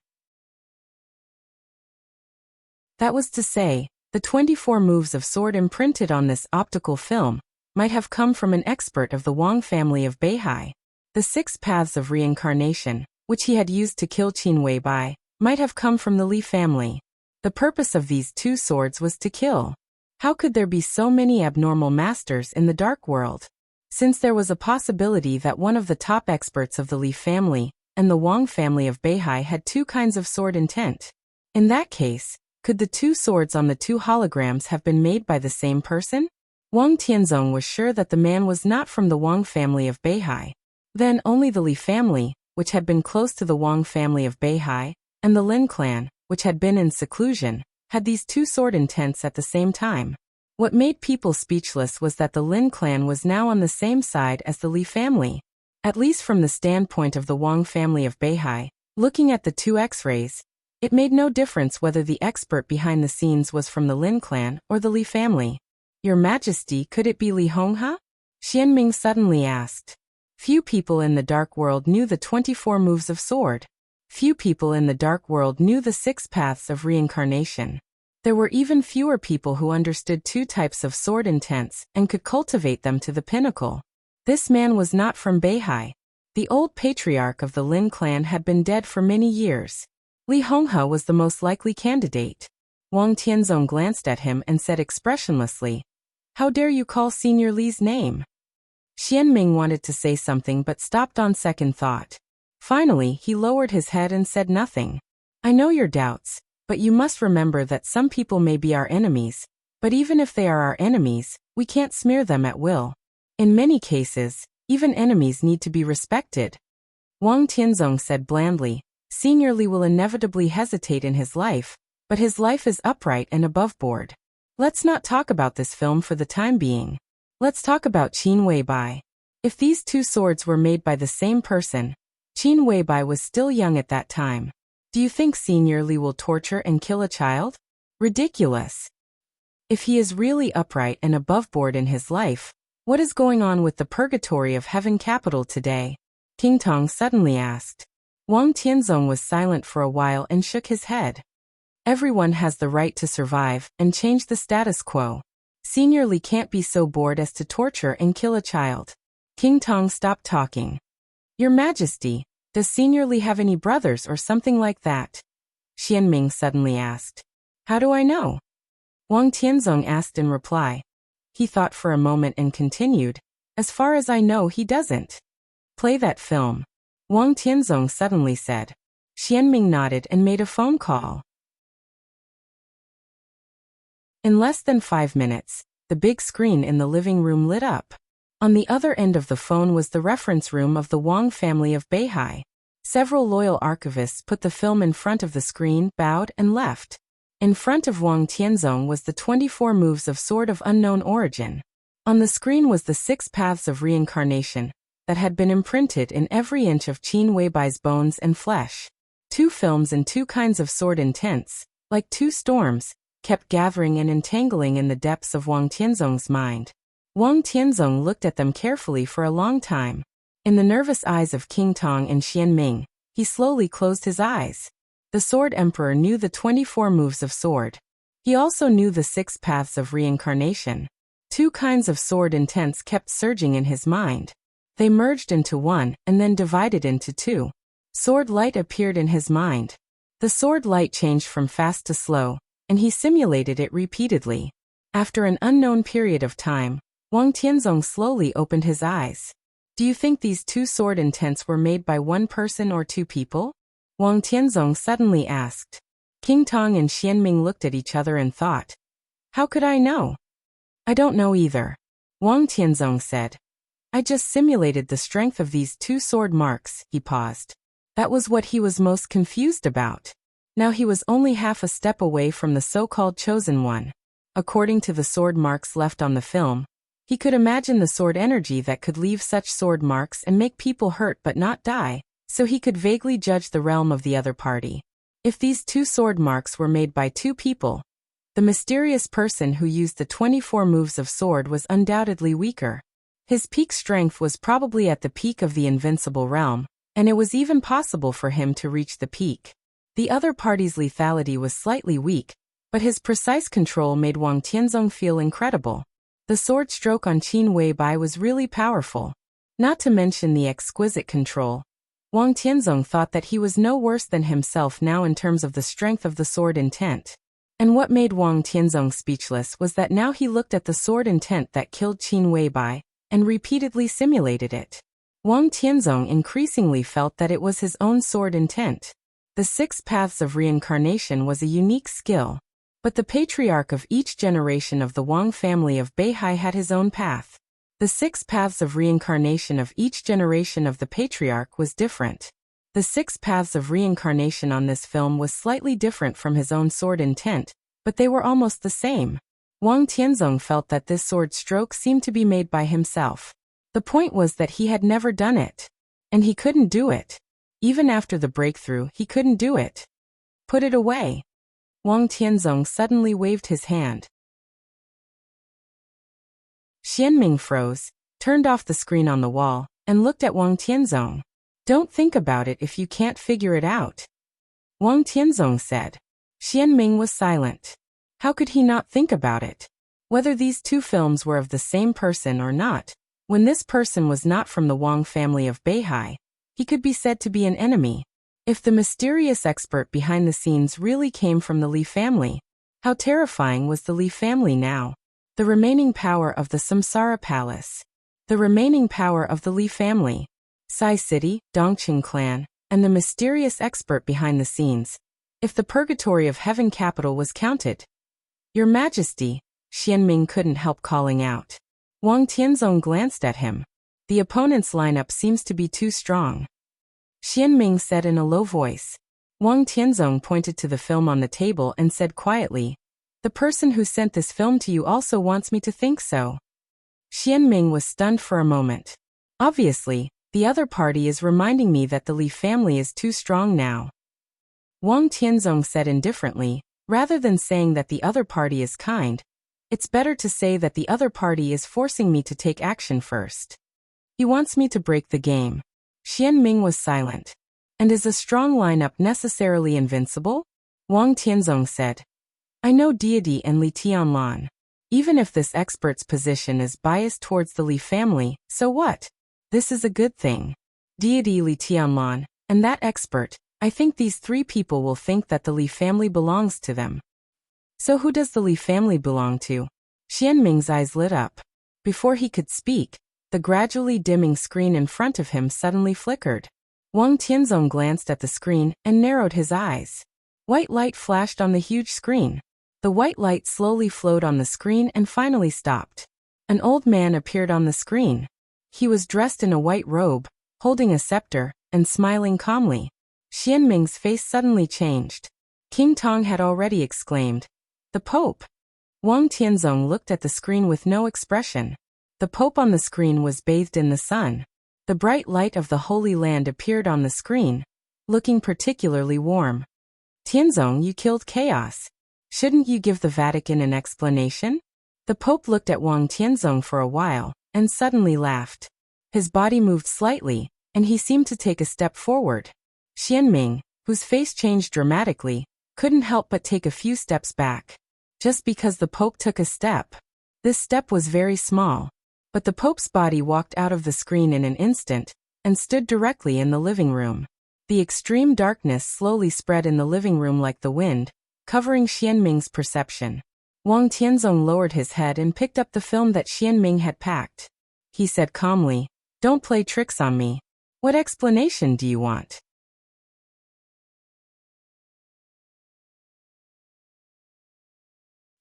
That was to say, the 24 moves of sword imprinted on this optical film might have come from an expert of the Wang family of Beihai. The 6 paths of reincarnation, which he had used to kill Qin Weibai, might have come from the Li family. The purpose of these 2 swords was to kill. How could there be so many abnormal masters in the Dark World? Since there was a possibility that one of the top experts of the Li family and the Wang family of Beihai had 2 kinds of sword intent. In that case, could the 2 swords on the 2 holograms have been made by the same person? Wang Tianzong was sure that the man was not from the Wang family of Beihai. Then only the Li family, which had been close to the Wang family of Beihai, and the Lin clan, which had been in seclusion, had these 2 sword intents at the same time. What made people speechless was that the Lin clan was now on the same side as the Li family. At least from the standpoint of the Wang family of Beihai, looking at the 2 X-rays, it made no difference whether the expert behind the scenes was from the Lin clan or the Li family. Your Majesty, could it be Li Honghe? Xianming suddenly asked. Few people in the Dark World knew the 24 moves of sword. Few people in the Dark World knew the 6 paths of reincarnation. There were even fewer people who understood 2 types of sword intents and could cultivate them to the pinnacle. This man was not from Beihai. The old patriarch of the Lin clan had been dead for many years. Li Honghe was the most likely candidate. Wang Tianzong glanced at him and said expressionlessly, "How dare you call Senior Li's name?" Xianming wanted to say something but stopped on second thought. Finally, he lowered his head and said nothing. "I know your doubts, but you must remember that some people may be our enemies, but even if they are our enemies, we can't smear them at will. In many cases, even enemies need to be respected." Wang Tianzong said blandly, "Senior Li will inevitably hesitate in his life, but his life is upright and above board. Let's not talk about this film for the time being. Let's talk about Qin Weibai. If these 2 swords were made by the same person, Qin Weibai was still young at that time. Do you think Senior Li will torture and kill a child? Ridiculous. If he is really upright and above board in his life, what is going on with the purgatory of heaven capital today?" King Tong suddenly asked. Wang Tianzong was silent for a while and shook his head. Everyone has the right to survive and change the status quo. Senior Li can't be so bored as to torture and kill a child. King Tong stopped talking. "Your Majesty, does Senior Li have any brothers or something like that?" Xianming suddenly asked. "How do I know?" Wang Tianzong asked in reply. He thought for a moment and continued, "As far as I know, he doesn't." "Play that film," Wang Tianzong suddenly said. Xianming nodded and made a phone call. In less than 5 minutes, the big screen in the living room lit up. On the other end of the phone was the reference room of the Wang family of Beihai. Several loyal archivists put the film in front of the screen, bowed, and left. In front of Wang Tianzong was the 24 moves of sword of unknown origin. On the screen was the 6 paths of reincarnation that had been imprinted in every inch of Qin Weibai's bones and flesh. 2 films and 2 kinds of sword intents, like 2 storms, kept gathering and entangling in the depths of Wang Tianzong's mind. Wang Tianzong looked at them carefully for a long time. In the nervous eyes of King Tong and Xianming, he slowly closed his eyes. The Sword Emperor knew the 24 moves of sword. He also knew the 6 paths of reincarnation. 2 kinds of sword intents kept surging in his mind. They merged into one and then divided into 2. Sword light appeared in his mind. The sword light changed from fast to slow, and he simulated it repeatedly. After an unknown period of time, Wang Tianzong slowly opened his eyes. Do you think these two sword intents were made by one person or two people? Wang Tianzong suddenly asked. King Tong and Xianming looked at each other and thought. How could I know? I don't know either. Wang Tianzong said. I just simulated the strength of these two sword marks. He paused. That was what he was most confused about. Now he was only half a step away from the so-called chosen one. According to the sword marks left on the film, he could imagine the sword energy that could leave such sword marks and make people hurt but not die, so he could vaguely judge the realm of the other party. If these two sword marks were made by two people, the mysterious person who used the 24 moves of sword was undoubtedly weaker. His peak strength was probably at the peak of the invincible realm, and it was even possible for him to reach the peak. The other party's lethality was slightly weak, but his precise control made Wang Tianzong feel incredible. The sword stroke on Qin Weibai was really powerful. Not to mention the exquisite control. Wang Tianzong thought that he was no worse than himself now in terms of the strength of the sword intent. And what made Wang Tianzong speechless was that now he looked at the sword intent that killed Qin Weibai and repeatedly simulated it. Wang Tianzong increasingly felt that it was his own sword intent. The 6 paths of reincarnation was a unique skill. But the patriarch of each generation of the Wang family of Beihai had his own path. The 6 paths of reincarnation of each generation of the patriarch was different. The 6 paths of reincarnation on this film was slightly different from his own sword intent, but they were almost the same. Wang Tianzong felt that this sword stroke seemed to be made by himself. The point was that he had never done it. And he couldn't do it. Even after the breakthrough, he couldn't do it. Put it away. Wang Tianzong suddenly waved his hand. Xianming froze, turned off the screen on the wall, and looked at Wang Tianzong. Don't think about it if you can't figure it out. Wang Tianzong said. Xianming was silent. How could he not think about it? Whether these two films were of the same person or not, when this person was not from the Wang family of Beihai, he could be said to be an enemy. If the mysterious expert behind the scenes really came from the Li family, how terrifying was the Li family now? The remaining power of the Samsara Palace. The remaining power of the Li family. Sai City, Dongqing clan, and the mysterious expert behind the scenes. If the purgatory of Heaven capital was counted. Your Majesty, Xianming couldn't help calling out. Wang Tianzong glanced at him. The opponent's lineup seems to be too strong. Xianming said in a low voice. Wang Tianzong pointed to the film on the table and said quietly, the person who sent this film to you also wants me to think so. Xianming was stunned for a moment. Obviously, the other party is reminding me that the Li family is too strong now. Wang Tianzong said indifferently, rather than saying that the other party is kind, it's better to say that the other party is forcing me to take action first. He wants me to break the game. Xianming was silent. And is a strong lineup necessarily invincible? Wang Tianzong said. I know Deity and Li Tianlan. Even if this expert's position is biased towards the Li family, so what? This is a good thing. Deity Li Tianlan, and that expert, I think these 3 people will think that the Li family belongs to them. So who does the Li family belong to? Xianming's eyes lit up. Before he could speak, the gradually dimming screen in front of him suddenly flickered. Wang Tianzong glanced at the screen and narrowed his eyes. White light flashed on the huge screen. The white light slowly flowed on the screen and finally stopped. An old man appeared on the screen. He was dressed in a white robe, holding a scepter, and smiling calmly. Xianming's face suddenly changed. King Tong had already exclaimed, "The Pope!" Wang Tianzong looked at the screen with no expression. The Pope on the screen was bathed in the sun. The bright light of the Holy Land appeared on the screen, looking particularly warm. Tianzong, you killed chaos. Shouldn't you give the Vatican an explanation? The Pope looked at Wang Tianzong for a while, and suddenly laughed. His body moved slightly, and he seemed to take a step forward. Xianming, whose face changed dramatically, couldn't help but take a few steps back. Just because the Pope took a step. This step was very small. But the Pope's body walked out of the screen in an instant, and stood directly in the living room. The extreme darkness slowly spread in the living room like the wind, covering Xianming's perception. Wang Tianzong lowered his head and picked up the film that Xianming had packed. He said calmly, "Don't play tricks on me. What explanation do you want?"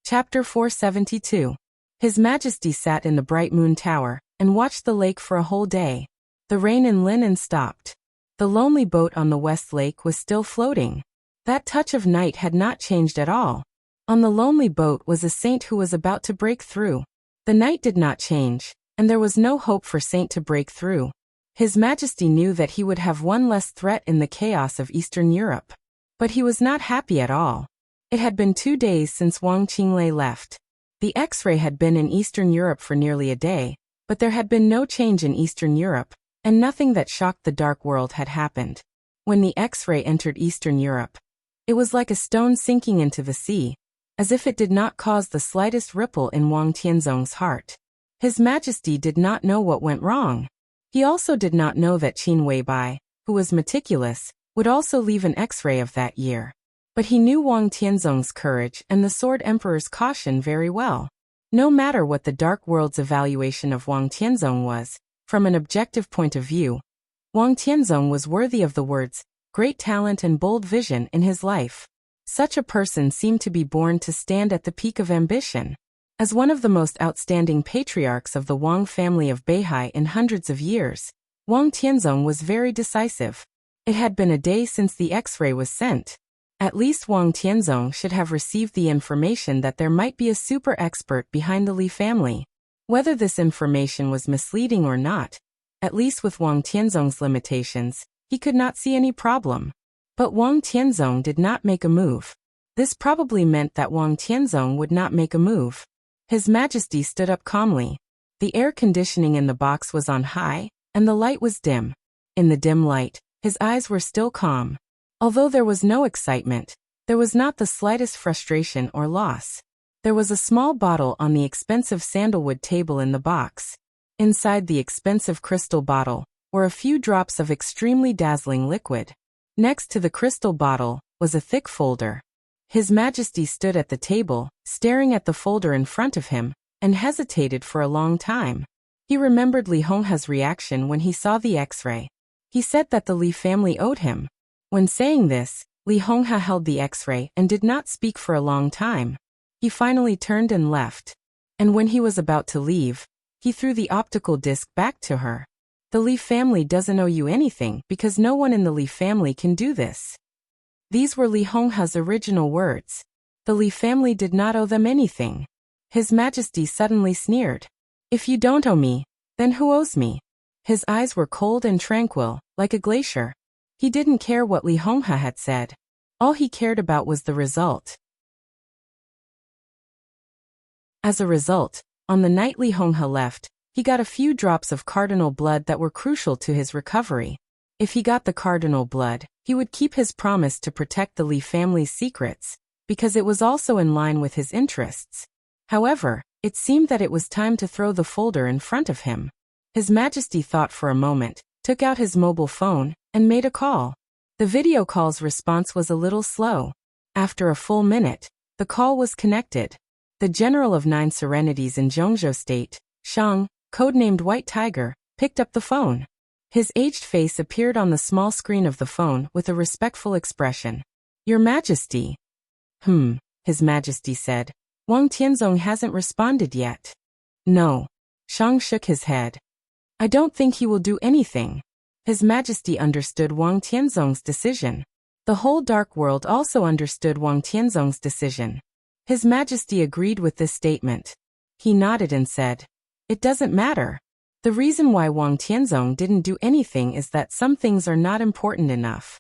Chapter 472. His Majesty sat in the bright moon tower and watched the lake for a whole day. The rain in Linen stopped. The lonely boat on the West Lake was still floating. That touch of night had not changed at all. On the lonely boat was a saint who was about to break through. The night did not change, and there was no hope for Saint to break through. His Majesty knew that he would have one less threat in the chaos of Eastern Europe. But he was not happy at all. It had been 2 days since Wang Qinglei left. The X-ray had been in Eastern Europe for nearly a day, but there had been no change in Eastern Europe, and nothing that shocked the dark world had happened. When the X-ray entered Eastern Europe, it was like a stone sinking into the sea, as if it did not cause the slightest ripple in Wang Tianzong's heart. His Majesty did not know what went wrong. He also did not know that Qin Weibai, who was meticulous, would also leave an X-ray of that year. But he knew Wang Tianzong's courage and the Sword Emperor's caution very well. No matter what the Dark World's evaluation of Wang Tianzong was, from an objective point of view, Wang Tianzong was worthy of the words, great talent and bold vision in his life. Such a person seemed to be born to stand at the peak of ambition. As one of the most outstanding patriarchs of the Wang family of Beihai in hundreds of years, Wang Tianzong was very decisive. It had been a day since the X-ray was sent. At least Wang Tianzong should have received the information that there might be a super expert behind the Li family. Whether this information was misleading or not, at least with Wang Tianzong's limitations, he could not see any problem. But Wang Tianzong did not make a move. This probably meant that Wang Tianzong would not make a move. His Majesty stood up calmly. The air conditioning in the box was on high, and the light was dim. In the dim light, his eyes were still calm. Although there was no excitement, there was not the slightest frustration or loss. There was a small bottle on the expensive sandalwood table in the box. Inside the expensive crystal bottle were a few drops of extremely dazzling liquid. Next to the crystal bottle was a thick folder. His Majesty stood at the table, staring at the folder in front of him, and hesitated for a long time. He remembered Li Honghe's reaction when he saw the X-ray. He said that the Li family owed him. When saying this, Li Honghe held the X-ray and did not speak for a long time. He finally turned and left. And when he was about to leave, he threw the optical disc back to her. The Li family doesn't owe you anything because no one in the Li family can do this. These were Li Honghe's original words. The Li family did not owe them anything. His Majesty suddenly sneered. If you don't owe me, then who owes me? His eyes were cold and tranquil, like a glacier. He didn't care what Li Honghe had said. All he cared about was the result. As a result, on the night Li Honghe left, he got a few drops of cardinal blood that were crucial to his recovery. If he got the cardinal blood, he would keep his promise to protect the Li family's secrets, because it was also in line with his interests. However, it seemed that it was time to throw the folder in front of him. His Majesty thought for a moment, took out his mobile phone, and made a call. The video call's response was a little slow. After a full minute, the call was connected. The General of 9 Serenities in Zhongzhou State, Shang, codenamed White Tiger, picked up the phone. His aged face appeared on the small screen of the phone with a respectful expression. Your Majesty. His Majesty said. Wang Tianzong hasn't responded yet. No. Shang shook his head. I don't think he will do anything. His Majesty understood Wang Tianzong's decision. The whole dark world also understood Wang Tianzong's decision. His Majesty agreed with this statement. He nodded and said, "It doesn't matter. The reason why Wang Tianzong didn't do anything is that some things are not important enough."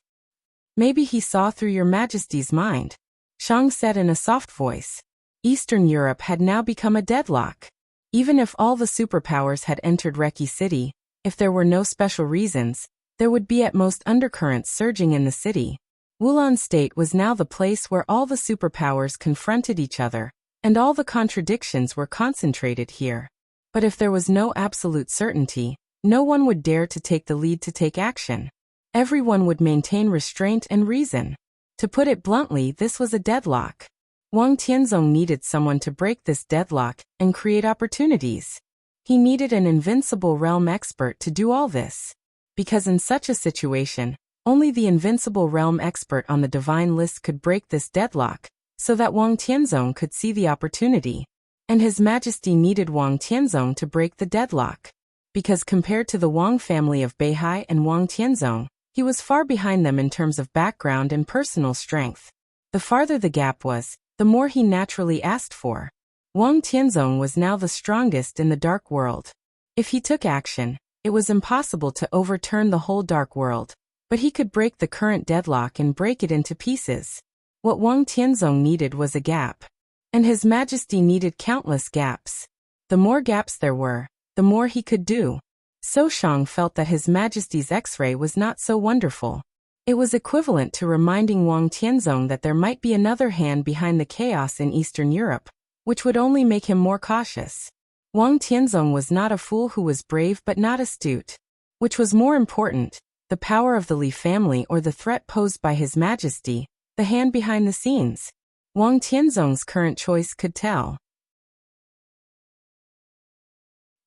Maybe he saw through your Majesty's mind, Shang said in a soft voice. Eastern Europe had now become a deadlock. Even if all the superpowers had entered Reki City, if there were no special reasons, there would be at most undercurrents surging in the city. Wulan State was now the place where all the superpowers confronted each other, and all the contradictions were concentrated here. But if there was no absolute certainty, no one would dare to take the lead to take action. Everyone would maintain restraint and reason. To put it bluntly, this was a deadlock. Wang Tianzong needed someone to break this deadlock and create opportunities. He needed an invincible realm expert to do all this. Because in such a situation, only the invincible realm expert on the divine list could break this deadlock, so that Wang Tianzong could see the opportunity. And His Majesty needed Wang Tianzong to break the deadlock. Because compared to the Wang family of Beihai and Wang Tianzong, he was far behind them in terms of background and personal strength. The farther the gap was, the more he naturally asked for. Wang Tianzong was now the strongest in the dark world. If he took action, it was impossible to overturn the whole dark world, but he could break the current deadlock and break it into pieces. What Wang Tianzong needed was a gap. And His Majesty needed countless gaps. The more gaps there were, the more he could do. So Shang felt that His Majesty's X-ray was not so wonderful. It was equivalent to reminding Wang Tianzong that there might be another hand behind the chaos in Eastern Europe, which would only make him more cautious. Wang Tianzong was not a fool who was brave but not astute. Which was more important, the power of the Li family or the threat posed by His Majesty, the hand behind the scenes? Wang Tianzong's current choice could tell.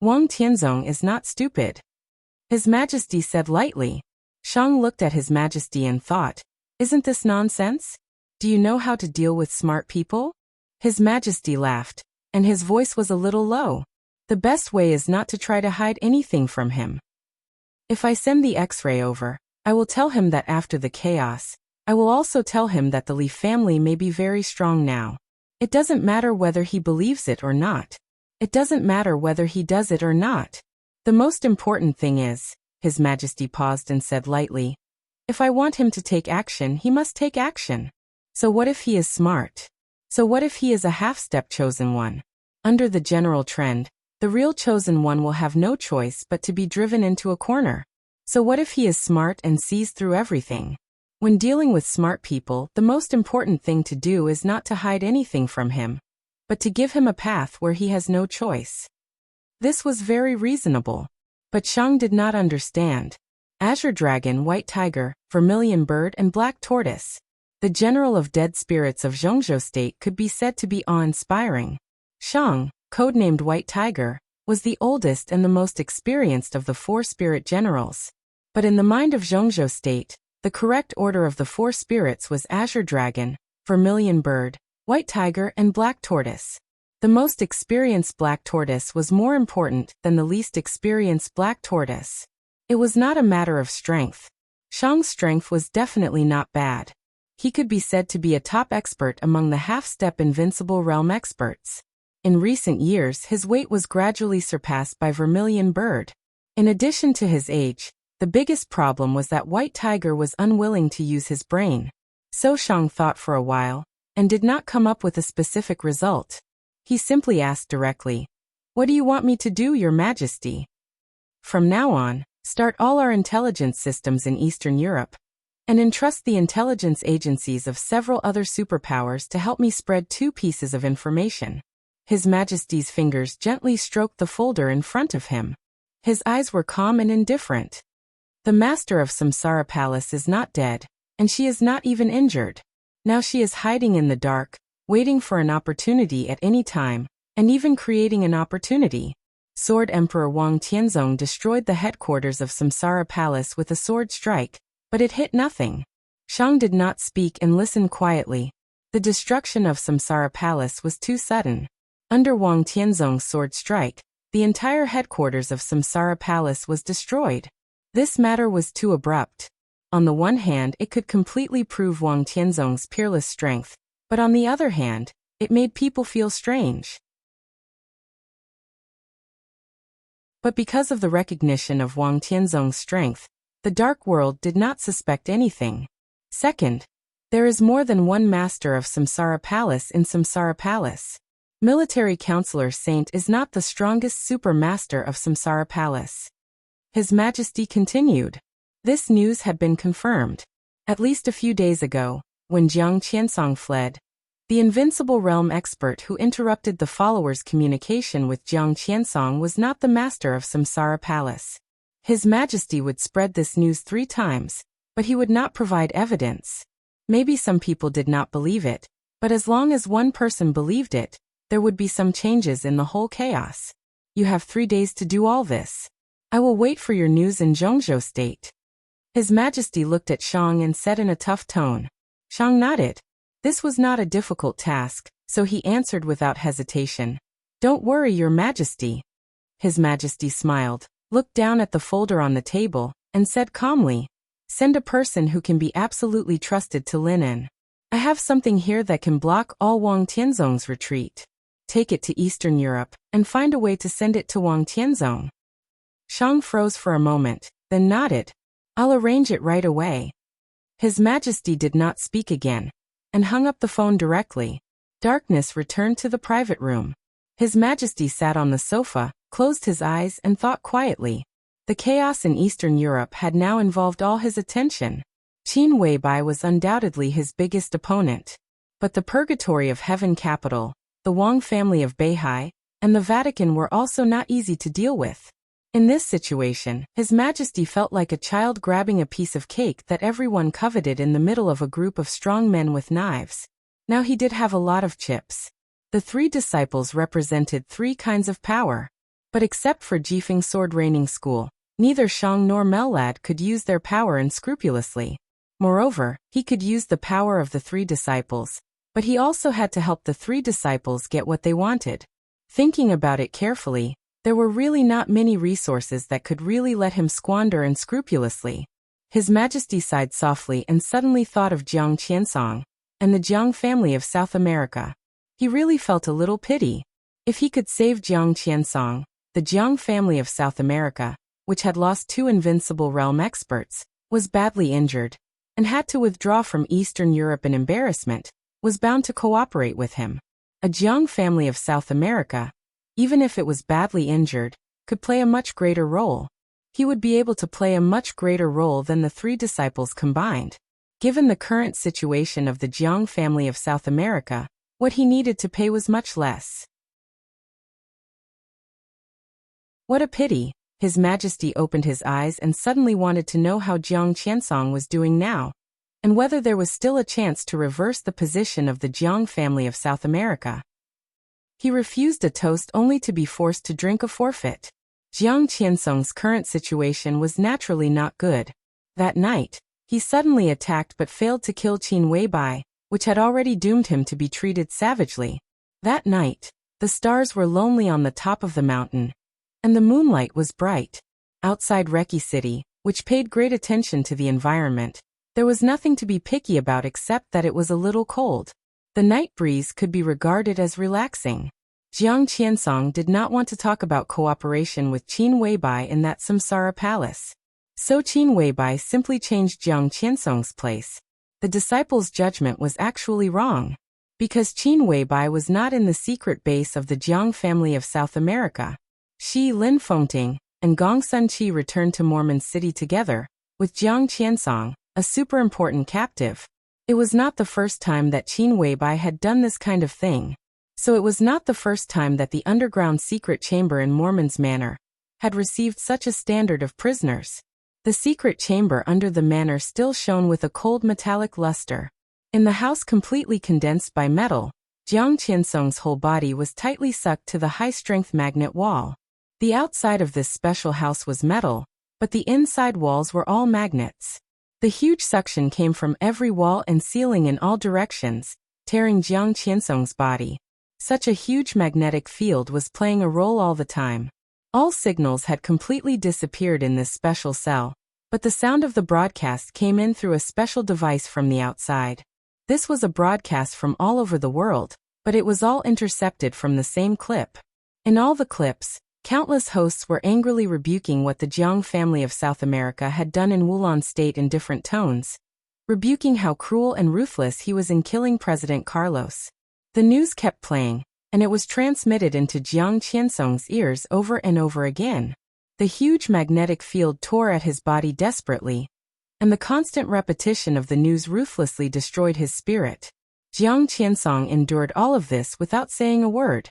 Wang Tianzong is not stupid, His Majesty said lightly. Shang looked at His Majesty and thought, isn't this nonsense? Do you know how to deal with smart people? His Majesty laughed, and his voice was a little low. The best way is not to try to hide anything from him. If I send the X-ray over, I will tell him that after the chaos, I will also tell him that the Li family may be very strong now. It doesn't matter whether he believes it or not. It doesn't matter whether he does it or not. The most important thing is, His Majesty paused and said lightly, if I want him to take action, he must take action. So what if he is smart? So what if he is a half-step chosen one? Under the general trend, the real chosen one will have no choice but to be driven into a corner. So what if he is smart and sees through everything? When dealing with smart people, the most important thing to do is not to hide anything from him, but to give him a path where he has no choice. This was very reasonable. But Shang did not understand. Azure Dragon, White Tiger, Vermilion Bird and Black Tortoise. The general of dead spirits of Zhongzhou State could be said to be awe-inspiring. Shang, codenamed White Tiger, was the oldest and the most experienced of the four spirit generals. But in the mind of Zhongzhou State, the correct order of the four spirits was Azure Dragon, Vermilion Bird, White Tiger and Black Tortoise. The most experienced Black Tortoise was more important than the least experienced Black Tortoise. It was not a matter of strength. Shang's strength was definitely not bad. He could be said to be a top expert among the half-step invincible realm experts. In recent years, his weight was gradually surpassed by Vermilion Bird. In addition to his age, the biggest problem was that White Tiger was unwilling to use his brain. So Shang thought for a while, and did not come up with a specific result. He simply asked directly, what do you want me to do, Your Majesty? From now on, start all our intelligence systems in Eastern Europe, and entrust the intelligence agencies of several other superpowers to help me spread 2 pieces of information. His Majesty's fingers gently stroked the folder in front of him. His eyes were calm and indifferent. The master of Samsara Palace is not dead, and she is not even injured. Now she is hiding in the dark, waiting for an opportunity at any time, and even creating an opportunity. Sword Emperor Wang Tianzong destroyed the headquarters of Samsara Palace with a sword strike, but it hit nothing. Shang did not speak and listened quietly. The destruction of Samsara Palace was too sudden. Under Wang Tianzong's sword strike, the entire headquarters of Samsara Palace was destroyed. This matter was too abrupt. On the one hand, it could completely prove Wang Tianzong's peerless strength, but on the other hand, it made people feel strange. But because of the recognition of Wang Tianzong's strength, the dark world did not suspect anything. Second, there is more than one master of Samsara Palace in Samsara Palace. Military Counselor Saint is not the strongest super master of Samsara Palace. His Majesty continued. This news had been confirmed. At least a few days ago, when Jiang Qiansong fled, the invincible realm expert who interrupted the followers' communication with Jiang Qiansong was not the master of Samsara Palace. His Majesty would spread this news 3 times, but he would not provide evidence. Maybe some people did not believe it, But as long as one person believed it, there would be some changes in the whole chaos. You have 3 days to do all this. I will wait for your news in Zhongzhou State. His Majesty looked at Shang and said in a tough tone. Shang nodded. This was not a difficult task, so he answered without hesitation. Don't worry, Your Majesty. His Majesty smiled, looked down at the folder on the table, and said calmly, send a person who can be absolutely trusted to Linen. I have something here that can block all Wang Tianzong's retreat. Take it to Eastern Europe, and find a way to send it to Wang Tianzong. Shang froze for a moment, then nodded. I'll arrange it right away. His Majesty did not speak again, and hung up the phone directly. Darkness returned to the private room. His Majesty sat on the sofa, closed his eyes and thought quietly. The chaos in Eastern Europe had now involved all his attention. Qin Weibai was undoubtedly his biggest opponent. But the Purgatory of Heaven capital, the Wang family of Beihai, and the Vatican were also not easy to deal with. In this situation, His Majesty felt like a child grabbing a piece of cake that everyone coveted in the middle of a group of strong men with knives. Now he did have a lot of chips. The 3 disciples represented 3 kinds of power. But except for Jifeng Sword Raining School, neither Shang nor Mellad could use their power unscrupulously. Moreover, he could use the power of the 3 disciples, but he also had to help the 3 disciples get what they wanted. Thinking about it carefully, there were really not many resources that could really let him squander unscrupulously. His Majesty sighed softly and suddenly thought of Jiang Qiansong and the Jiang family of South America. He really felt a little pity. If he could save Jiang Qiansong, the Jiang family of South America, which had lost 2 invincible realm experts, was badly injured, and had to withdraw from Eastern Europe in embarrassment, was bound to cooperate with him. A Jiang family of South America, even if it was badly injured, could play a much greater role. He would be able to play a much greater role than the 3 disciples combined. Given the current situation of the Jiang family of South America, what he needed to pay was much less. What a pity. His Majesty opened his eyes and suddenly wanted to know how Jiang Qiansong was doing now, and whether there was still a chance to reverse the position of the Jiang family of South America. He refused a toast only to be forced to drink a forfeit. Jiang Qiansong's current situation was naturally not good. That night, he suddenly attacked but failed to kill Qin Weibai, which had already doomed him to be treated savagely. That night, the stars were lonely on the top of the mountain, and the moonlight was bright. Outside Reki City, which paid great attention to the environment, there was nothing to be picky about except that it was a little cold. The night breeze could be regarded as relaxing. Jiang Qiansong did not want to talk about cooperation with Qin Weibai in that samsara palace. So Qin Weibai simply changed Jiang Qiansong's place. The disciples' judgment was actually wrong. Because Qin Weibai was not in the secret base of the Jiang family of South America. Shi Linfengting and Gong Sunqi returned to Mormon City together, with Jiang Qiansong, a super important captive. It was not the first time that Qin Weibai had done this kind of thing. So it was not the first time that the underground secret chamber in Mormon's Manor had received such a standard of prisoners. The secret chamber under the manor still shone with a cold metallic luster. In the house completely condensed by metal, Jiang Qiansong's whole body was tightly sucked to the high-strength magnet wall. The outside of this special house was metal, but the inside walls were all magnets. The huge suction came from every wall and ceiling in all directions, tearing Jiang Qiansong's body. Such a huge magnetic field was playing a role all the time. All signals had completely disappeared in this special cell, but the sound of the broadcast came in through a special device from the outside. This was a broadcast from all over the world, but it was all intercepted from the same clip. In all the clips, countless hosts were angrily rebuking what the Jiang family of South America had done in Wulon State in different tones, rebuking how cruel and ruthless he was in killing President Carlos. The news kept playing, and it was transmitted into Jiang Qiansong's ears over and over again. The huge magnetic field tore at his body desperately, and the constant repetition of the news ruthlessly destroyed his spirit. Jiang Qiansong endured all of this without saying a word.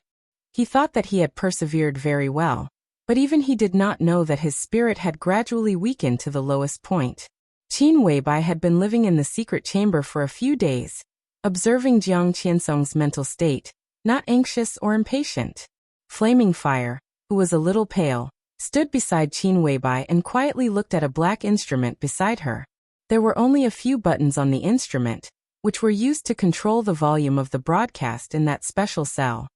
He thought that he had persevered very well, but even he did not know that his spirit had gradually weakened to the lowest point. Qin Weibai had been living in the secret chamber for a few days, observing Jiang Qiansong's mental state, not anxious or impatient. Flaming Fire, who was a little pale, stood beside Qin Weibai and quietly looked at a black instrument beside her. There were only a few buttons on the instrument, which were used to control the volume of the broadcast in that special cell.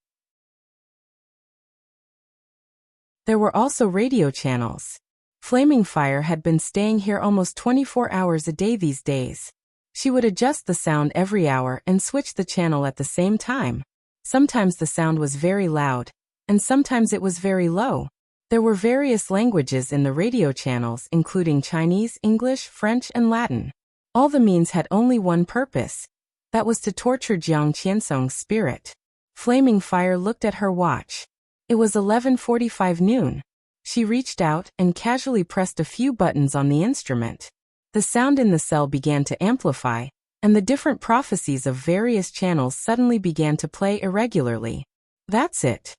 There were also radio channels. Flaming Fire had been staying here almost 24 hours a day these days. She would adjust the sound every hour and switch the channel at the same time. Sometimes the sound was very loud, and sometimes it was very low. There were various languages in the radio channels, including Chinese, English, French, and Latin. All the means had only one purpose. That was to torture Jiang Qiansong's spirit. Flaming Fire looked at her watch. It was 11:45 noon. She reached out and casually pressed a few buttons on the instrument. The sound in the cell began to amplify, and the different prophecies of various channels suddenly began to play irregularly. That's it.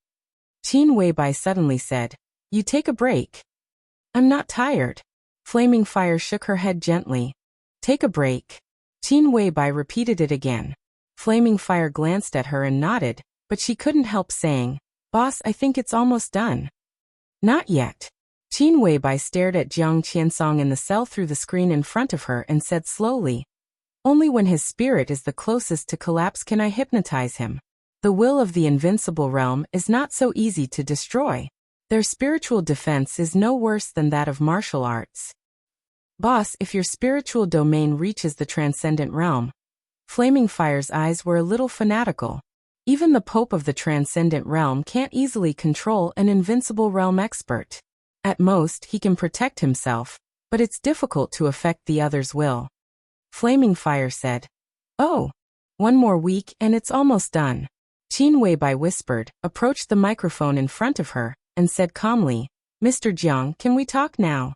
Qin Weibai suddenly said, "You take a break." "I'm not tired." Flaming Fire shook her head gently. "Take a break." Qin Weibai repeated it again. Flaming Fire glanced at her and nodded, but she couldn't help saying, "Boss, I think it's almost done." "Not yet." Qin Weibai stared at Jiang Qiansong in the cell through the screen in front of her and said slowly, "Only when his spirit is the closest to collapse can I hypnotize him. The will of the invincible realm is not so easy to destroy. Their spiritual defense is no worse than that of martial arts." "Boss, if your spiritual domain reaches the transcendent realm." Flaming Fire's eyes were a little fanatical. "Even the Pope of the transcendent realm can't easily control an invincible realm expert. At most, he can protect himself, but it's difficult to affect the other's will." Flaming Fire said, "Oh, one more week and it's almost done." Qin Weibai whispered, approached the microphone in front of her, and said calmly, "Mr. Jiang, can we talk now?"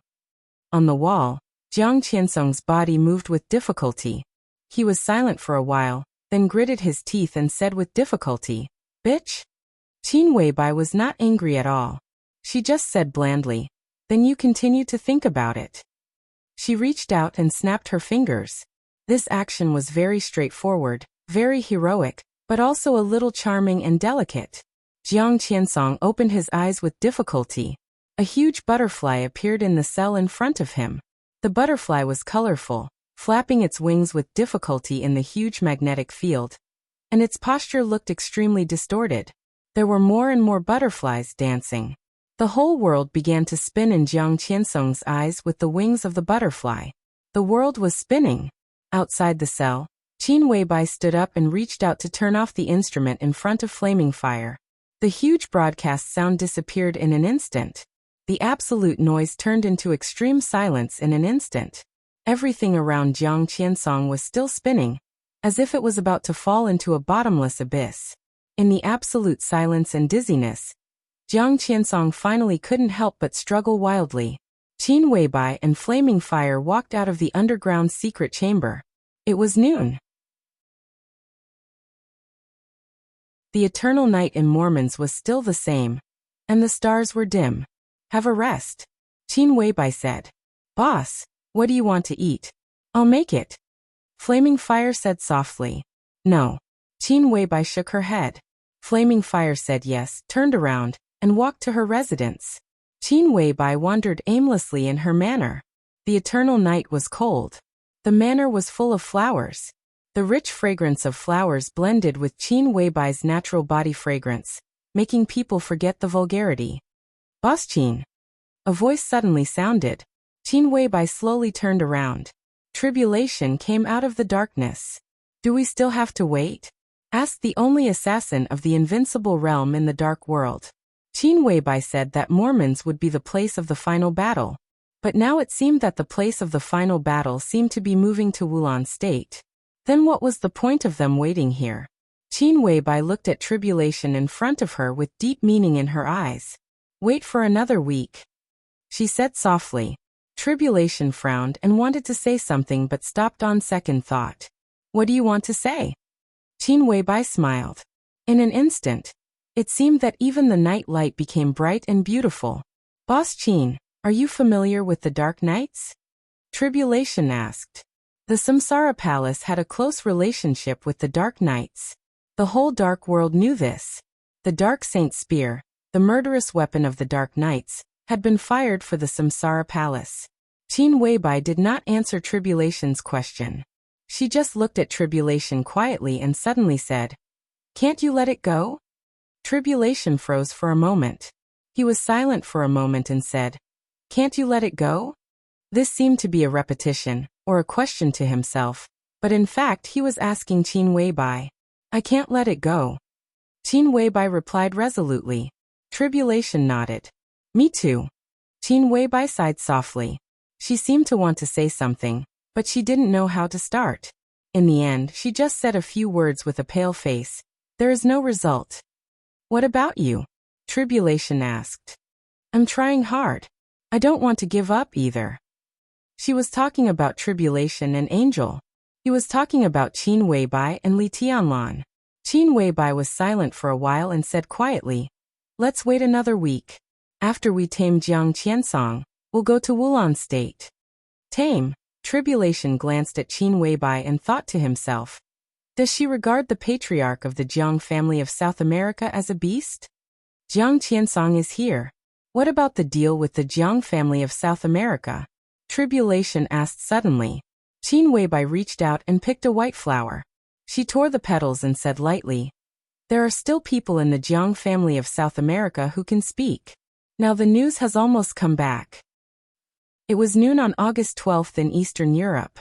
On the wall, Jiang Qiansong's body moved with difficulty. He was silent for a while, then gritted his teeth and said with difficulty, "Bitch?" Qin Weibai was not angry at all. She just said blandly, "Then you continue to think about it." She reached out and snapped her fingers. This action was very straightforward, very heroic, but also a little charming and delicate. Jiang Qiansong opened his eyes with difficulty. A huge butterfly appeared in the cell in front of him. The butterfly was colorful, flapping its wings with difficulty in the huge magnetic field, and its posture looked extremely distorted. There were more and more butterflies dancing. The whole world began to spin in Jiang Qiansong's eyes with the wings of the butterfly. The world was spinning. Outside the cell, Qin Weibai stood up and reached out to turn off the instrument in front of Flaming Fire. The huge broadcast sound disappeared in an instant. The absolute noise turned into extreme silence in an instant. Everything around Jiang Qiansong was still spinning, as if it was about to fall into a bottomless abyss. In the absolute silence and dizziness, Jiang Qiansong finally couldn't help but struggle wildly. Qin Weibai and Flaming Fire walked out of the underground secret chamber. It was noon. The eternal night in Mormons was still the same, and the stars were dim. "Have a rest," Qin Weibai said. "Boss, what do you want to eat?" "I'll make it," Flaming Fire said softly. "No." Qin Weibai shook her head. Flaming Fire said yes, turned around, and walked to her residence. Qin Weibai wandered aimlessly in her manor. The eternal night was cold. The manor was full of flowers. The rich fragrance of flowers blended with Qin Weibai's natural body fragrance, making people forget the vulgarity. "Boss Qin." A voice suddenly sounded. Qin Weibai slowly turned around. Tribulation came out of the darkness. "Do we still have to wait?" asked the only assassin of the invincible realm in the dark world. Qin Weibai said that Mormons would be the place of the final battle. But now it seemed that the place of the final battle seemed to be moving to Wulan State. Then what was the point of them waiting here? Qin Weibai looked at Tribulation in front of her with deep meaning in her eyes. "Wait for another week," she said softly. Tribulation frowned and wanted to say something but stopped on second thought. "What do you want to say?" Qin Weibai smiled. In an instant, it seemed that even the night light became bright and beautiful. "Boss Qin, are you familiar with the dark nights?" Tribulation asked. The Samsara Palace had a close relationship with the Dark Knights. The whole Dark World knew this. The Dark Saint's spear, the murderous weapon of the Dark Knights, had been fired for the Samsara Palace. Qin Weibai did not answer Tribulation's question. She just looked at Tribulation quietly and suddenly said, "Can't you let it go?" Tribulation froze for a moment. He was silent for a moment and said, "Can't you let it go?" This seemed to be a repetition, or a question to himself, but in fact he was asking Qin Weibai. "I can't let it go." Qin Weibai replied resolutely. Tribulation nodded. "Me too." Qin Weibai sighed softly. She seemed to want to say something, but she didn't know how to start. In the end, she just said a few words with a pale face. "There is no result." "What about you?" Tribulation asked. "I'm trying hard. I don't want to give up either." She was talking about Tribulation and Angel. He was talking about Qin Weibai and Li Tianlan. Qin Weibai was silent for a while and said quietly, "Let's wait another week. After we tame Jiang Qiansong, we'll go to Wulan State." Tame? Tribulation glanced at Qin Weibai and thought to himself, does she regard the patriarch of the Jiang family of South America as a beast? Jiang Qiansong is here. What about the deal with the Jiang family of South America? Tribulation asked suddenly. Qin Weibai reached out and picked a white flower. She tore the petals and said lightly, "There are still people in the Jiang family of South America who can speak. Now the news has almost come back." It was noon on August 12th in Eastern Europe.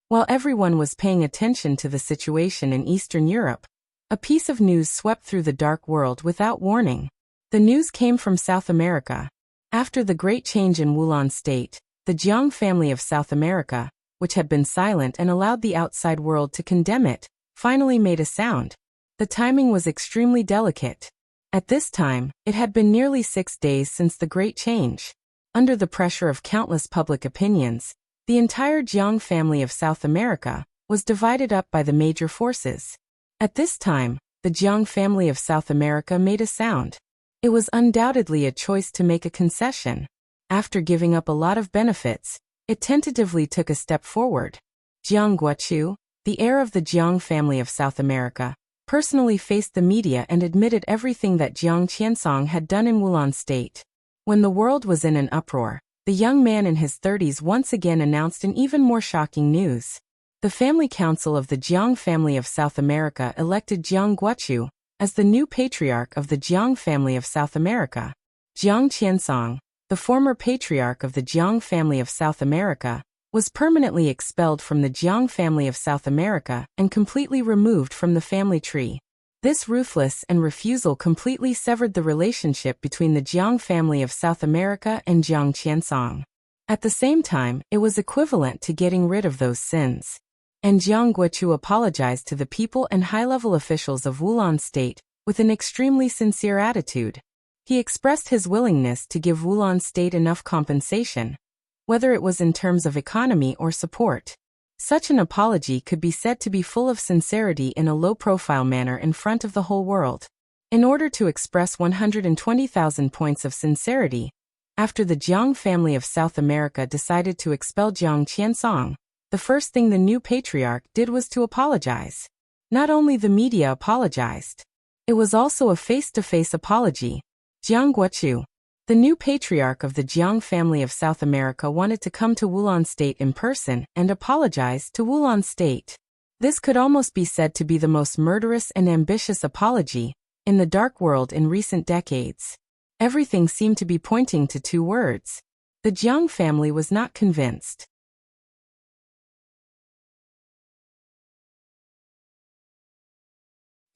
While everyone was paying attention to the situation in Eastern Europe, a piece of news swept through the Dark World without warning. The news came from South America. After the great change in Wulan State, the Jiang family of South America, which had been silent and allowed the outside world to condemn it, finally made a sound. The timing was extremely delicate. At this time, it had been nearly 6 days since the great change. Under the pressure of countless public opinions, the entire Jiang family of South America was divided up by the major forces. At this time, the Jiang family of South America made a sound. It was undoubtedly a choice to make a concession. After giving up a lot of benefits, it tentatively took a step forward. Jiang Guoqiu, the heir of the Jiang family of South America, personally faced the media and admitted everything that Jiang Qiansong had done in Wulan State. When the world was in an uproar, the young man in his 30s once again announced an even more shocking news. The family council of the Jiang family of South America elected Jiang Guoqiu as the new patriarch of the Jiang family of South America. Jiang Qiansong, the former patriarch of the Jiang family of South America, was permanently expelled from the Jiang family of South America and completely removed from the family tree. This ruthless and refusal completely severed the relationship between the Jiang family of South America and Jiang Qiansong. At the same time, it was equivalent to getting rid of those sins. And Jiang Guoqiu apologized to the people and high-level officials of Wulan State with an extremely sincere attitude. He expressed his willingness to give Wulan State enough compensation, whether it was in terms of economy or support. Such an apology could be said to be full of sincerity in a low-profile manner in front of the whole world. In order to express 120,000 points of sincerity, after the Jiang family of South America decided to expel Jiang Qiansong, the first thing the new patriarch did was to apologize. Not only the media apologized, it was also a face-to-face apology. Jiang Guoqiu, the new patriarch of the Jiang family of South America, wanted to come to Wulan State in person and apologize to Wulan State. This could almost be said to be the most murderous and ambitious apology in the Dark World in recent decades. Everything seemed to be pointing to two words. The Jiang family was not convinced.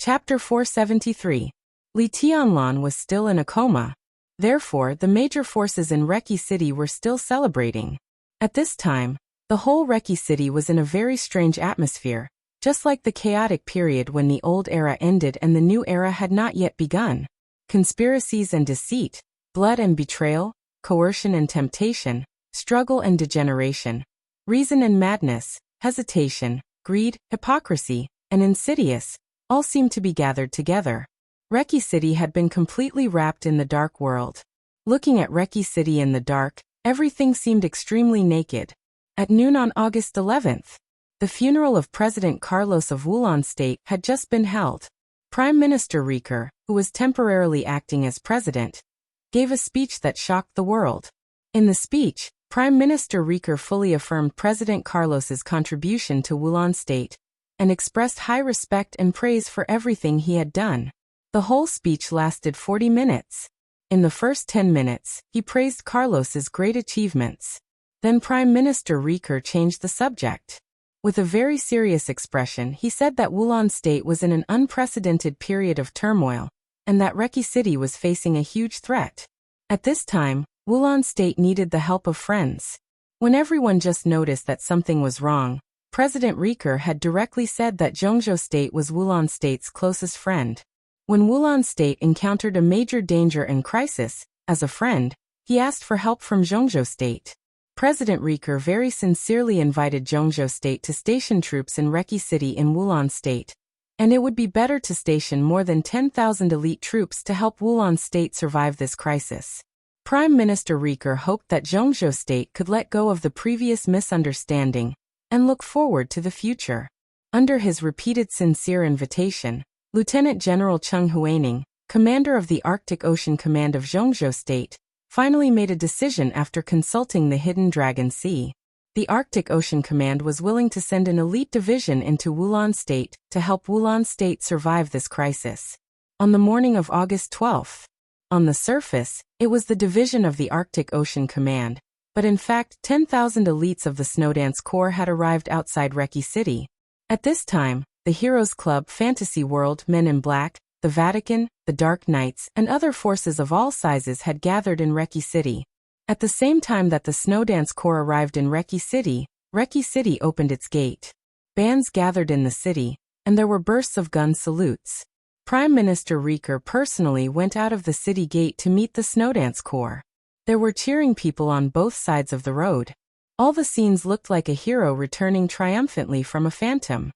Chapter 473. Li Tianlan was still in a coma. Therefore, the major forces in Reki City were still celebrating. At this time, the whole Reki City was in a very strange atmosphere, just like the chaotic period when the old era ended and the new era had not yet begun. Conspiracies and deceit, blood and betrayal, coercion and temptation, struggle and degeneration, reason and madness, hesitation, greed, hypocrisy, and insidious, all seemed to be gathered together. Reki City had been completely wrapped in the dark world. Looking at Reki City in the dark, Everything seemed extremely naked. At noon on August 11th, the funeral of President Carlos of Wulan State had just been held. Prime Minister Riker, who was temporarily acting as president, gave a speech that shocked the world. In the speech, Prime Minister Riker fully affirmed President Carlos's contribution to Wulan State and expressed high respect and praise for everything he had done. The whole speech lasted 40 minutes. In the first 10 minutes, he praised Carlos's great achievements. Then Prime Minister Riker changed the subject. With a very serious expression, he said that Wulan State was in an unprecedented period of turmoil, and that Reki City was facing a huge threat. At this time, Wulan State needed the help of friends. When everyone just noticed that something was wrong, President Riker had directly said that Zhongzhou State was Wulan State's closest friend. When Wulan State encountered a major danger and crisis, as a friend, he asked for help from Zhongzhou State. President Riker very sincerely invited Zhongzhou State to station troops in Reki City in Wulan State, and it would be better to station more than 10,000 elite troops to help Wulan State survive this crisis. Prime Minister Riker hoped that Zhongzhou State could let go of the previous misunderstanding and look forward to the future. Under his repeated sincere invitation, Lieutenant General Cheng Huaining, commander of the Arctic Ocean Command of Zhongzhou State, finally made a decision after consulting the Hidden Dragon Sea. The Arctic Ocean Command was willing to send an elite division into Wulan State to help Wulan State survive this crisis. On the morning of August 12th, on the surface, it was the division of the Arctic Ocean Command, but in fact 10,000 elites of the Snowdance Corps had arrived outside Reki City. At this time, the Heroes Club, Fantasy World, Men in Black, the Vatican, the Dark Knights, and other forces of all sizes had gathered in Reki City. At the same time that the Snowdance Corps arrived in Reki City opened its gate. Bands gathered in the city, and there were bursts of gun salutes. Prime Minister Riker personally went out of the city gate to meet the Snowdance Corps. There were cheering people on both sides of the road. All the scenes looked like a hero returning triumphantly from a phantom.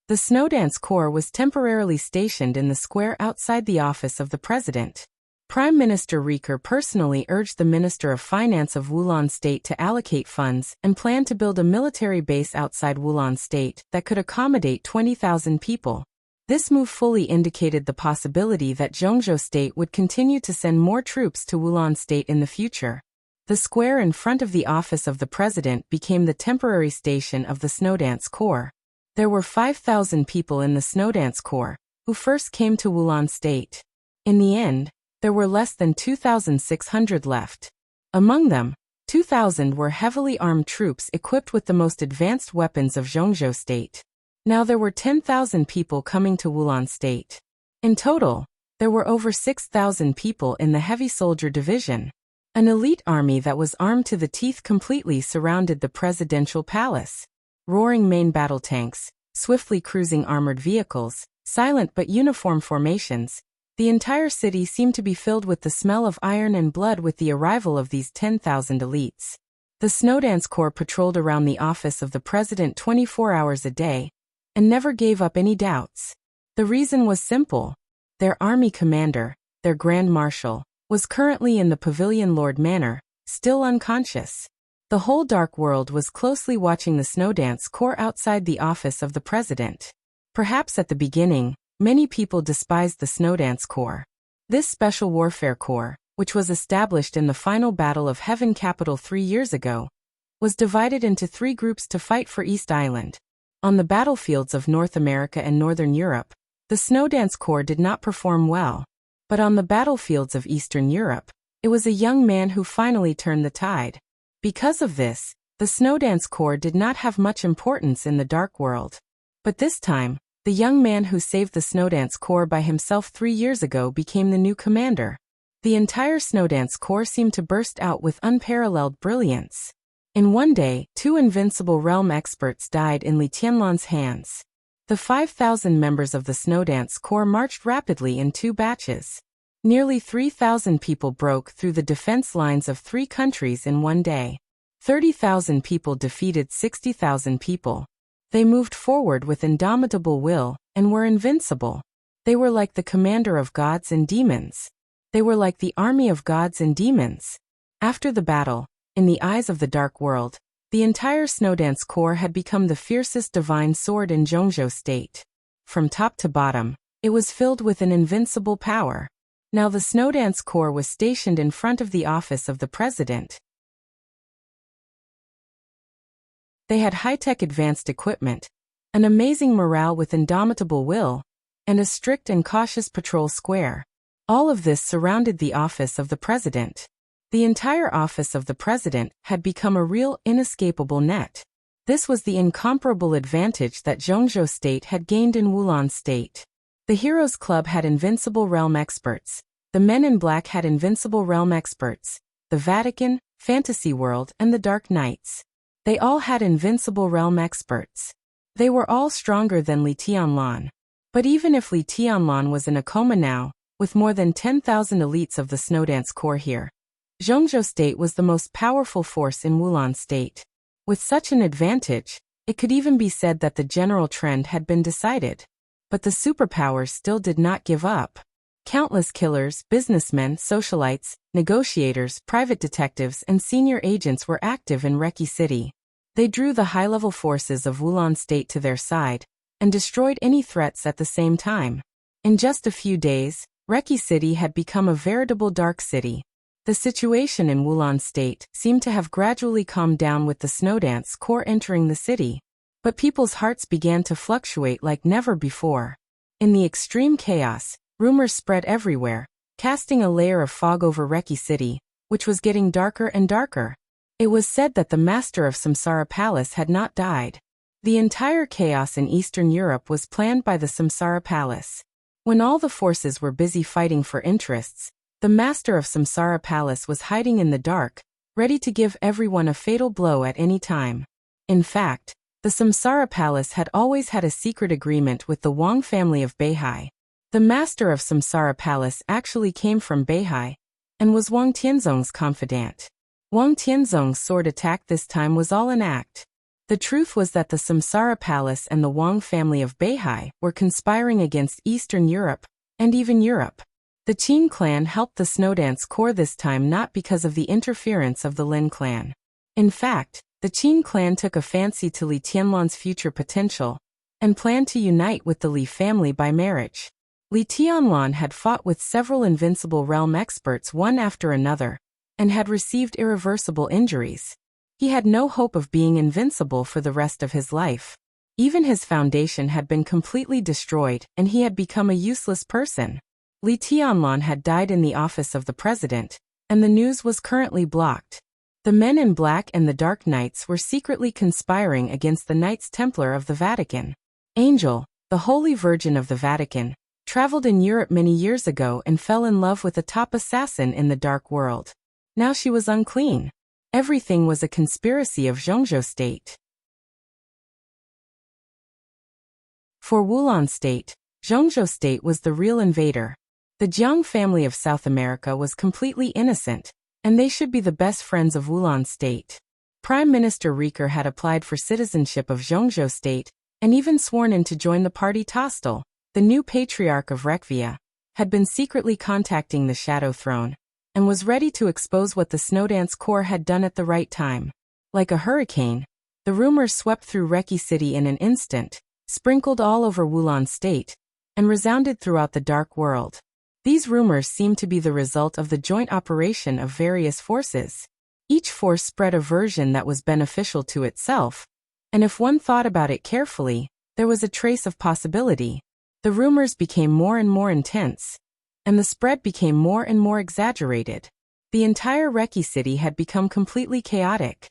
The Snowdance Corps was temporarily stationed in the square outside the office of the president. Prime Minister Riker personally urged the Minister of Finance of Wulan State to allocate funds and plan to build a military base outside Wulan State that could accommodate 20,000 people. This move fully indicated the possibility that Zhongzhou State would continue to send more troops to Wulan State in the future. The square in front of the office of the president became the temporary station of the Snowdance Corps. There were 5,000 people in the Snowdance Corps, who first came to Wulan State. In the end, there were less than 2,600 left. Among them, 2,000 were heavily armed troops equipped with the most advanced weapons of Zhongzhou State. Now there were 10,000 people coming to Wulan State. In total, there were over 6,000 people in the Heavy Soldier Division. An elite army that was armed to the teeth completely surrounded the presidential palace. Roaring main battle tanks, swiftly cruising armored vehicles, silent but uniform formations. The entire city seemed to be filled with the smell of iron and blood with the arrival of these 10,000 elites. The Snowdance Corps patrolled around the office of the president 24 hours a day, and never gave up any doubts. The reason was simple. Their army commander, their Grand Marshal, was currently in the Pavilion Lord Manor, still unconscious. The whole dark world was closely watching the Snowdance Corps outside the office of the president. Perhaps at the beginning, many people despised the Snowdance Corps. This Special Warfare Corps, which was established in the final Battle of Heaven Capital 3 years ago, was divided into 3 groups to fight for East Island. On the battlefields of North America and Northern Europe, the Snowdance Corps did not perform well. But on the battlefields of Eastern Europe, it was a young man who finally turned the tide. Because of this, the Snowdance Corps did not have much importance in the Dark World. But this time, the young man who saved the Snowdance Corps by himself 3 years ago became the new commander. The entire Snowdance Corps seemed to burst out with unparalleled brilliance. In one day, 2 invincible realm experts died in Li Tianlan's hands. The 5,000 members of the Snowdance Corps marched rapidly in 2 batches. Nearly 3,000 people broke through the defense lines of 3 countries in one day. 30,000 people defeated 60,000 people. They moved forward with indomitable will and were invincible. They were like the commander of gods and demons. They were like the army of gods and demons. After the battle, in the eyes of the Dark World, the entire Snowdance Corps had become the fiercest divine sword in Zhongzhou State. From top to bottom, it was filled with an invincible power. Now the Snowdance Corps was stationed in front of the office of the president. They had high-tech advanced equipment, an amazing morale with indomitable will, and a strict and cautious patrol square. All of this surrounded the office of the president. The entire office of the president had become a real inescapable net. This was the incomparable advantage that Zhongzhou State had gained in Wulan State. The Heroes Club had invincible realm experts. The Men in Black had invincible realm experts. The Vatican, Fantasy World, and the Dark Knights. They all had invincible realm experts. They were all stronger than Li Tianlan. But even if Li Tianlan was in a coma now, with more than 10,000 elites of the Snowdance Corps here, Zhongzhou State was the most powerful force in Wulan State. With such an advantage, it could even be said that the general trend had been decided. But the superpowers still did not give up. Countless killers, businessmen, socialites, negotiators, private detectives, and senior agents were active in Reki City. They drew the high-level forces of Wulan State to their side, and destroyed any threats at the same time. In just a few days, Reki City had become a veritable dark city. The situation in Wulan State seemed to have gradually calmed down with the Snowdance Corps entering the city. But people's hearts began to fluctuate like never before. In the extreme chaos, rumors spread everywhere, casting a layer of fog over Reki City, which was getting darker and darker. It was said that the master of Samsara Palace had not died. The entire chaos in Eastern Europe was planned by the Samsara Palace. When all the forces were busy fighting for interests, the master of Samsara Palace was hiding in the dark, ready to give everyone a fatal blow at any time. In fact, the Samsara Palace had always had a secret agreement with the Wang family of Beihai. The master of Samsara Palace actually came from Beihai, and was Wang Tianzong's confidant. Wang Tianzong's sword attack this time was all an act. The truth was that the Samsara Palace and the Wang family of Beihai were conspiring against Eastern Europe, and even Europe. The Qin clan helped the Snowdance Corps this time not because of the interference of the Lin clan. In fact, the Qin clan took a fancy to Li Tianlan's future potential, and planned to unite with the Li family by marriage. Li Tianlan had fought with several invincible realm experts one after another, and had received irreversible injuries. He had no hope of being invincible for the rest of his life. Even his foundation had been completely destroyed, and he had become a useless person. Li Tianlan had died in the office of the president, and the news was currently blocked. The Men in Black and the Dark Knights were secretly conspiring against the Knights Templar of the Vatican. Angel, the Holy Virgin of the Vatican, traveled in Europe many years ago and fell in love with a top assassin in the Dark World. Now she was unclean. Everything was a conspiracy of Zhongzhou State. For Wulan State, Zhongzhou State was the real invader. The Jiang family of South America was completely innocent, and they should be the best friends of Wulan State. Prime Minister Rieker had applied for citizenship of Zhongzhou State, and even sworn in to join the party. Tostel, the new patriarch of Rekvia, had been secretly contacting the Shadow Throne, and was ready to expose what the Snowdance Corps had done at the right time. Like a hurricane, the rumors swept through Reki City in an instant, sprinkled all over Wulan State, and resounded throughout the Dark World. These rumors seemed to be the result of the joint operation of various forces. Each force spread a version that was beneficial to itself, and if one thought about it carefully, there was a trace of possibility. The rumors became more and more intense, and the spread became more and more exaggerated. The entire Reki City had become completely chaotic.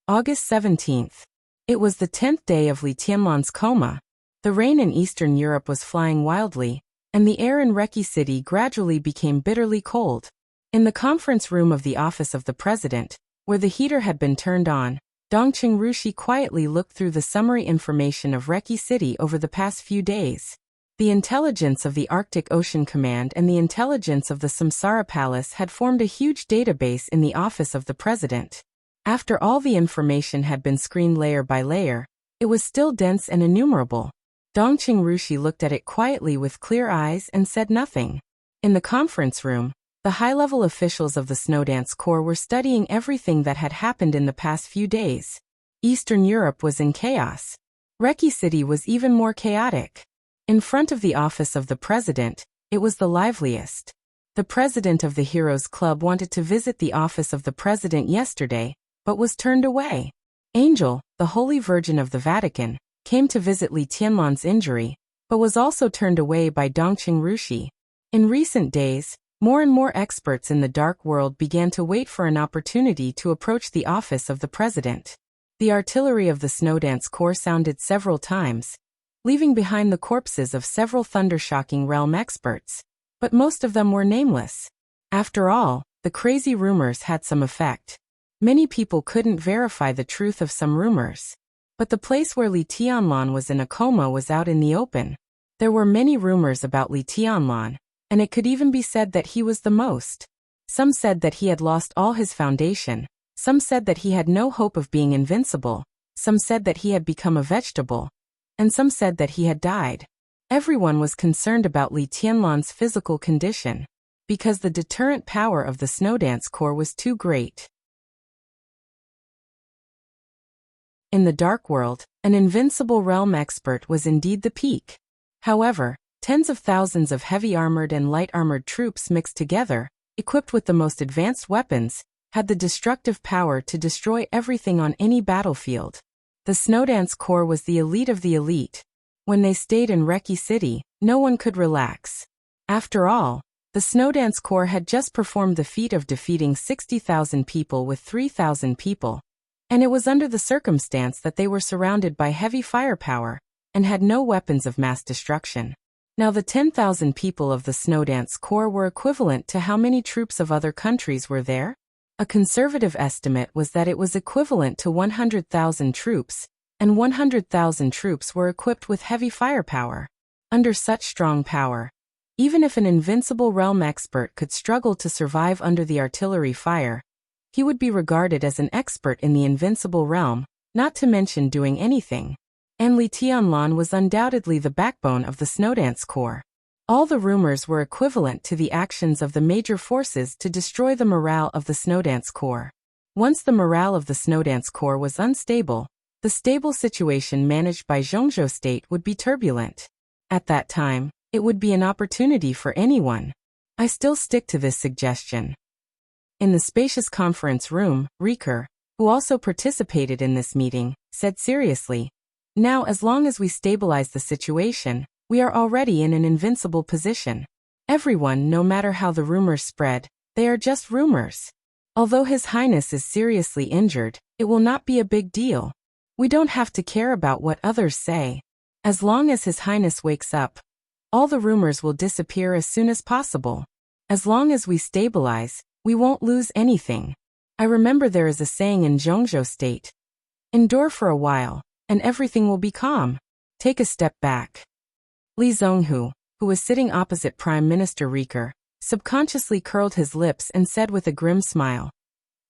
August 17th. It was the 10th day of Li Tianlan's coma. The rain in Eastern Europe was flying wildly, and the air in Reki City gradually became bitterly cold. In the conference room of the office of the president, where the heater had been turned on, Dongqing Rushi quietly looked through the summary information of Reki City over the past few days. The intelligence of the Arctic Ocean Command and the intelligence of the Samsara Palace had formed a huge database in the office of the president. After all the information had been screened layer by layer, it was still dense and innumerable. Dongqing Rushi looked at it quietly with clear eyes and said nothing. In the conference room, The high-level officials of the Snowdance Corps were studying everything that had happened in the past few days. Eastern Europe was in chaos. Reki City was even more chaotic. In front of the office of the president, it was the liveliest. The president of the Heroes Club wanted to visit the office of the president yesterday, but was turned away. Angel, the Holy Virgin of the Vatican, came to visit Li Tianlan's injury, but was also turned away by Dongqing Rushi. In recent days, more and more experts in the dark world began to wait for an opportunity to approach the office of the president. The artillery of the Snowdance Corps sounded several times, leaving behind the corpses of several thundershocking realm experts, but most of them were nameless. After all, the crazy rumors had some effect. Many people couldn't verify the truth of some rumors. But the place where Li Tianlan was in a coma was out in the open. There were many rumors about Li Tianlan, and it could even be said that he was the most. Some said that he had lost all his foundation, some said that he had no hope of being invincible, some said that he had become a vegetable, and some said that he had died. Everyone was concerned about Li Tianlan's physical condition, because the deterrent power of the Snowdance Corps was too great. In the dark world, an invincible realm expert was indeed the peak. However, tens of thousands of heavy-armored and light-armored troops mixed together, equipped with the most advanced weapons, had the destructive power to destroy everything on any battlefield. The Snowdance Corps was the elite of the elite. When they stayed in Reki City, no one could relax. After all, the Snowdance Corps had just performed the feat of defeating 60,000 people with 3,000 people. And it was under the circumstance that they were surrounded by heavy firepower and had no weapons of mass destruction. Now the 10,000 people of the Snowdance Corps were equivalent to how many troops of other countries were there? A conservative estimate was that it was equivalent to 100,000 troops, and 100,000 troops were equipped with heavy firepower. Under such strong power, even if an invincible realm expert could struggle to survive under the artillery fire, he would be regarded as an expert in the invincible realm, not to mention doing anything. And Li Tianlan was undoubtedly the backbone of the Snowdance Corps. All the rumors were equivalent to the actions of the major forces to destroy the morale of the Snowdance Corps. Once the morale of the Snowdance Corps was unstable, the stable situation managed by Zhongzhou State would be turbulent. At that time, it would be an opportunity for anyone. I still stick to this suggestion. In the spacious conference room, Riker, who also participated in this meeting, said seriously, "Now as long as we stabilize the situation, we are already in an invincible position. Everyone, no matter how the rumors spread, they are just rumors. Although His Highness is seriously injured, it will not be a big deal. We don't have to care about what others say. As long as His Highness wakes up, all the rumors will disappear as soon as possible. As long as we stabilize, we won't lose anything. I remember there is a saying in Zhongzhou State. Endure for a while, and everything will be calm. Take a step back." Li Zhonghu, who was sitting opposite Prime Minister Riker, subconsciously curled his lips and said with a grim smile,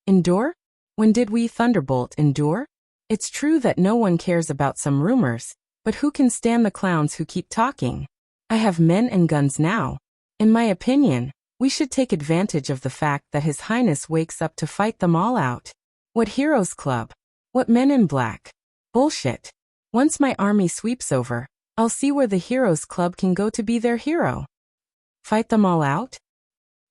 "Endure? When did we Thunderbolt endure? It's true that no one cares about some rumors, but who can stand the clowns who keep talking? I have men and guns now. In my opinion, we should take advantage of the fact that His Highness wakes up to fight them all out. What Heroes Club? What Men in Black? Bullshit. Once my army sweeps over, I'll see where the Heroes Club can go to be their hero. Fight them all out?"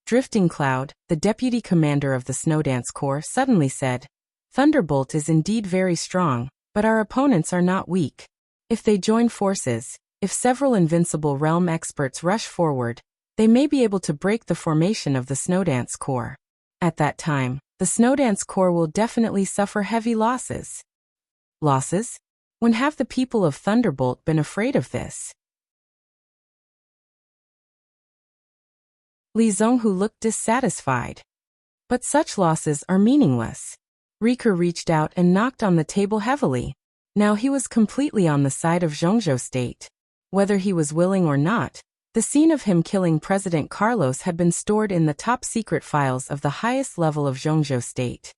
Drifting Cloud, the deputy commander of the Snowdance Corps, suddenly said, "Thunderbolt is indeed very strong, but our opponents are not weak. If they join forces, if several invincible realm experts rush forward, they may be able to break the formation of the Snowdance Corps. At that time, the Snowdance Corps will definitely suffer heavy losses." Losses? When have the people of Thunderbolt been afraid of this? Li Zhonghu looked dissatisfied. But such losses are meaningless. Riker reached out and knocked on the table heavily. Now he was completely on the side of Zhongzhou State. Whether he was willing or not, the scene of him killing President Carlos had been stored in the top-secret files of the highest level of Zhongzhou State.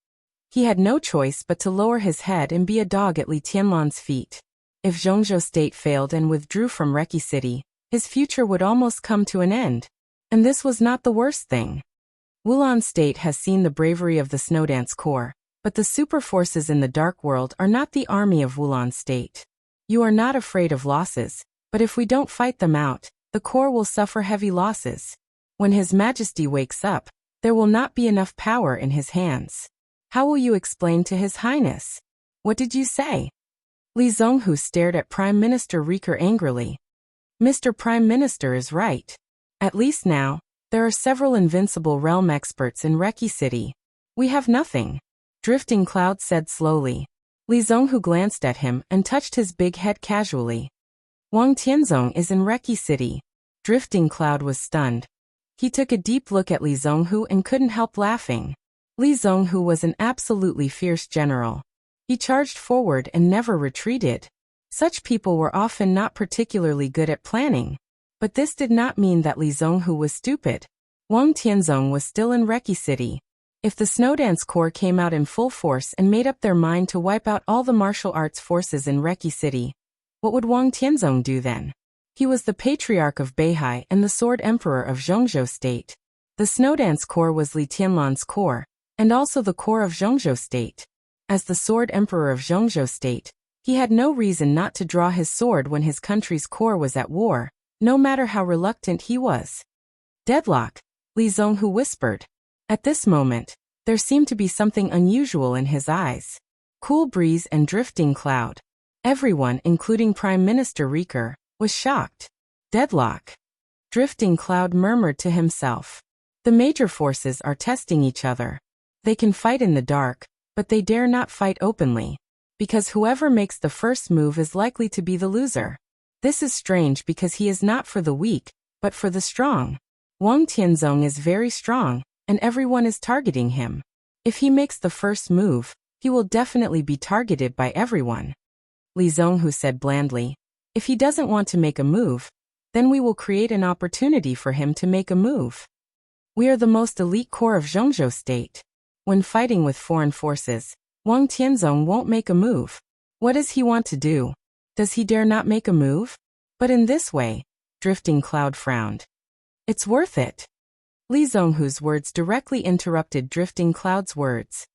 He had no choice but to lower his head and be a dog at Li Tianlan's feet. If Zhongzhou State failed and withdrew from Reki City, his future would almost come to an end. And this was not the worst thing. Wulan State has seen the bravery of the Snowdance Corps, but the super forces in the Dark World are not the army of Wulan State. You are not afraid of losses, but if we don't fight them out, the Corps will suffer heavy losses. When His Majesty wakes up, there will not be enough power in his hands. How will you explain to His Highness? What did you say? Li Zonghu stared at Prime Minister Riker angrily. Mr. Prime Minister is right. At least now, there are several invincible realm experts in Reki City. We have nothing. Drifting Cloud said slowly. Li Zonghu glanced at him and touched his big head casually. Wang Tianzong is in Reki City. Drifting Cloud was stunned. He took a deep look at Li Zonghu and couldn't help laughing. Li Zonghu was an absolutely fierce general. He charged forward and never retreated. Such people were often not particularly good at planning. But this did not mean that Li Zonghu was stupid. Wang Tianzong was still in Reki City. If the Snowdance Corps came out in full force and made up their mind to wipe out all the martial arts forces in Reki City, what would Wang Tianzong do then? He was the Patriarch of Beihai and the Sword Emperor of Zhongzhou State. The Snowdance Corps was Li Tianlan's corps, and also the core of Zhongzhou State. As the Sword Emperor of Zhongzhou State, he had no reason not to draw his sword when his country's core was at war, no matter how reluctant he was. Deadlock, Li Zonghu whispered. At this moment, there seemed to be something unusual in his eyes. Cool breeze and drifting cloud. Everyone, including Prime Minister Riker, was shocked. Deadlock. Drifting Cloud murmured to himself. The major forces are testing each other. They can fight in the dark, but they dare not fight openly. Because whoever makes the first move is likely to be the loser. This is strange because he is not for the weak, but for the strong. Wang Tianzong is very strong, and everyone is targeting him. If he makes the first move, he will definitely be targeted by everyone. Li Zonghu said blandly. If he doesn't want to make a move, then we will create an opportunity for him to make a move. We are the most elite corps of Zhongzhou State. When fighting with foreign forces, Wang Tianzong won't make a move. What does he want to do? Does he dare not make a move? But in this way, Drifting Cloud frowned. It's worth it. Li Zonghu's words directly interrupted Drifting Cloud's words.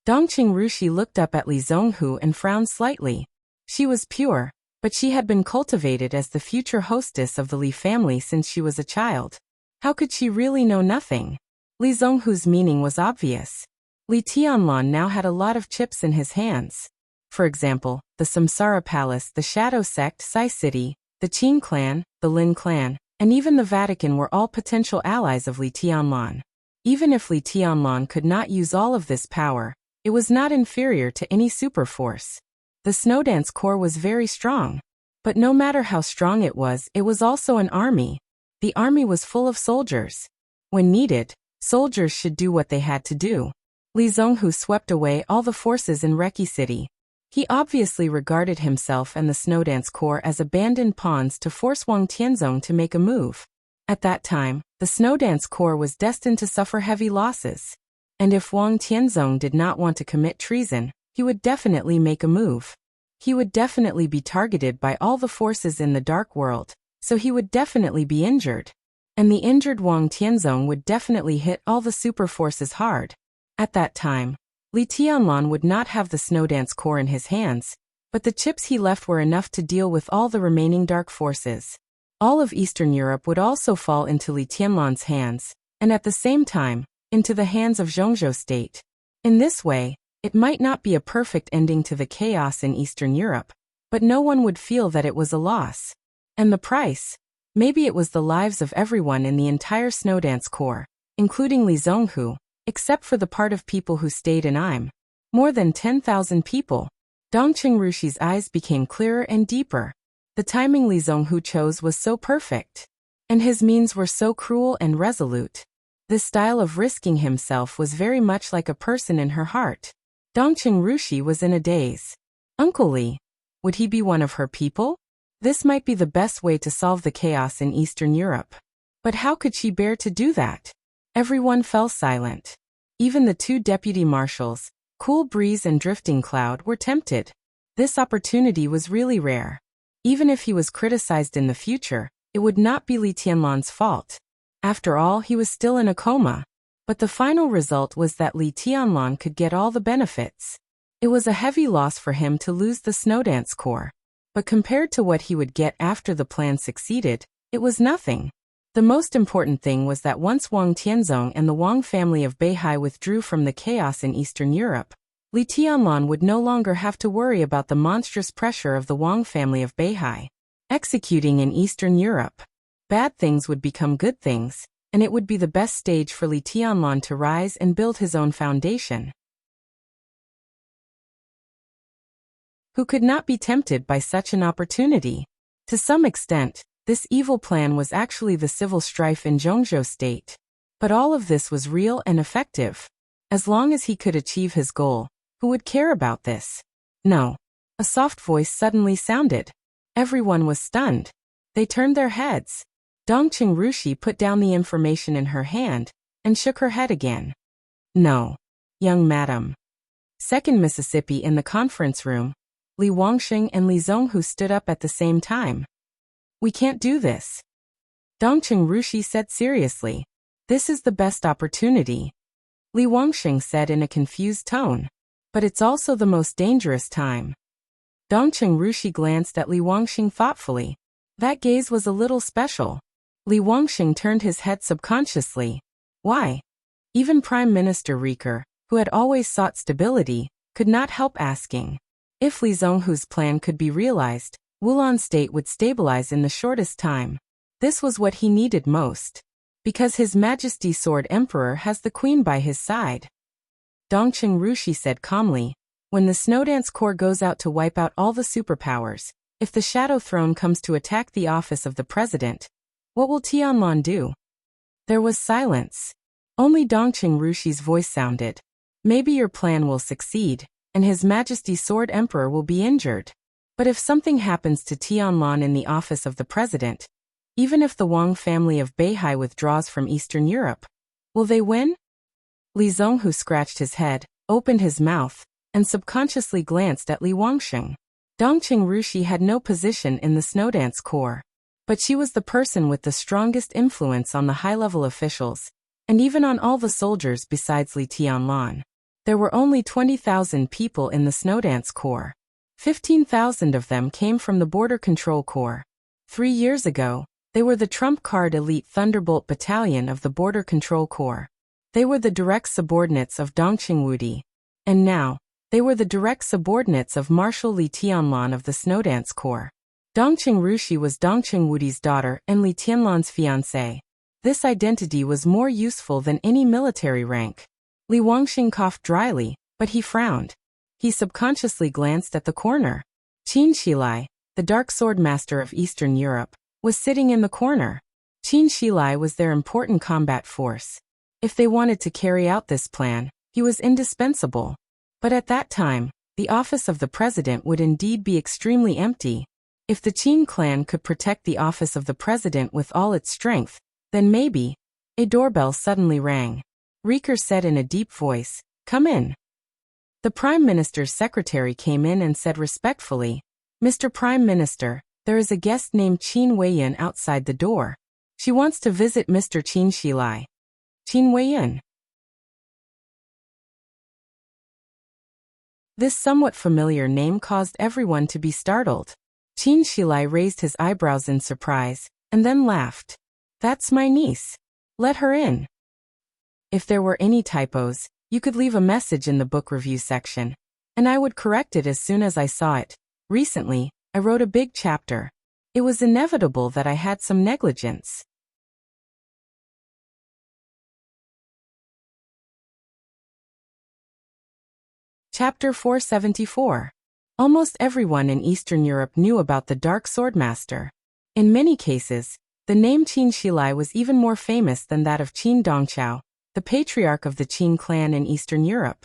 Dongqing Rushi looked up at Li Zonghu and frowned slightly. She was pure, but she had been cultivated as the future hostess of the Li family since she was a child. How could she really know nothing? Li Zonghu's meaning was obvious. Li Tianlan now had a lot of chips in his hands. For example, the Samsara Palace, the Shadow Sect, Sai City, the Qin clan, the Lin clan, and even the Vatican were all potential allies of Li Tianlan. Even if Li Tianlan could not use all of this power, it was not inferior to any superforce. The Snowdance Corps was very strong. But no matter how strong it was also an army. The army was full of soldiers. When needed, soldiers should do what they had to do. Li Zonghu swept away all the forces in Reki City. He obviously regarded himself and the Snowdance Corps as abandoned pawns to force Wang Tianzong to make a move. At that time, the Snowdance Corps was destined to suffer heavy losses. And if Wang Tianzong did not want to commit treason, he would definitely make a move. He would definitely be targeted by all the forces in the Dark World, so he would definitely be injured. And the injured Wang Tianzong would definitely hit all the super forces hard. At that time, Li Tianlan would not have the Snowdance Corps in his hands, but the chips he left were enough to deal with all the remaining dark forces. All of Eastern Europe would also fall into Li Tianlan's hands, and at the same time, into the hands of Zhongzhou State. In this way, it might not be a perfect ending to the chaos in Eastern Europe, but no one would feel that it was a loss. And the price? Maybe it was the lives of everyone in the entire Snowdance Corps, including Li Zonghu, except for the part of people who stayed in Im. More than 10,000 people. Dongqing Rushi's eyes became clearer and deeper. The timing Li Zonghu chose was so perfect. And his means were so cruel and resolute. This style of risking himself was very much like a person in her heart. Dongqing Rushi was in a daze. Uncle Li, would he be one of her people? This might be the best way to solve the chaos in Eastern Europe. But how could she bear to do that? Everyone fell silent. Even the two deputy marshals, Cool Breeze and Drifting Cloud, were tempted. This opportunity was really rare. Even if he was criticized in the future, it would not be Li Tianlan's fault. After all, he was still in a coma. But the final result was that Li Tianlan could get all the benefits. It was a heavy loss for him to lose the Snowdance Corps. But compared to what he would get after the plan succeeded, it was nothing. The most important thing was that once Wang Tianzong and the Wang family of Beihai withdrew from the chaos in Eastern Europe, Li Tianlan would no longer have to worry about the monstrous pressure of the Wang family of Beihai. Executing in Eastern Europe, bad things would become good things, and it would be the best stage for Li Tianlan to rise and build his own foundation. Who could not be tempted by such an opportunity? To some extent, this evil plan was actually the civil strife in Zhongzhou state. But all of this was real and effective. As long as he could achieve his goal, who would care about this? No. A soft voice suddenly sounded. Everyone was stunned. They turned their heads. Dongqing Rushi put down the information in her hand and shook her head again. No. Young madam. Second Mississippi in the conference room, Li Wangxing and Li Zhonghu stood up at the same time. We can't do this. Dongqing Rushi said seriously. This is the best opportunity. Li Wangxing said in a confused tone. But it's also the most dangerous time. Dongqing Rushi glanced at Li Wangxing thoughtfully. That gaze was a little special. Li Wangxing turned his head subconsciously. Why? Even Prime Minister Riker, who had always sought stability, could not help asking. If Li Zhonghu's plan could be realized, Wulan state would stabilize in the shortest time. This was what he needed most. Because His Majesty Sword Emperor has the Queen by his side. Dongqing Rushi said calmly, when the Snowdance Corps goes out to wipe out all the superpowers, if the Shadow Throne comes to attack the office of the President, what will Tianlan do? There was silence. Only Dongqing Rushi's voice sounded. Maybe your plan will succeed, and His Majesty Sword Emperor will be injured. But if something happens to Tianlan in the office of the President, even if the Wang family of Beihai withdraws from Eastern Europe, will they win? Li Zhonghu scratched his head, opened his mouth, and subconsciously glanced at Li Wangxing. Dongqing Rushi had no position in the Snowdance Corps. But she was the person with the strongest influence on the high-level officials, and even on all the soldiers besides Li Tianlan. There were only 20,000 people in the Snowdance Corps. 15,000 of them came from the Border Control Corps. 3 years ago, they were the trump card elite Thunderbolt Battalion of the Border Control Corps. They were the direct subordinates of Dongqing Wudi. And now, they were the direct subordinates of Marshal Li Tianlan of the Snowdance Corps. Dongqing Rushi was Dongqing Wudi's daughter and Li Tianlan's fiancée. This identity was more useful than any military rank. Li Wangxing coughed dryly, but he frowned. He subconsciously glanced at the corner. Qin Shilai, the Dark Sword Master of Eastern Europe, was sitting in the corner. Qin Shilai was their important combat force. If they wanted to carry out this plan, he was indispensable. But at that time, the office of the president would indeed be extremely empty. If the Qin clan could protect the office of the president with all its strength, then maybe. A doorbell suddenly rang. Riker said in a deep voice, "Come in." The Prime Minister's secretary came in and said respectfully, "Mr. Prime Minister, there is a guest named Qin Weiyan outside the door. She wants to visit Mr. Qin Shilai." Qin Weiyan. This somewhat familiar name caused everyone to be startled. Qin Shilai raised his eyebrows in surprise, and then laughed. "That's my niece. Let her in." If there were any typos, you could leave a message in the book review section, and I would correct it as soon as I saw it. Recently, I wrote a big chapter. It was inevitable that I had some negligence. Chapter 474. Almost everyone in Eastern Europe knew about the Dark Swordmaster. In many cases, the name Qin Shilai was even more famous than that of Qin Dongqiao, the patriarch of the Qin clan in Eastern Europe.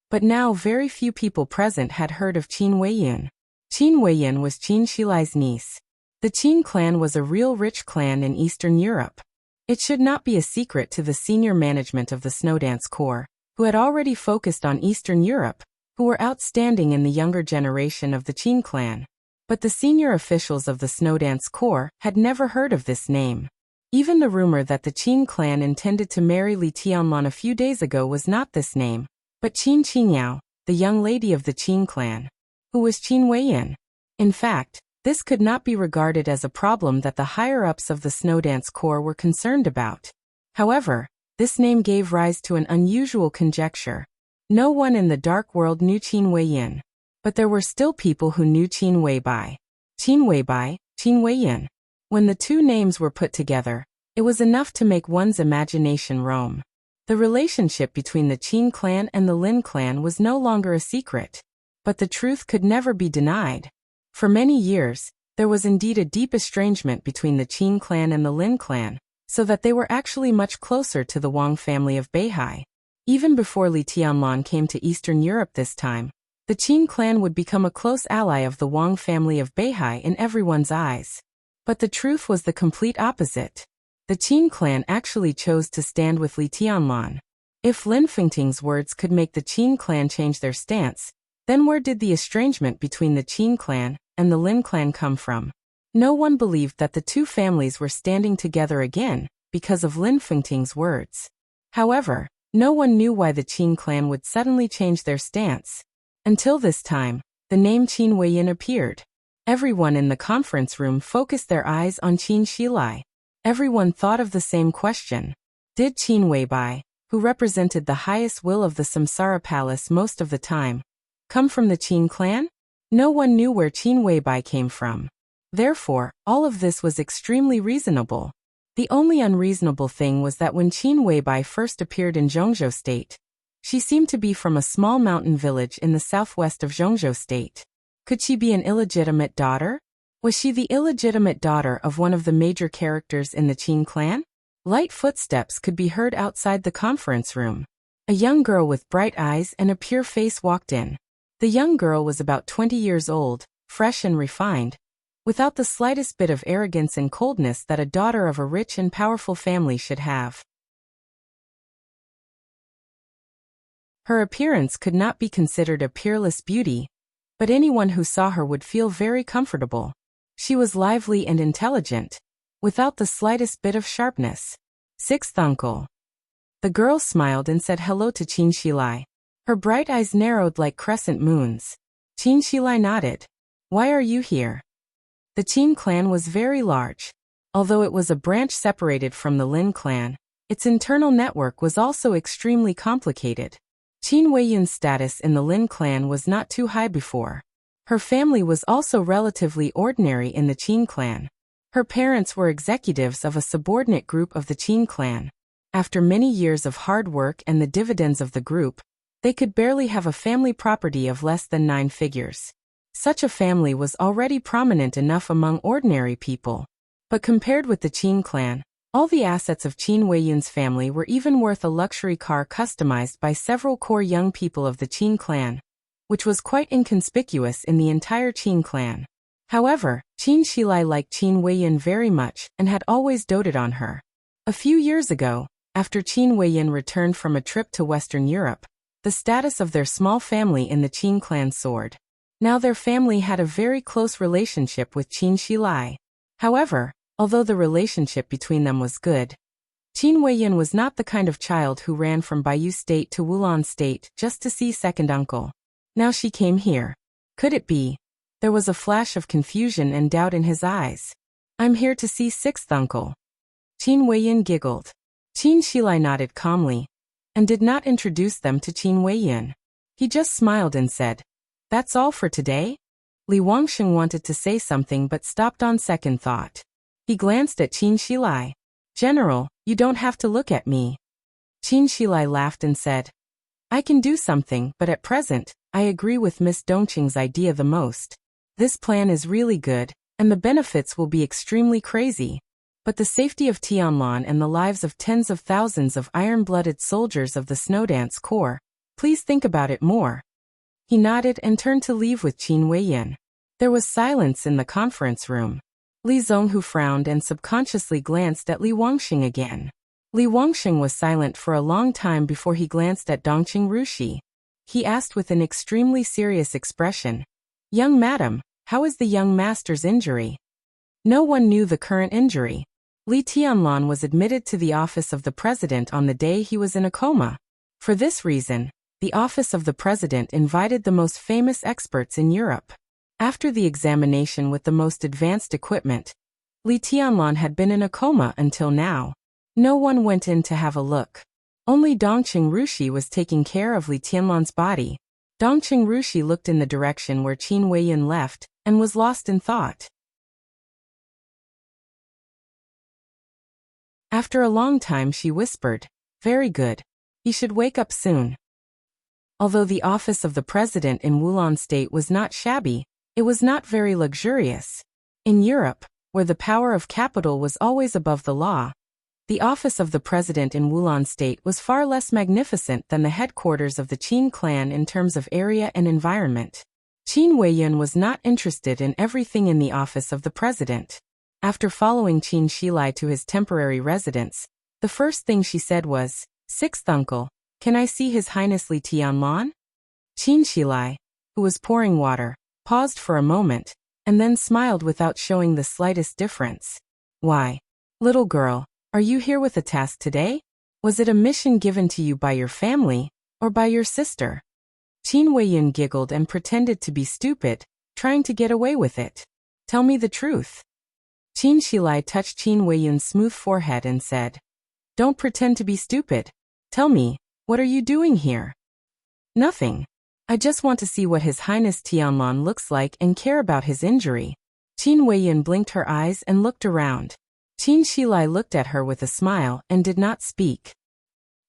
But now very few people present had heard of Qin Weiyan. Qin Weiyan was Qin Shilai's niece. The Qin clan was a real rich clan in Eastern Europe. It should not be a secret to the senior management of the Snowdance Corps, who had already focused on Eastern Europe, who were outstanding in the younger generation of the Qin clan. But the senior officials of the Snowdance Corps had never heard of this name. Even the rumor that the Qin clan intended to marry Li Tianlan a few days ago was not this name, but Qin Qiniao, the young lady of the Qin clan. Who was Qin Weiyan? In fact, this could not be regarded as a problem that the higher-ups of the Snowdance Corps were concerned about. However, this name gave rise to an unusual conjecture. No one in the dark world knew Qin Weiyan. But there were still people who knew Qin Weibai. Qin Weibai, Qin Weiyan. When the two names were put together, it was enough to make one's imagination roam. The relationship between the Qin clan and the Lin clan was no longer a secret. But the truth could never be denied. For many years, there was indeed a deep estrangement between the Qin clan and the Lin clan, so that they were actually much closer to the Wang family of Beihai. Even before Li Tianlan came to Eastern Europe this time, the Qin clan would become a close ally of the Wang family of Beihai in everyone's eyes. But the truth was the complete opposite. The Qin clan actually chose to stand with Li Tianlan. If Lin Fengting's words could make the Qin clan change their stance, then where did the estrangement between the Qin clan and the Lin clan come from? No one believed that the two families were standing together again because of Lin Fengting's words. However, no one knew why the Qin clan would suddenly change their stance. Until this time, the name Qin Weiyan appeared. Everyone in the conference room focused their eyes on Qin Shilai. Everyone thought of the same question. Did Qin Weibai, who represented the highest will of the Samsara Palace most of the time, come from the Qin clan? No one knew where Qin Weibai came from. Therefore, all of this was extremely reasonable. The only unreasonable thing was that when Qin Weibai first appeared in Zhongzhou State, she seemed to be from a small mountain village in the southwest of Zhongzhou State. Could she be an illegitimate daughter? Was she the illegitimate daughter of one of the major characters in the Qin clan? Light footsteps could be heard outside the conference room. A young girl with bright eyes and a pure face walked in. The young girl was about 20 years old, fresh and refined, without the slightest bit of arrogance and coldness that a daughter of a rich and powerful family should have. Her appearance could not be considered a peerless beauty, but anyone who saw her would feel very comfortable. She was lively and intelligent, without the slightest bit of sharpness. Sixth uncle. The girl smiled and said hello to Qin Shilai. Her bright eyes narrowed like crescent moons. Qin Shilai nodded. Why are you here? The Qin clan was very large. Although it was a branch separated from the Lin clan, its internal network was also extremely complicated. Qin Weiyan's status in the Lin clan was not too high before. Her family was also relatively ordinary in the Qin clan. Her parents were executives of a subordinate group of the Qin clan. After many years of hard work and the dividends of the group, they could barely have a family property of less than 9 figures. Such a family was already prominent enough among ordinary people. But compared with the Qin clan, all the assets of Qin Weiyan's family were even worth a luxury car customized by several core young people of the Qin clan, which was quite inconspicuous in the entire Qin clan. However, Qin Shilai liked Qin Weiyan very much and had always doted on her. A few years ago, after Qin Weiyan returned from a trip to Western Europe, the status of their small family in the Qin clan soared. Now their family had a very close relationship with Qin Shilai. However, although the relationship between them was good, Qin Weiyan was not the kind of child who ran from Bayou State to Wulan State just to see second uncle. Now she came here. Could it be? There was a flash of confusion and doubt in his eyes. I'm here to see sixth uncle. Qin Weiyan giggled. Qin Shilai nodded calmly, and did not introduce them to Qin Weiyan. He just smiled and said, "That's all for today?" Li Wangsheng wanted to say something but stopped on second thought. He glanced at Qin Shilai. "General, you don't have to look at me." Qin Shilai laughed and said, "I can do something, but at present, I agree with Miss Dongqing's idea the most. This plan is really good, and the benefits will be extremely crazy. But the safety of Tianlan and the lives of tens of thousands of iron-blooded soldiers of the Snowdance Corps, please think about it more." He nodded and turned to leave with Qin Weiyan. There was silence in the conference room. Li Zonghu frowned and subconsciously glanced at Li Wangxing again. Li Wangxing was silent for a long time before he glanced at Dongqing Rushi. He asked with an extremely serious expression, "Young madam, How is the young master's injury? No one knew the current injury. Li Tianlan was admitted to the office of the president on the day he was in a coma. For this reason, the office of the president invited the most famous experts in Europe. After the examination with the most advanced equipment, Li Tianlan had been in a coma until now. No one went in to have a look. Only Dongqing Rushi was taking care of Li Tianlan's body. Dongqing Rushi looked in the direction where Qin Weiyan left and was lost in thought. After a long time she whispered, "Very good. He should wake up soon." Although the office of the president in Wulan state was not shabby, it was not very luxurious. In Europe, where the power of capital was always above the law, the office of the president in Wulan state was far less magnificent than the headquarters of the Qin clan in terms of area and environment. Qin Weiyan was not interested in everything in the office of the president. After following Qin Shilai to his temporary residence, the first thing she said was, "Sixth uncle, can I see His Highness Li Tianlan?" Qin Shilai, who was pouring water, paused for a moment, and then smiled without showing the slightest difference. "Why, little girl, are you here with a task today? Was it a mission given to you by your family, or by your sister?" Qin Weiyan giggled and pretended to be stupid, trying to get away with it. "Tell me the truth." Qin Shilai touched Qin Weiyan's smooth forehead and said, "Don't pretend to be stupid. Tell me, what are you doing here?" "Nothing. I just want to see what His Highness Tianlan looks like and care about his injury." Qin Weiyan blinked her eyes and looked around. Qin Shilai looked at her with a smile and did not speak.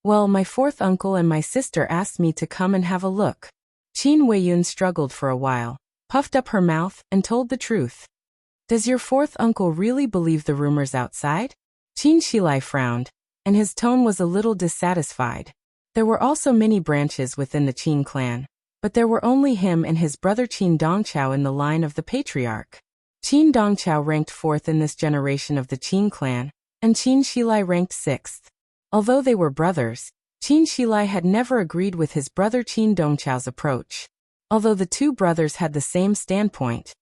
"Well, my fourth uncle and my sister asked me to come and have a look." Qin Weiyan struggled for a while, puffed up her mouth, and told the truth. "Does your fourth uncle really believe the rumors outside?" Qin Shilai frowned, and his tone was a little dissatisfied. There were also many branches within the Qin clan, but there were only him and his brother Qin Dongqiao in the line of the patriarch. Qin Dongqiao ranked 4th in this generation of the Qin clan, and Qin Shilai ranked 6th. Although they were brothers, Qin Shilai had never agreed with his brother Qin Dongqiao's approach. Although the two brothers had the same standpoint,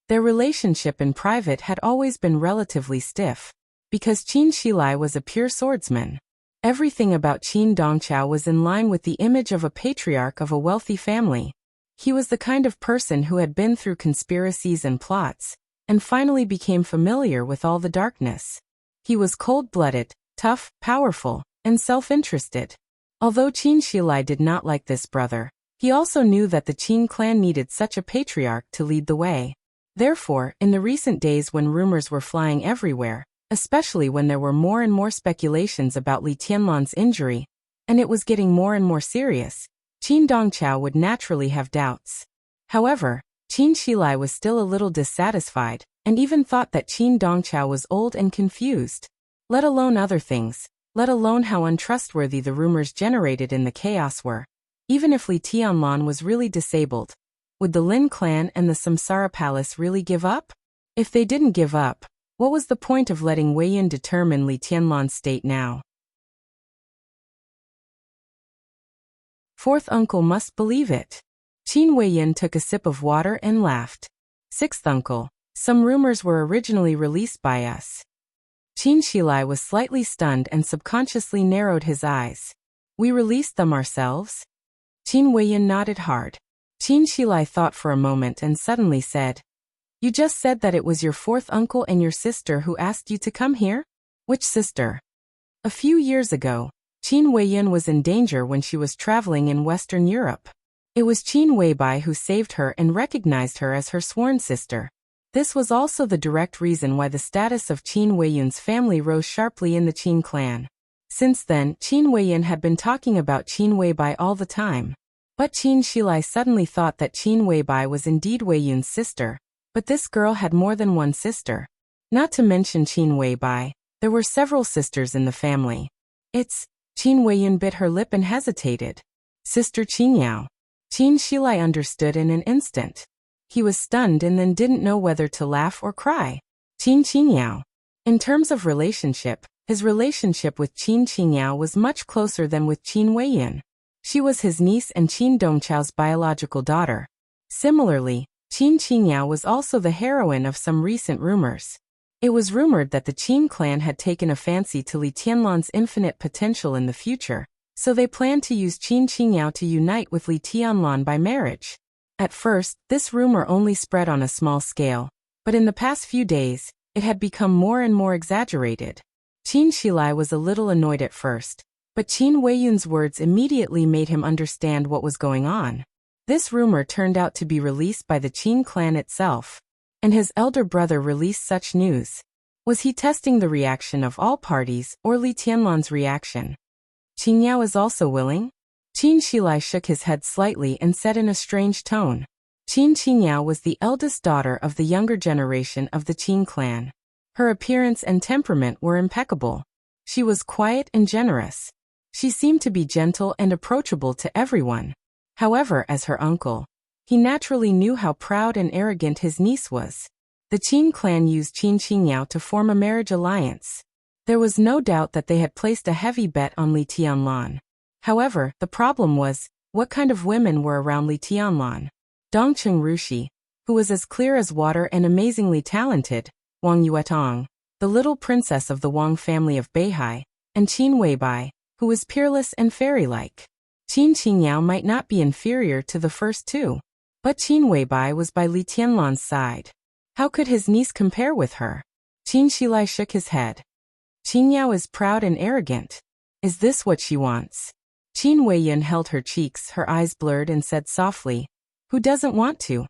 their relationship in private had always been relatively stiff, because Qin Shilai was a pure swordsman. Everything about Qin Dongqiao was in line with the image of a patriarch of a wealthy family. He was the kind of person who had been through conspiracies and plots, and finally became familiar with all the darkness. He was cold-blooded, tough, powerful, and self-interested. Although Qin Shilai did not like this brother, he also knew that the Qin clan needed such a patriarch to lead the way. Therefore, in the recent days when rumors were flying everywhere, especially when there were more and more speculations about Li Tianlan's injury, and it was getting more and more serious, Qin Dongqiao would naturally have doubts. However, Qin Shilai was still a little dissatisfied, and even thought that Qin Dongqiao was old and confused. Let alone other things, let alone how untrustworthy the rumors generated in the chaos were. Even if Li Tianlan was really disabled, would the Lin clan and the Samsara Palace really give up? If they didn't give up, what was the point of letting Weiyan determine Li Tianlan's state now? Fourth uncle must believe it. Qin Weiyan took a sip of water and laughed. Sixth uncle, some rumors were originally released by us. Qin Shilai was slightly stunned and subconsciously narrowed his eyes. We released them ourselves? Qin Weiyan nodded hard. Qin Shilai thought for a moment and suddenly said, "You just said that it was your fourth uncle and your sister who asked you to come here? Which sister?" A few years ago, Qin Weiyan was in danger when she was traveling in Western Europe. It was Qin Weibai who saved her and recognized her as her sworn sister. This was also the direct reason why the status of Qin Weiyan's family rose sharply in the Qin clan. Since then, Qin Weiyan had been talking about Qin Weibai all the time. But Qin Shilai suddenly thought that Qin Weibai was indeed Weiyun's sister, but this girl had more than one sister. Not to mention Qin Weibai, there were several sisters in the family. Qin Weiyun bit her lip and hesitated. Sister Qingyao. Qin Shilai understood in an instant. He was stunned and then didn't know whether to laugh or cry. Qingyao. In terms of relationship, his relationship with Qingyao was much closer than with Qin Weiyan. She was his niece and Qin Dongqiao's biological daughter. Similarly, Qin Qingyao was also the heroine of some recent rumors. It was rumored that the Qin clan had taken a fancy to Li Tianlan's infinite potential in the future, so they planned to use Qin Qingyao to unite with Li Tianlan by marriage. At first, this rumor only spread on a small scale, but in the past few days, it had become more and more exaggerated. Qin Shilai was a little annoyed at first, but Qin Weiyun's words immediately made him understand what was going on. This rumor turned out to be released by the Qin clan itself, and his elder brother released such news. Was he testing the reaction of all parties or Li Tianlan's reaction? Qingyao is also willing? Qin Shilai shook his head slightly and said in a strange tone. Qin Qingyao was the eldest daughter of the younger generation of the Qin clan. Her appearance and temperament were impeccable. She was quiet and generous. She seemed to be gentle and approachable to everyone. However, as her uncle, he naturally knew how proud and arrogant his niece was. The Qin clan used Qin Qingyao to form a marriage alliance. There was no doubt that they had placed a heavy bet on Li Tianlan. However, the problem was, what kind of women were around Li Tianlan? Dongqing Rushi, who was as clear as water and amazingly talented, Wang Yuetong, the little princess of the Wang family of Beihai, and Qin Weibai, who was peerless and fairy-like. Qin Qingyao might not be inferior to the first two, but Qin Weibai was by Li Tianlan's side. How could his niece compare with her? Qin Shilai shook his head. Qingyao is proud and arrogant. Is this what she wants? Qin Weiyun held her cheeks, her eyes blurred, and said softly, "Who doesn't want to?"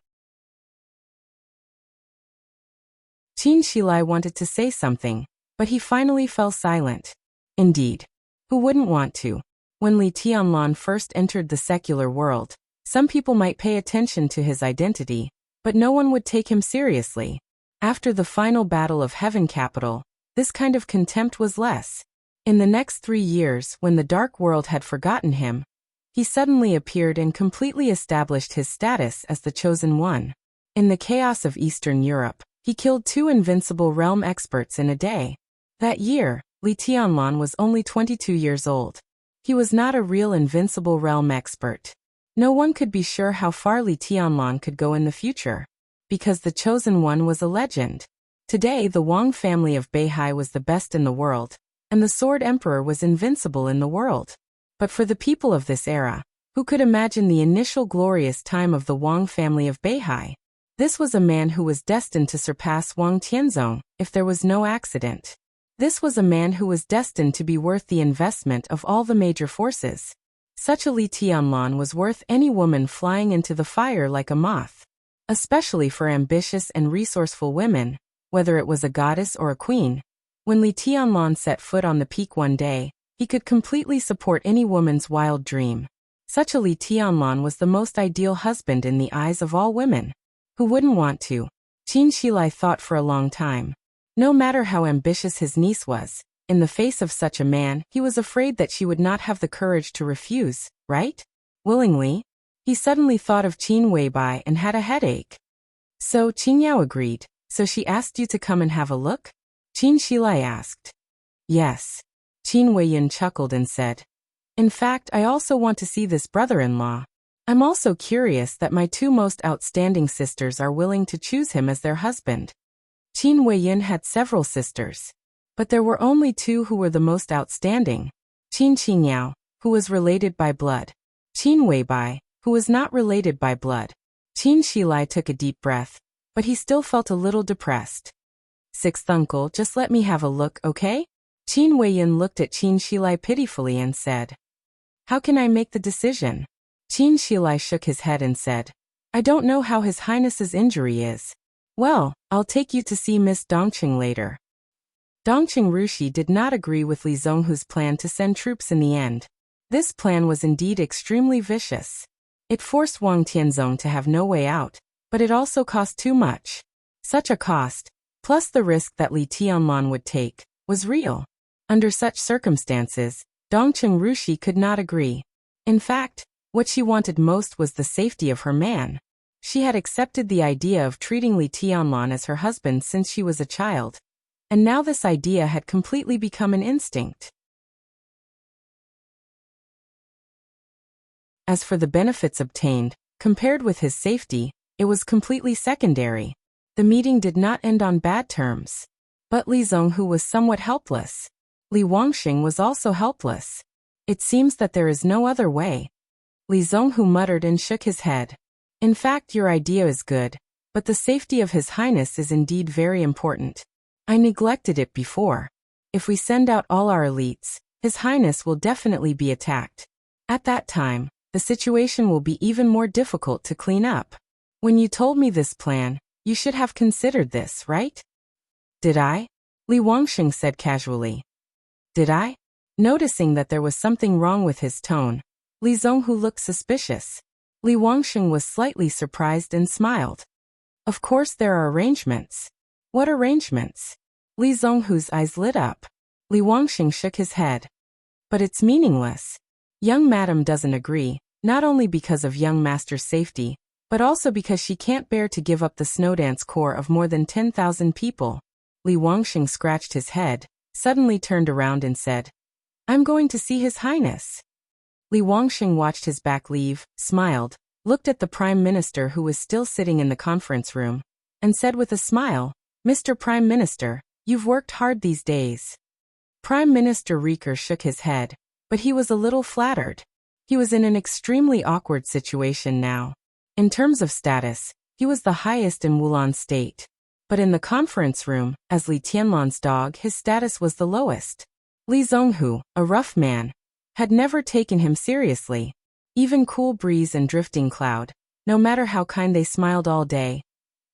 Qin Shilai wanted to say something, but he finally fell silent. Indeed, who wouldn't want to? When Li Tianlan first entered the secular world, some people might pay attention to his identity, but no one would take him seriously. After the final battle of Heaven Capital, this kind of contempt was less. In the next 3 years, when the Dark World had forgotten him, he suddenly appeared and completely established his status as the Chosen One. In the chaos of Eastern Europe, he killed 2 invincible realm experts in a day. That year, Li Tianlan was only 22 years old. He was not a real invincible realm expert. No one could be sure how far Li Tianlan could go in the future, because the Chosen One was a legend. Today, the Wang family of Beihai was the best in the world, and the Sword Emperor was invincible in the world. But for the people of this era, who could imagine the initial glorious time of the Wang family of Beihai? This was a man who was destined to surpass Wang Tianzong if there was no accident. This was a man who was destined to be worth the investment of all the major forces. Such a Li Tianlan was worth any woman flying into the fire like a moth. Especially for ambitious and resourceful women, whether it was a goddess or a queen. When Li Tianlan set foot on the peak one day, he could completely support any woman's wild dream. Such a Li Tianlan was the most ideal husband in the eyes of all women. Who wouldn't want to? Qin Shilai thought for a long time. No matter how ambitious his niece was, in the face of such a man, he was afraid that she would not have the courage to refuse, right? Willingly? He suddenly thought of Qin Weibai and had a headache. So Qingyao agreed. So she asked you to come and have a look? Qin Shilai asked. Yes. Qin Weiyun chuckled and said. In fact, I also want to see this brother-in-law. I'm also curious that my 2 most outstanding sisters are willing to choose him as their husband. Qin Weiyun had several sisters, but there were only 2 who were the most outstanding. Qin Qingyao, who was related by blood. Qin Weibai, who was not related by blood. Qin Shilai took a deep breath, but he still felt a little depressed. 6th uncle, just let me have a look, okay? Qin Weiyun looked at Qin Shilai pitifully and said. How can I make the decision? Qin Shilai shook his head and said. I don't know how His Highness's injury is. Well, I'll take you to see Miss Dongqing later. Dongqing Rushi did not agree with Li Zhonghu's plan to send troops in the end. This plan was indeed extremely vicious. It forced Wang Tianzong to have no way out, but it also cost too much. Such a cost, plus the risk that Li Tianlan would take, was real. Under such circumstances, Dongqing Rushi could not agree. In fact, what she wanted most was the safety of her man. She had accepted the idea of treating Li Tianlan as her husband since she was a child, and now this idea had completely become an instinct. As for the benefits obtained, compared with his safety, It was completely secondary. The meeting did not end on bad terms. But Li Zonghu was somewhat helpless. Li Wangxing was also helpless. It seems that there is no other way. Li Zonghu muttered and shook his head. In fact, your idea is good, but the safety of His Highness is indeed very important. I neglected it before. If we send out all our elites, His Highness will definitely be attacked. At that time, the situation will be even more difficult to clean up. When you told me this plan, you should have considered this, right? Did I? Li Wangxing said casually. Did I? Noticing that there was something wrong with his tone, Li Zonghu looked suspicious. Li Wangxing was slightly surprised and smiled. Of course there are arrangements. What arrangements? Li Zonghu's eyes lit up. Li Wangxing shook his head. But it's meaningless. Young madam doesn't agree, not only because of young master's safety, but also because she can't bear to give up the Snowdance Corps of more than 10,000 people. Li Wangxing scratched his head, suddenly turned around and said, I'm going to see His Highness. Li Wangxing watched his back leave, smiled, looked at the Prime Minister who was still sitting in the conference room, and said with a smile, Mr. Prime Minister, you've worked hard these days. Prime Minister Rieker shook his head, but he was a little flattered. He was in an extremely awkward situation now. In terms of status, he was the highest in Wulan State. But in the conference room, as Li Tianlan's dog, his status was the lowest. Li Zonghu, a rough man, had never taken him seriously. Even Cool Breeze and Drifting Cloud, no matter how kind they smiled all day,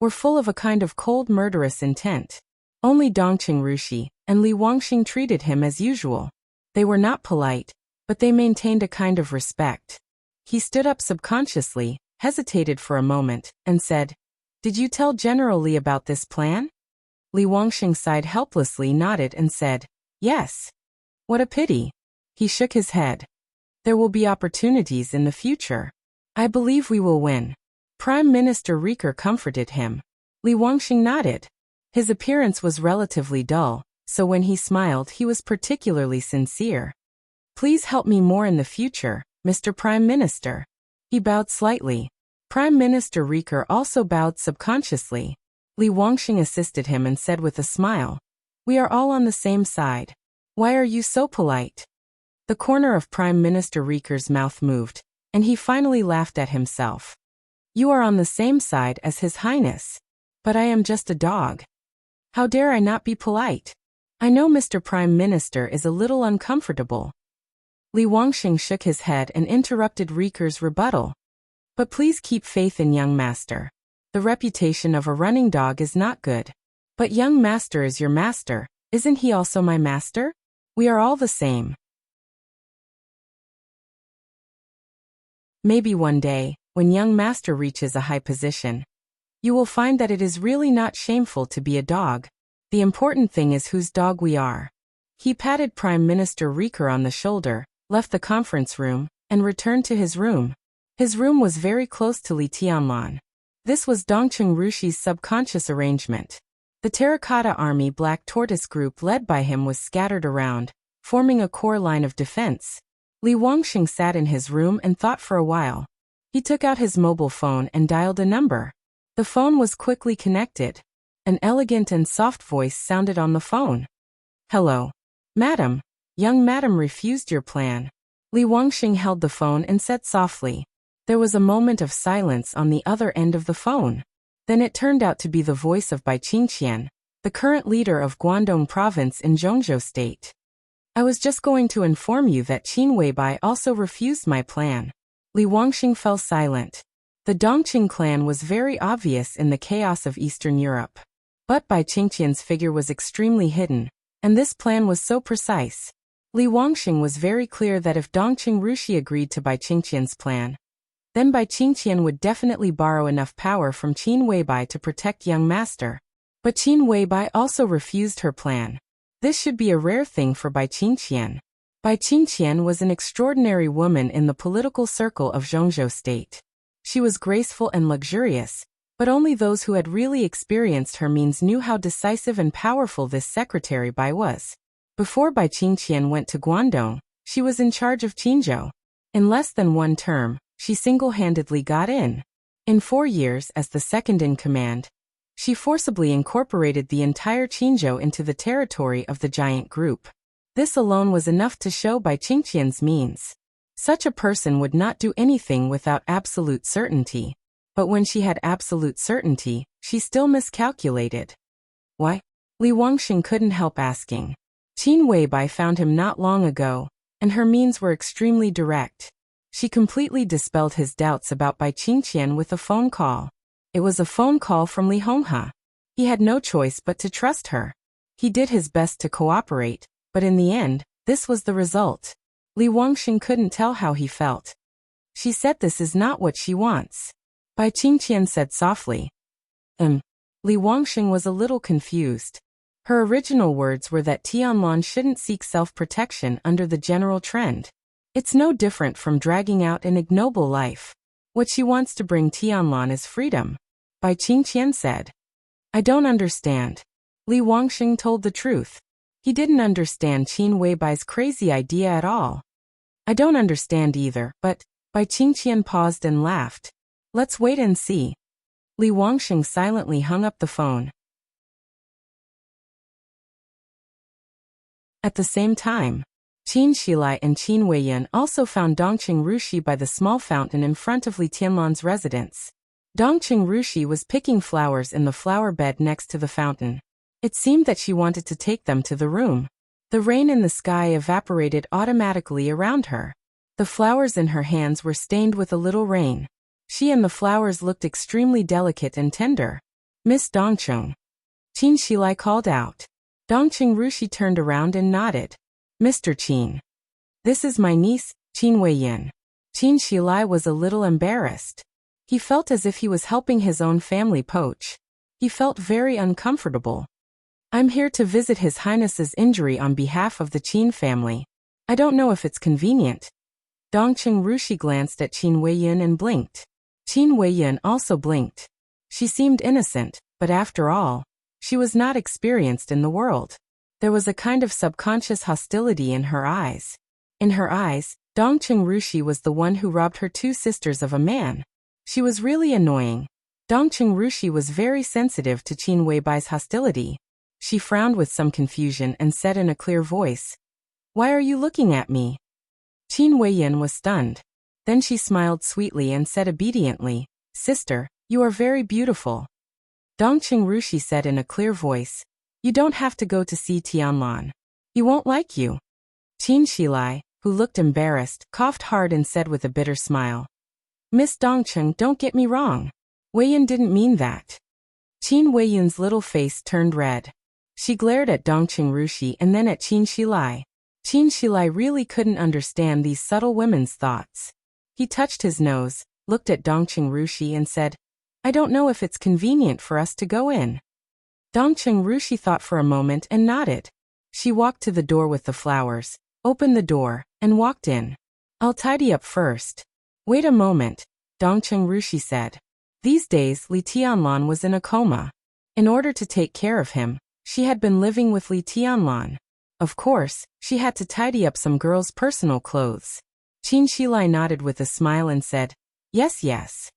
were full of a kind of cold murderous intent. Only Dongqing Rushi and Li Wangxing treated him as usual. They were not polite, but they maintained a kind of respect. He stood up subconsciously, hesitated for a moment, and said, Did you tell General Li about this plan? Li Wangxing sighed helplessly, nodded and said, Yes. What a pity. He shook his head. There will be opportunities in the future. I believe we will win. Prime Minister Rieker comforted him. Li Wangxing nodded. His appearance was relatively dull, so when he smiled he was particularly sincere. Please help me more in the future, Mr. Prime Minister. He bowed slightly. Prime Minister Rieker also bowed subconsciously. Li Wangxing assisted him and said with a smile, We are all on the same side. Why are you so polite? The corner of Prime Minister Rieker's mouth moved, and he finally laughed at himself. You are on the same side as His Highness. But I am just a dog. How dare I not be polite? I know Mr. Prime Minister is a little uncomfortable. Li Wangxing shook his head and interrupted Rieker's rebuttal. But please keep faith in young master. The reputation of a running dog is not good. But young master is your master, isn't he also my master? We are all the same. Maybe one day, when young master reaches a high position, you will find that it is really not shameful to be a dog. The important thing is whose dog we are. He patted Prime Minister Rieker on the shoulder, left the conference room, and returned to his room. His room was very close to Li Tianlan. This was Dongqing Rushi's subconscious arrangement. The Terracotta Army Black Tortoise group led by him was scattered around, forming a core line of defense. Li Wangxing sat in his room and thought for a while. He took out his mobile phone and dialed a number. The phone was quickly connected. An elegant and soft voice sounded on the phone. Hello. Madam. Young madam refused your plan. Li Wangxing held the phone and said softly. There was a moment of silence on the other end of the phone. Then it turned out to be the voice of Bai Qingqian, the current leader of Guangdong Province in Zhongzhou State. I was just going to inform you that Qin Weibai also refused my plan. Li Wangxing fell silent. The Dongqing clan was very obvious in the chaos of Eastern Europe. But Bai Qingqian's figure was extremely hidden, and this plan was so precise. Li Wangxing was very clear that if Dongqing Rushi agreed to Bai Qingqian's plan, then Bai Qingqian would definitely borrow enough power from Qin Weibai to protect young master. But Qin Weibai also refused her plan. This should be a rare thing for Bai Qingqian. Bai Qingqian was an extraordinary woman in the political circle of Zhongzhou State. She was graceful and luxurious, but only those who had really experienced her means knew how decisive and powerful this secretary Bai was. Before Bai Qingqian went to Guangdong, she was in charge of Qinzhou. In less than one term, she single-handedly got in. In 4 years as the second in command, she forcibly incorporated the entire Qinzhou into the territory of the giant group. This alone was enough to show Bai Qingqian's means. Such a person would not do anything without absolute certainty. But when she had absolute certainty, she still miscalculated. Why? Li Wangxing couldn't help asking. Qin Weibai found him not long ago, and her means were extremely direct. She completely dispelled his doubts about Bai Qingqian with a phone call. It was a phone call from Li Honghe. He had no choice but to trust her. He did his best to cooperate, but in the end, this was the result. Li Wangxing couldn't tell how he felt. She said this is not what she wants. Bai Qingqian said softly. Li Wangxing was a little confused. Her original words were that Tianlan shouldn't seek self-protection under the general trend. It's no different from dragging out an ignoble life. What she wants to bring Tianlan is freedom. Bai Qingqian said. I don't understand. Li Wangxing told the truth. He didn't understand Qin Weibai's crazy idea at all. I don't understand either, but Bai Qingqian paused and laughed. Let's wait and see. Li Wangxing silently hung up the phone. At the same time, Qin Shilai and Qin Weiyan also found Dongqing Rushi by the small fountain in front of Li Tianlan's residence. Dongqing Rushi was picking flowers in the flower bed next to the fountain. It seemed that she wanted to take them to the room. The rain in the sky evaporated automatically around her. The flowers in her hands were stained with a little rain. She and the flowers looked extremely delicate and tender. Miss Dongqing. Qin Shilai called out. Dongqing Rushi turned around and nodded. Mr. Qin. This is my niece, Qin Weiyan. Qin Shilai was a little embarrassed. He felt as if he was helping his own family poach. He felt very uncomfortable. I'm here to visit His Highness's injury on behalf of the Qin family. I don't know if it's convenient. Dongqing Rushi glanced at Qin Weiyan and blinked. Qin Weiyan also blinked. She seemed innocent, but after all, she was not experienced in the world. There was a kind of subconscious hostility in her eyes. In her eyes, Dongqing Rushi was the one who robbed her 2 sisters of a man. She was really annoying. Dongqing Rushi was very sensitive to Qin Weibai's hostility. She frowned with some confusion and said in a clear voice, Why are you looking at me? Qin Weiyan was stunned. Then she smiled sweetly and said obediently, Sister, you are very beautiful. Dongqing Rushi said in a clear voice, You don't have to go to see Tianlan. He won't like you. Qin Shilai, who looked embarrassed, coughed hard and said with a bitter smile, Miss Dongqing, don't get me wrong. Weiyan didn't mean that. Qin Weiyan's little face turned red. She glared at Dongqing Rushi and then at Qin Shilai. Qin Shilai really couldn't understand these subtle women's thoughts. He touched his nose, looked at Dongqing Rushi and said, I don't know if it's convenient for us to go in. Dongqing Rushi thought for a moment and nodded. She walked to the door with the flowers, opened the door, and walked in. I'll tidy up first. Wait a moment, Dongqing Rushi said. These days Li Tianlan was in a coma. In order to take care of him, she had been living with Li Tianlan. Of course, she had to tidy up some girls' personal clothes. Qin Shilai nodded with a smile and said, Yes, yes.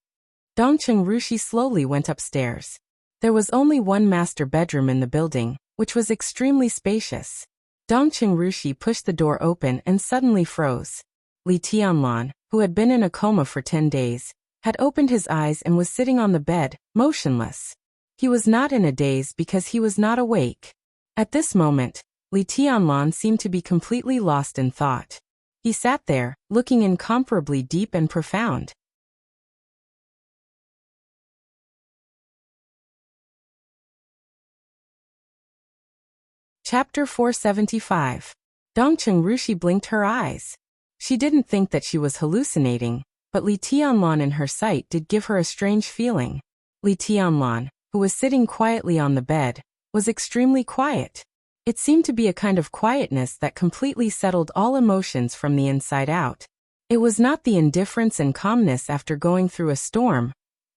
Dongqing Rushi slowly went upstairs. There was only one master bedroom in the building, which was extremely spacious. Dongqing Rushi pushed the door open and suddenly froze. Li Tianlan, who had been in a coma for 10 days, had opened his eyes and was sitting on the bed, motionless. He was not in a daze because he was not awake. At this moment, Li Tianlan seemed to be completely lost in thought. He sat there, looking incomparably deep and profound. Chapter 475. Dongqing Rushi blinked her eyes. She didn't think that she was hallucinating, but Li Tianlan in her sight did give her a strange feeling. Li Tianlan, who was sitting quietly on the bed, was extremely quiet. It seemed to be a kind of quietness that completely settled all emotions from the inside out. It was not the indifference and calmness after going through a storm,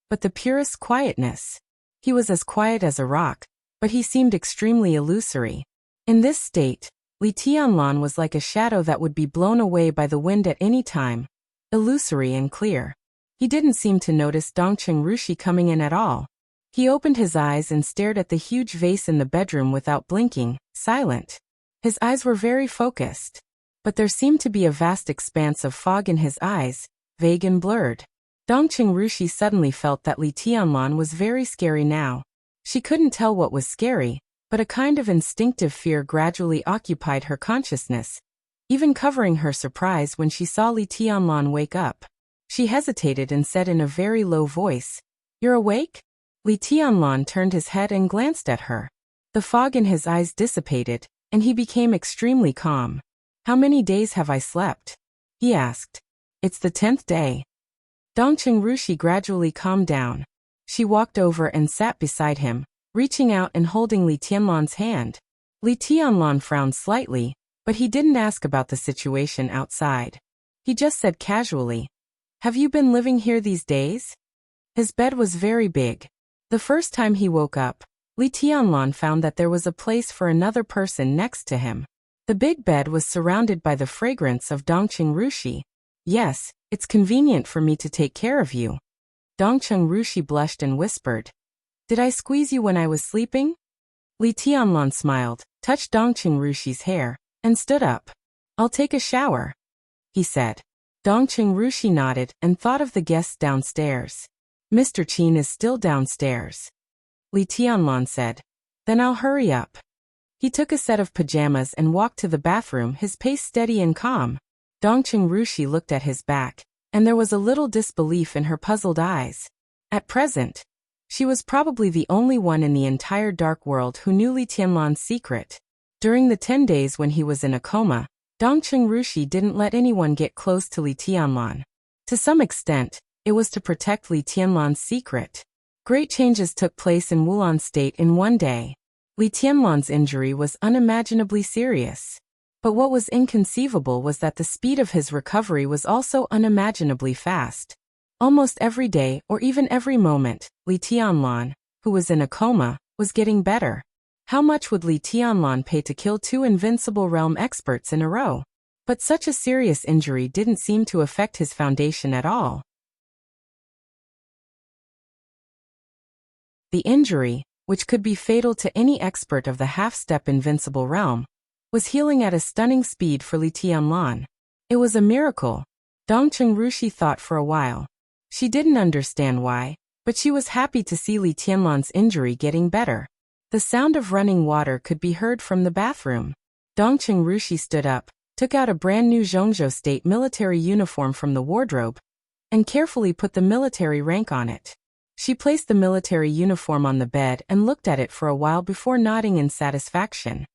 but the purest quietness. He was as quiet as a rock, but he seemed extremely illusory. In this state, Li Tianlan was like a shadow that would be blown away by the wind at any time, illusory and clear. He didn't seem to notice Dongqing Rushi coming in at all. He opened his eyes and stared at the huge vase in the bedroom without blinking, silent. His eyes were very focused. But there seemed to be a vast expanse of fog in his eyes, vague and blurred. Dongqing Rushi suddenly felt that Li Tianlan was very scary now. She couldn't tell what was scary, but a kind of instinctive fear gradually occupied her consciousness, even covering her surprise when she saw Li Tianlan wake up. She hesitated and said in a very low voice, "You're awake?" Li Tianlan turned his head and glanced at her. The fog in his eyes dissipated, and he became extremely calm. "How many days have I slept?" he asked. "It's the 10th day." Dongqing Rushi gradually calmed down. She walked over and sat beside him, reaching out and holding Li Tianlan's hand. Li Tianlan frowned slightly, but he didn't ask about the situation outside. He just said casually, "Have you been living here these days?" His bed was very big. The first time he woke up, Li Tianlan found that there was a place for another person next to him. The big bed was surrounded by the fragrance of Dongqing Rushi. "Yes, it's convenient for me to take care of you." Dongqing Rushi blushed and whispered, "Did I squeeze you when I was sleeping?" Li Tianlan smiled, touched Dongqing Rushi's hair, and stood up. "I'll take a shower," he said. Dongqing Rushi nodded and thought of the guests downstairs. "Mr. Qin is still downstairs," Li Tianlan said. "Then I'll hurry up." He took a set of pajamas and walked to the bathroom, his pace steady and calm. Dongqing Rushi looked at his back, and there was a little disbelief in her puzzled eyes. At present, she was probably the only one in the entire dark world who knew Li Tianlan's secret. During the 10 days when he was in a coma, Dongqing Rushi didn't let anyone get close to Li Tianlan. To some extent, it was to protect Li Tianlan's secret. Great changes took place in Wulan State in one day. Li Tianlan's injury was unimaginably serious. But what was inconceivable was that the speed of his recovery was also unimaginably fast. Almost every day, or even every moment, Li Tianlan, who was in a coma, was getting better. How much would Li Tianlan pay to kill 2 invincible realm experts in a row? But such a serious injury didn't seem to affect his foundation at all. The injury, which could be fatal to any expert of the half-step invincible realm, was healing at a stunning speed for Li Tianlan. It was a miracle. Dongqing Rushi thought for a while. She didn't understand why, but she was happy to see Li Tianlan's injury getting better. The sound of running water could be heard from the bathroom. Dongqing Rushi stood up, took out a brand new Zhongzhou State military uniform from the wardrobe, and carefully put the military rank on it. She placed the military uniform on the bed and looked at it for a while before nodding in satisfaction.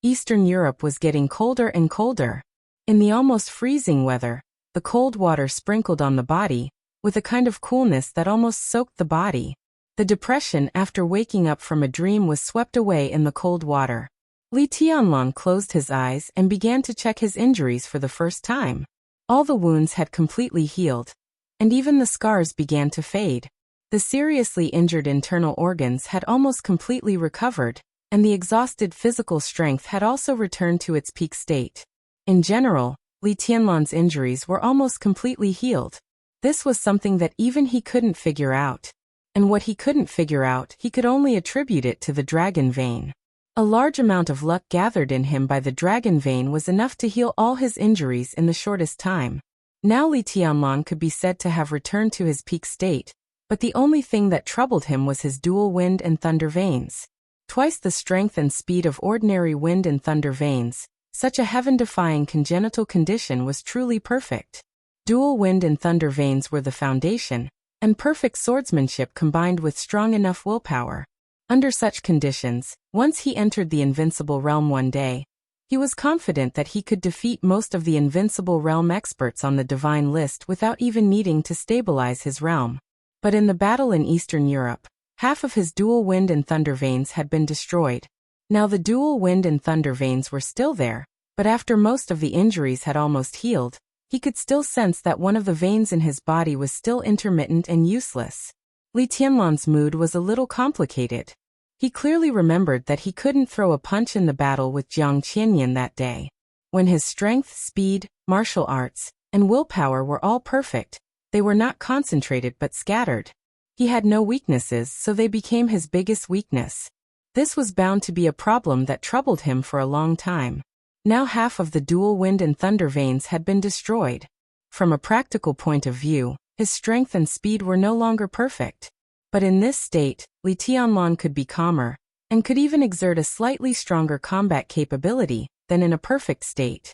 Eastern Europe was getting colder and colder. In the almost freezing weather, the cold water sprinkled on the body, with a kind of coolness that almost soaked the body. The depression after waking up from a dream was swept away in the cold water. Li Tianlan closed his eyes and began to check his injuries for the first time. All the wounds had completely healed, and even the scars began to fade. The seriously injured internal organs had almost completely recovered, and the exhausted physical strength had also returned to its peak state. In general, Li Tianlan's injuries were almost completely healed. This was something that even he couldn't figure out. And what he couldn't figure out, he could only attribute it to the dragon vein. A large amount of luck gathered in him by the dragon vein was enough to heal all his injuries in the shortest time. Now Li Tianlan could be said to have returned to his peak state, but the only thing that troubled him was his dual wind and thunder veins. Twice the strength and speed of ordinary wind and thunder veins, such a heaven-defying congenital condition was truly perfect. Dual wind and thunder veins were the foundation, and perfect swordsmanship combined with strong enough willpower. Under such conditions, once he entered the invincible realm one day, he was confident that he could defeat most of the invincible realm experts on the divine list without even needing to stabilize his realm. But in the battle in Eastern Europe, half of his dual wind and thunder veins had been destroyed. Now the dual wind and thunder veins were still there, but after most of the injuries had almost healed, he could still sense that one of the veins in his body was still intermittent and useless. Li Tianlan's mood was a little complicated. He clearly remembered that he couldn't throw a punch in the battle with Jiang Qianyan that day. When his strength, speed, martial arts, and willpower were all perfect, They were not concentrated but scattered. He had no weaknesses, so they became his biggest weakness. This was bound to be a problem that troubled him for a long time. Now half of the dual wind and thunder veins had been destroyed. From a practical point of view, his strength and speed were no longer perfect. But in this state, Li Tianlan could be calmer, and could even exert a slightly stronger combat capability than in a perfect state.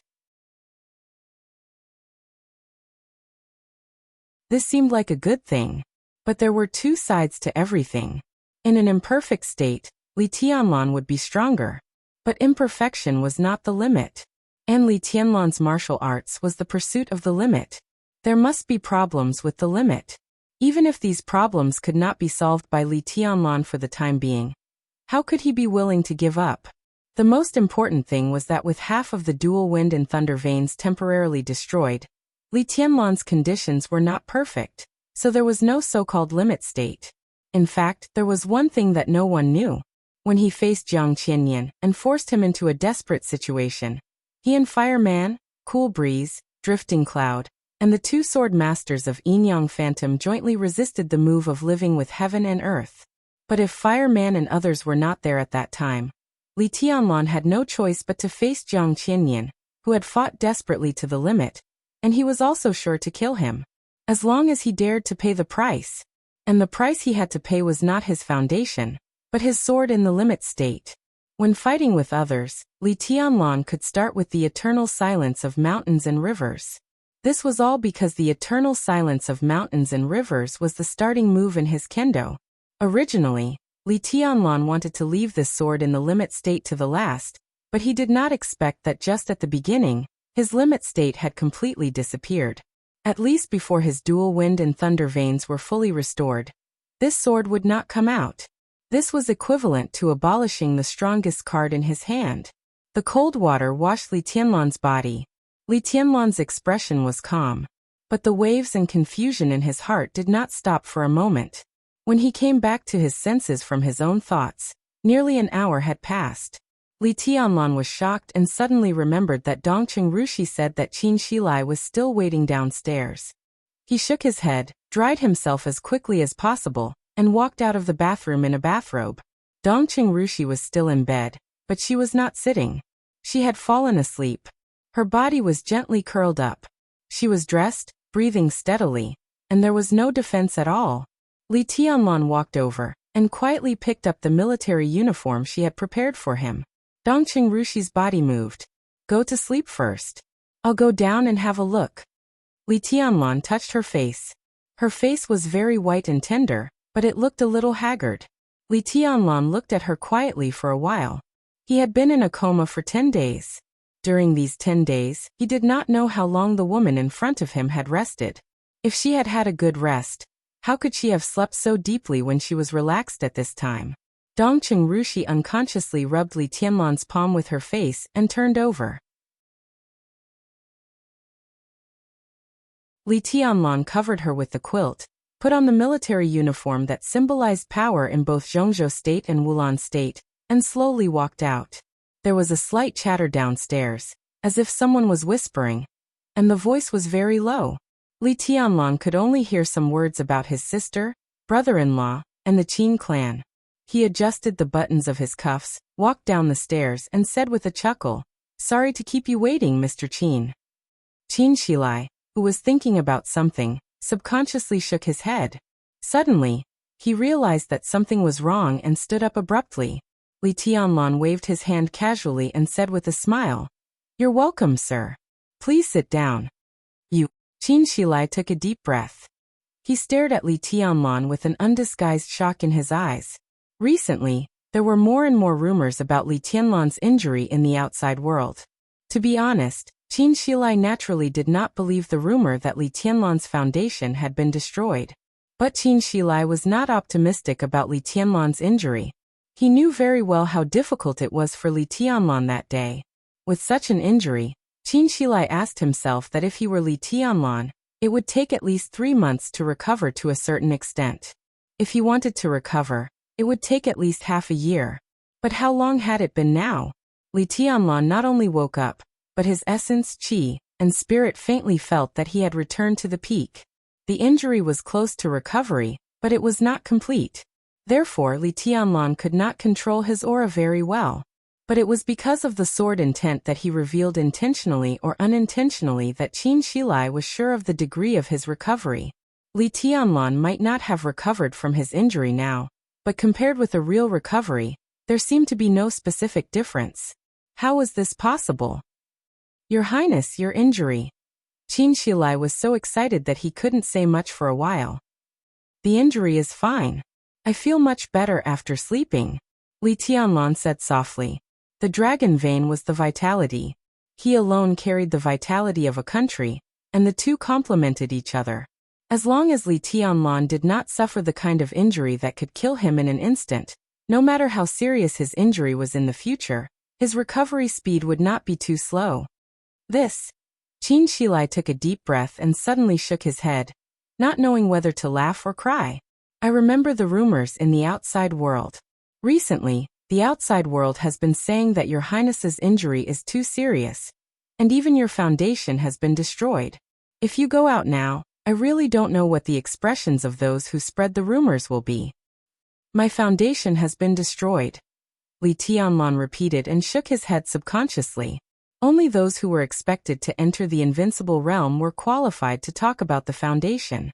This seemed like a good thing. But there were two sides to everything. In an imperfect state, Li Tianlan would be stronger. But imperfection was not the limit. And Li Tianlan's martial arts was the pursuit of the limit. There must be problems with the limit. Even if these problems could not be solved by Li Tianlan for the time being, how could he be willing to give up? The most important thing was that with half of the dual wind and thunder veins temporarily destroyed, Li Tianlan's conditions were not perfect. So there was no so-called limit state. In fact, there was one thing that no one knew. When he faced Jiang Qianyan and forced him into a desperate situation, he and Fireman, Cool Breeze, Drifting Cloud, and the two sword masters of Yin-Yang Phantom jointly resisted the move of living with heaven and earth. But if Fireman and others were not there at that time, Li Tianlan had no choice but to face Jiang Qianyan, who had fought desperately to the limit, and he was also sure to kill him. As long as he dared to pay the price. And the price he had to pay was not his foundation, but his sword in the limit state. When fighting with others, Li Tianlan could start with the eternal silence of mountains and rivers. This was all because the eternal silence of mountains and rivers was the starting move in his kendo. Originally, Li Tianlan wanted to leave this sword in the limit state to the last, but he did not expect that just at the beginning, his limit state had completely disappeared. At least before his dual wind and thunder veins were fully restored, this sword would not come out. This was equivalent to abolishing the strongest card in his hand. The cold water washed Li Tianlan's body. Li Tianlan's expression was calm. But the waves and confusion in his heart did not stop for a moment. When he came back to his senses from his own thoughts, nearly an hour had passed. Li Tianlan was shocked and suddenly remembered that Dongqing Rushi said that Qin Shilai was still waiting downstairs. He shook his head, dried himself as quickly as possible, and walked out of the bathroom in a bathrobe. Dongqing Rushi was still in bed, but she was not sitting. She had fallen asleep. Her body was gently curled up. She was dressed, breathing steadily, and there was no defense at all. Li Tianlan walked over and quietly picked up the military uniform she had prepared for him. Dongqing Rushi's body moved. Go to sleep first. I'll go down and have a look. Li Tianlan touched her face. Her face was very white and tender, but it looked a little haggard. Li Tianlan looked at her quietly for a while. He had been in a coma for 10 days. During these 10 days, he did not know how long the woman in front of him had rested. If she had had a good rest, how could she have slept so deeply when she was relaxed at this time? Dongqing Rushi unconsciously rubbed Li Tianlan's palm with her face and turned over. Li Tianlan covered her with the quilt, put on the military uniform that symbolized power in both Zhongzhou state and Wulan state, and slowly walked out. There was a slight chatter downstairs, as if someone was whispering, and the voice was very low. Li Tianlan could only hear some words about his sister, brother-in-law, and the Qin clan. He adjusted the buttons of his cuffs, walked down the stairs and said with a chuckle, "Sorry to keep you waiting, Mr. Qin." Qin Shilai, who was thinking about something, subconsciously shook his head. Suddenly, he realized that something was wrong and stood up abruptly. Li Tianlan waved his hand casually and said with a smile, "You're welcome, sir. Please sit down." "You." Qin Shilai took a deep breath. He stared at Li Tianlan with an undisguised shock in his eyes. Recently, there were more and more rumors about Li Tianlan's injury in the outside world. To be honest, Qin Shilai naturally did not believe the rumor that Li Tianlan's foundation had been destroyed. But Qin Shilai was not optimistic about Li Tianlan's injury. He knew very well how difficult it was for Li Tianlan that day. With such an injury, Qin Shilai asked himself that if he were Li Tianlan, it would take at least 3 months to recover to a certain extent. If he wanted to recover, it would take at least half a year. But how long had it been now? Li Tianlan not only woke up, but his essence, qi, and spirit faintly felt that he had returned to the peak. The injury was close to recovery, but it was not complete. Therefore, Li Tianlan could not control his aura very well. But it was because of the sword intent that he revealed intentionally or unintentionally that Qin Shilai was sure of the degree of his recovery. Li Tianlan might not have recovered from his injury now, but compared with a real recovery, there seemed to be no specific difference. How was this possible? Your Highness, your injury. Qin Shilai was so excited that he couldn't say much for a while. The injury is fine. I feel much better after sleeping, Li Tianlan said softly. The dragon vein was the vitality. He alone carried the vitality of a country, and the two complemented each other. As long as Li Tianlan did not suffer the kind of injury that could kill him in an instant, no matter how serious his injury was in the future, his recovery speed would not be too slow. Qin Shilai took a deep breath and suddenly shook his head, not knowing whether to laugh or cry. I remember the rumors in the outside world. Recently, the outside world has been saying that your Highness's injury is too serious, and even your foundation has been destroyed. If you go out now, I really don't know what the expressions of those who spread the rumors will be. My foundation has been destroyed, Li Tianlan repeated and shook his head subconsciously. Only those who were expected to enter the invincible realm were qualified to talk about the foundation.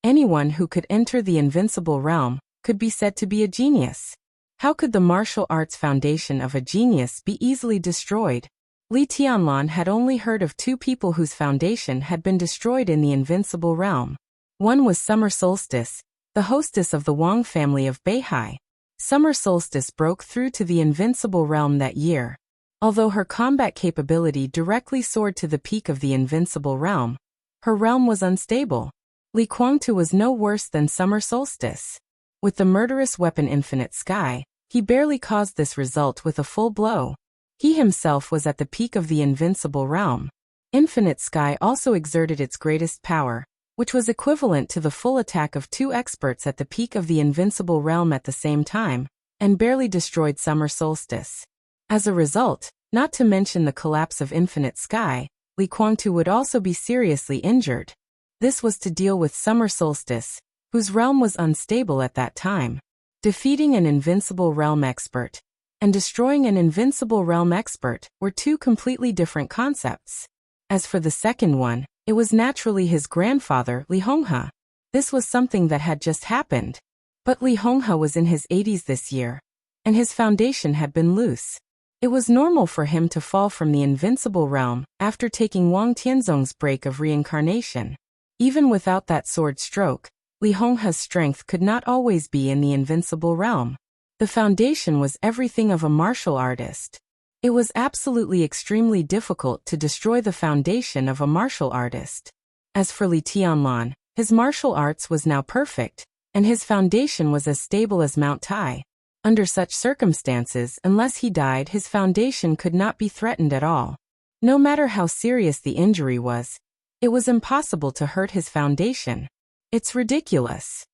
Anyone who could enter the invincible realm could be said to be a genius. How could the martial arts foundation of a genius be easily destroyed? Li Tianlan had only heard of two people whose foundation had been destroyed in the invincible realm. One was Summer Solstice, the hostess of the Wang family of Beihai. Summer Solstice broke through to the invincible realm that year. Although her combat capability directly soared to the peak of the invincible realm, her realm was unstable. Li Kuangtu was no worse than Summer Solstice. With the murderous weapon Infinite Sky, he barely caused this result with a full blow. He himself was at the peak of the invincible realm. Infinite Sky also exerted its greatest power, which was equivalent to the full attack of two experts at the peak of the invincible realm at the same time, and barely destroyed Summer Solstice. As a result, not to mention the collapse of Infinite Sky, Li Kuangtu would also be seriously injured. This was to deal with Summer Solstice, whose realm was unstable at that time. Defeating an invincible realm expert and destroying an invincible realm expert were two completely different concepts. As for the second one, it was naturally his grandfather, Li Honghe. This was something that had just happened. But Li Honghe was in his 80s this year, and his foundation had been loose. It was normal for him to fall from the invincible realm after taking Wang Tianzong's break of reincarnation. Even without that sword stroke, Li Honghe's strength could not always be in the invincible realm. The foundation was everything of a martial artist. It was absolutely extremely difficult to destroy the foundation of a martial artist. As for Li Tianlan, his martial arts was now perfect, and his foundation was as stable as Mount Tai. Under such circumstances, unless he died, his foundation could not be threatened at all. No matter how serious the injury was, it was impossible to hurt his foundation. It's ridiculous.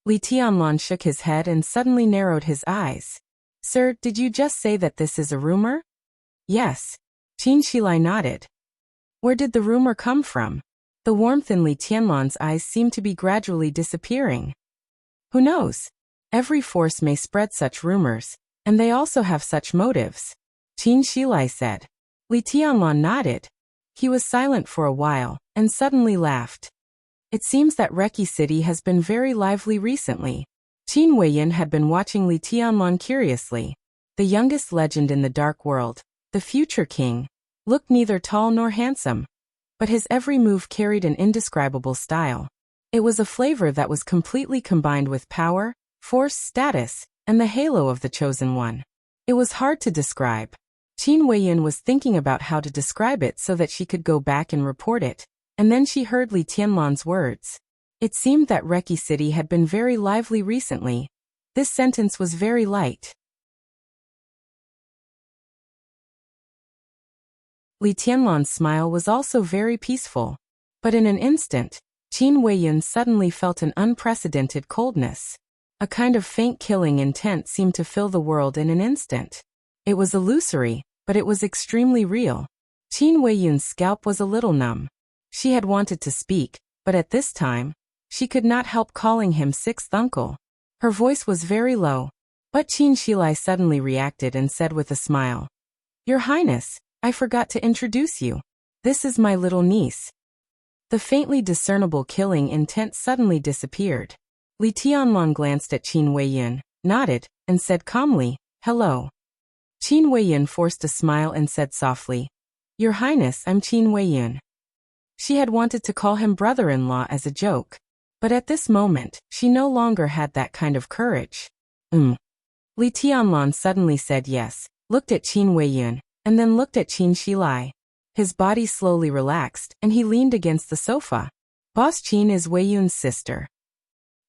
Li Tianlan shook his head and suddenly narrowed his eyes. Sir, did you just say that this is a rumor? Yes. Qin Shilai nodded. Where did the rumor come from? The warmth in Li Tianlan's eyes seemed to be gradually disappearing. Who knows? Every force may spread such rumors, and they also have such motives, Qin Shilai said. Li Tianlan nodded. He was silent for a while, and suddenly laughed. It seems that Reki City has been very lively recently. Qin Weiyan had been watching Li Tianlan curiously. The youngest legend in the dark world, the future king, looked neither tall nor handsome, but his every move carried an indescribable style. It was a flavor that was completely combined with power, force, status, and the halo of the chosen one. It was hard to describe. Qin Weiyan was thinking about how to describe it so that she could go back and report it, and then she heard Li Tianlan's words. It seemed that Reki City had been very lively recently. This sentence was very light. Li Tianlan's smile was also very peaceful. But in an instant, Qin Weiyan suddenly felt an unprecedented coldness. A kind of faint killing intent seemed to fill the world in an instant. It was illusory, but it was extremely real. Qin Weiyun's scalp was a little numb. She had wanted to speak, but at this time, she could not help calling him sixth uncle. Her voice was very low, but Qin Shilai suddenly reacted and said with a smile, "Your Highness, I forgot to introduce you. This is my little niece." The faintly discernible killing intent suddenly disappeared. Li Tianlong glanced at Qin Weiyun, nodded, and said calmly, "Hello." Qin Weiyun forced a smile and said softly, "Your Highness, I'm Qin Weiyun." She had wanted to call him brother-in-law as a joke, but at this moment, she no longer had that kind of courage. Li Tianlong suddenly said yes, looked at Qin Weiyun, and then looked at Qin Shilai. His body slowly relaxed, and he leaned against the sofa. "Boss Qin is Weiyun's sister."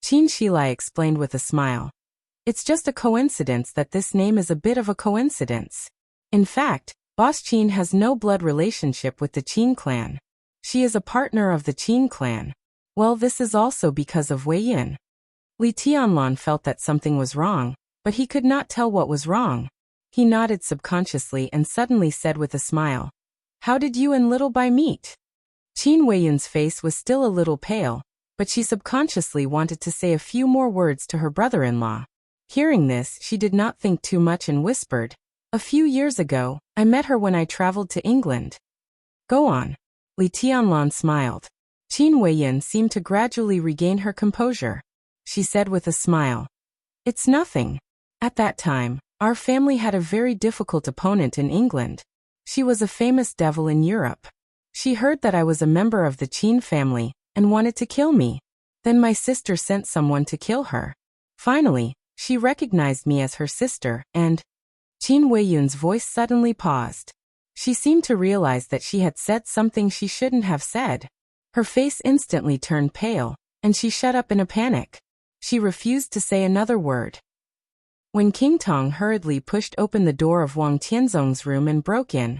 Qin Shilai explained with a smile. "It's just a coincidence that this name is a bit of a coincidence. In fact, Boss Qin has no blood relationship with the Qin clan. She is a partner of the Qin clan. Well, this is also because of Weiyun." Li Tianlong felt that something was wrong, but he could not tell what was wrong. He nodded subconsciously and suddenly said with a smile, "How did you and Little Bai meet?" Qin Weiyun's face was still a little pale, but she subconsciously wanted to say a few more words to her brother-in-law. Hearing this, she did not think too much and whispered, "A few years ago, I met her when I traveled to England." "Go on." Li Tianlong smiled. Qin Weiyun seemed to gradually regain her composure. She said with a smile, "It's nothing. At that time, our family had a very difficult opponent in England. She was a famous devil in Europe. She heard that I was a member of the Qin family and wanted to kill me. Then my sister sent someone to kill her. Finally, she recognized me as her sister and—" Qin Weiyun's voice suddenly paused. She seemed to realize that she had said something she shouldn't have said. Her face instantly turned pale, and she shut up in a panic. She refused to say another word. When King Tong hurriedly pushed open the door of Wang Tianzong's room and broke in,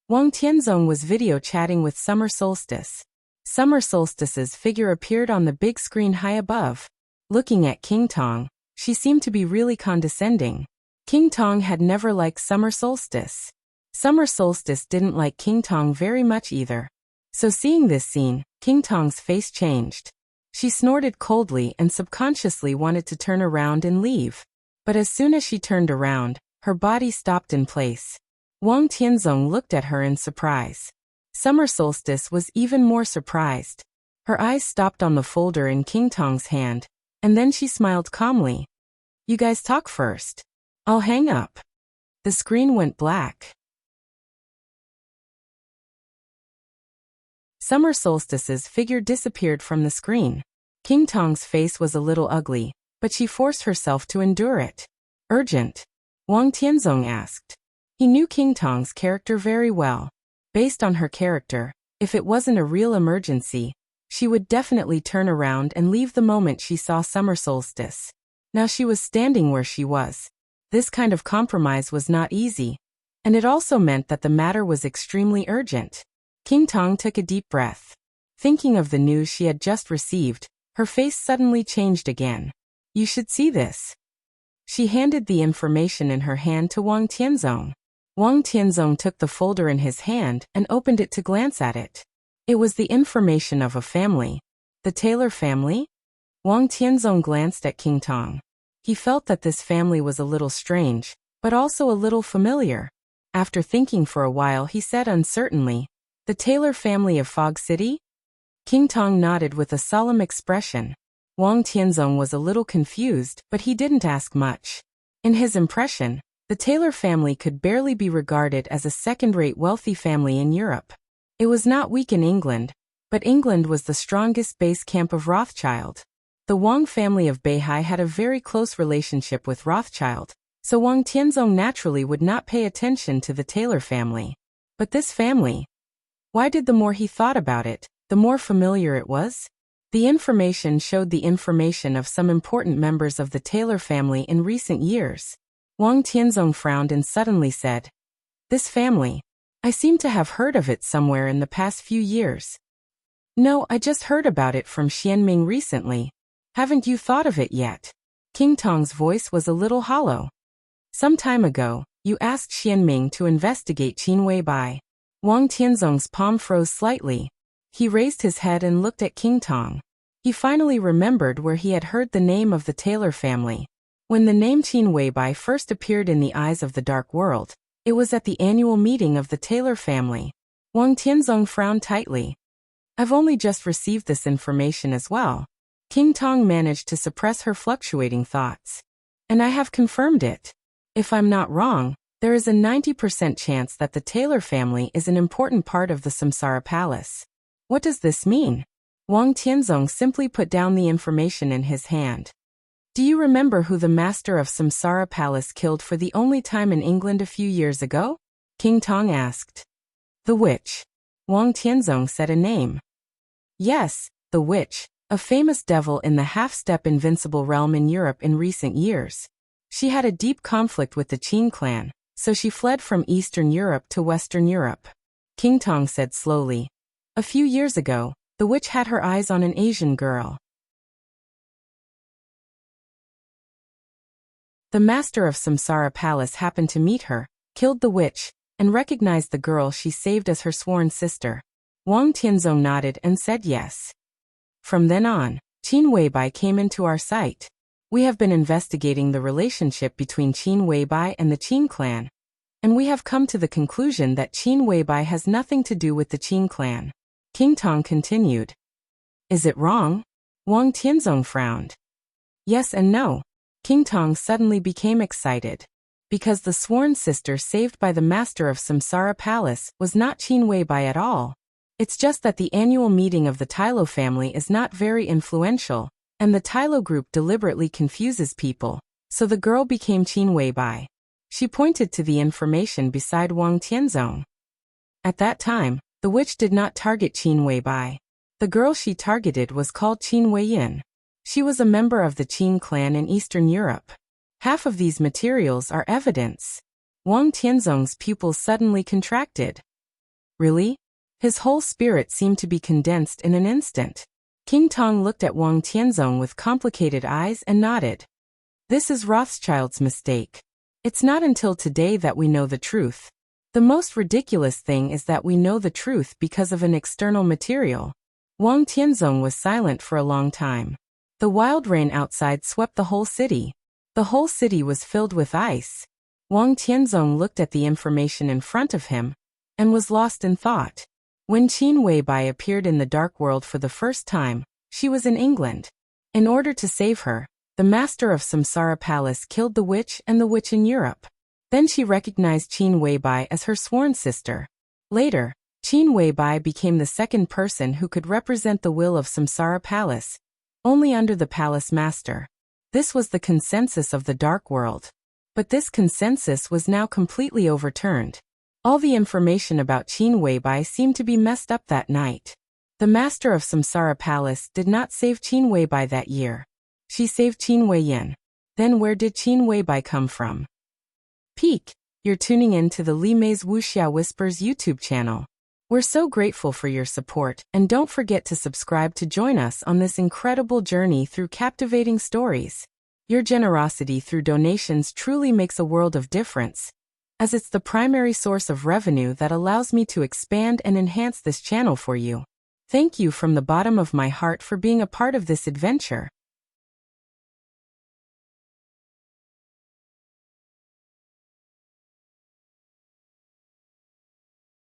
Wang Tianzong was video chatting with Summer Solstice. Summer Solstice's figure appeared on the big screen high above. Looking at King Tong, she seemed to be really condescending. King Tong had never liked Summer Solstice. Summer Solstice didn't like King Tong very much either. So seeing this scene, King Tong's face changed. She snorted coldly and subconsciously wanted to turn around and leave. But as soon as she turned around, her body stopped in place. Wang Tianzong looked at her in surprise. Summer Solstice was even more surprised. Her eyes stopped on the folder in King Tong's hand, and then she smiled calmly. "You guys talk first. I'll hang up." The screen went black. Summer Solstice's figure disappeared from the screen. King Tong's face was a little ugly, but she forced herself to endure it. "Urgent?" Wang Tianzong asked. He knew King Tong's character very well. Based on her character, if it wasn't a real emergency, she would definitely turn around and leave the moment she saw Summer Solstice. Now she was standing where she was. This kind of compromise was not easy, and it also meant that the matter was extremely urgent. King Tong took a deep breath. Thinking of the news she had just received, her face suddenly changed again. "You should see this." She handed the information in her hand to Wang Tianzong. Wang Tianzong took the folder in his hand and opened it to glance at it. It was the information of a family. The Taylor family? Wang Tianzong glanced at King Tong. He felt that this family was a little strange, but also a little familiar. After thinking for a while, he said uncertainly, "The Taylor family of Fog City?" King Tong nodded with a solemn expression. Wang Tianzong was a little confused, but he didn't ask much. In his impression, the Taylor family could barely be regarded as a second-rate wealthy family in Europe. It was not weak in England, but England was the strongest base camp of Rothschild. The Wang family of Beihai had a very close relationship with Rothschild, so Wang Tianzong naturally would not pay attention to the Taylor family. But this family? Why did the more he thought about it, the more familiar it was? The information showed the information of some important members of the Taylor family in recent years. Wang Tianzong frowned and suddenly said, "This family? I seem to have heard of it somewhere in the past few years." "No, I just heard about it from Xianming recently. Haven't you thought of it yet?" King Tong's voice was a little hollow. "Some time ago, you asked Xianming to investigate Qin Weibai. Wang Tianzong's palm froze slightly. He raised his head and looked at King Tong. He finally remembered where he had heard the name of the Taylor family. When the name Qin Weibai first appeared in the eyes of the dark world, it was at the annual meeting of the Taylor family. Wang Tianzong frowned tightly. I've only just received this information as well. King Tong managed to suppress her fluctuating thoughts. And I have confirmed it. If I'm not wrong, there is a 90% chance that the Taylor family is an important part of the Samsara Palace. What does this mean? Wang Tianzong simply put down the information in his hand. Do you remember who the master of Samsara Palace killed for the only time in England a few years ago? King Tong asked. The witch. Wang Tianzong said a name. Yes, the witch, a famous devil in the half-step invincible realm in Europe in recent years. She had a deep conflict with the Qin clan, so she fled from Eastern Europe to Western Europe. King Tong said slowly. A few years ago, the witch had her eyes on an Asian girl. The master of Samsara Palace happened to meet her, killed the witch, and recognized the girl she saved as her sworn sister. Wang Tianzong nodded and said yes. From then on, Qin Weibai came into our sight. We have been investigating the relationship between Qin Weibai and the Qin clan, and we have come to the conclusion that Qin Weibai has nothing to do with the Qin clan. King Tong continued. Is it wrong? Wang Tianzong frowned. Yes and no. King Tong suddenly became excited. Because the sworn sister saved by the master of Samsara Palace was not Qin Weibai at all. It's just that the annual meeting of the Tylo family is not very influential, and the Tylo group deliberately confuses people, so the girl became Qin Weibai. She pointed to the information beside Wang Tianzong. At that time, the witch did not target Qin Weibai. The girl she targeted was called Qin Weiyin. She was a member of the Qin clan in Eastern Europe. Half of these materials are evidence. Wang Tianzong's pupils suddenly contracted. Really? His whole spirit seemed to be condensed in an instant. King Tong looked at Wang Tianzong with complicated eyes and nodded. This is Rothschild's mistake. It's not until today that we know the truth. The most ridiculous thing is that we know the truth because of an external material. Wang Tianzong was silent for a long time. The wild rain outside swept the whole city. The whole city was filled with ice. Wang Tianzong looked at the information in front of him and was lost in thought. When Qin Weibai appeared in the dark world for the first time, she was in England. In order to save her, the master of Samsara Palace killed the witch and the witch in Europe. Then she recognized Qin Weibai as her sworn sister. Later, Qin Weibai became the second person who could represent the will of Samsara Palace, only under the palace master. This was the consensus of the dark world. But this consensus was now completely overturned. All the information about Qin Weibai seemed to be messed up that night. The master of Samsara Palace did not save Qin Weibai that year. She saved Qin Weiyin. Then where did Qin Weibai come from? Peek, you're tuning in to the Li Mei's Wuxia Whispers YouTube channel. We're so grateful for your support, and don't forget to subscribe to join us on this incredible journey through captivating stories. Your generosity through donations truly makes a world of difference, as it's the primary source of revenue that allows me to expand and enhance this channel for you. Thank you from the bottom of my heart for being a part of this adventure.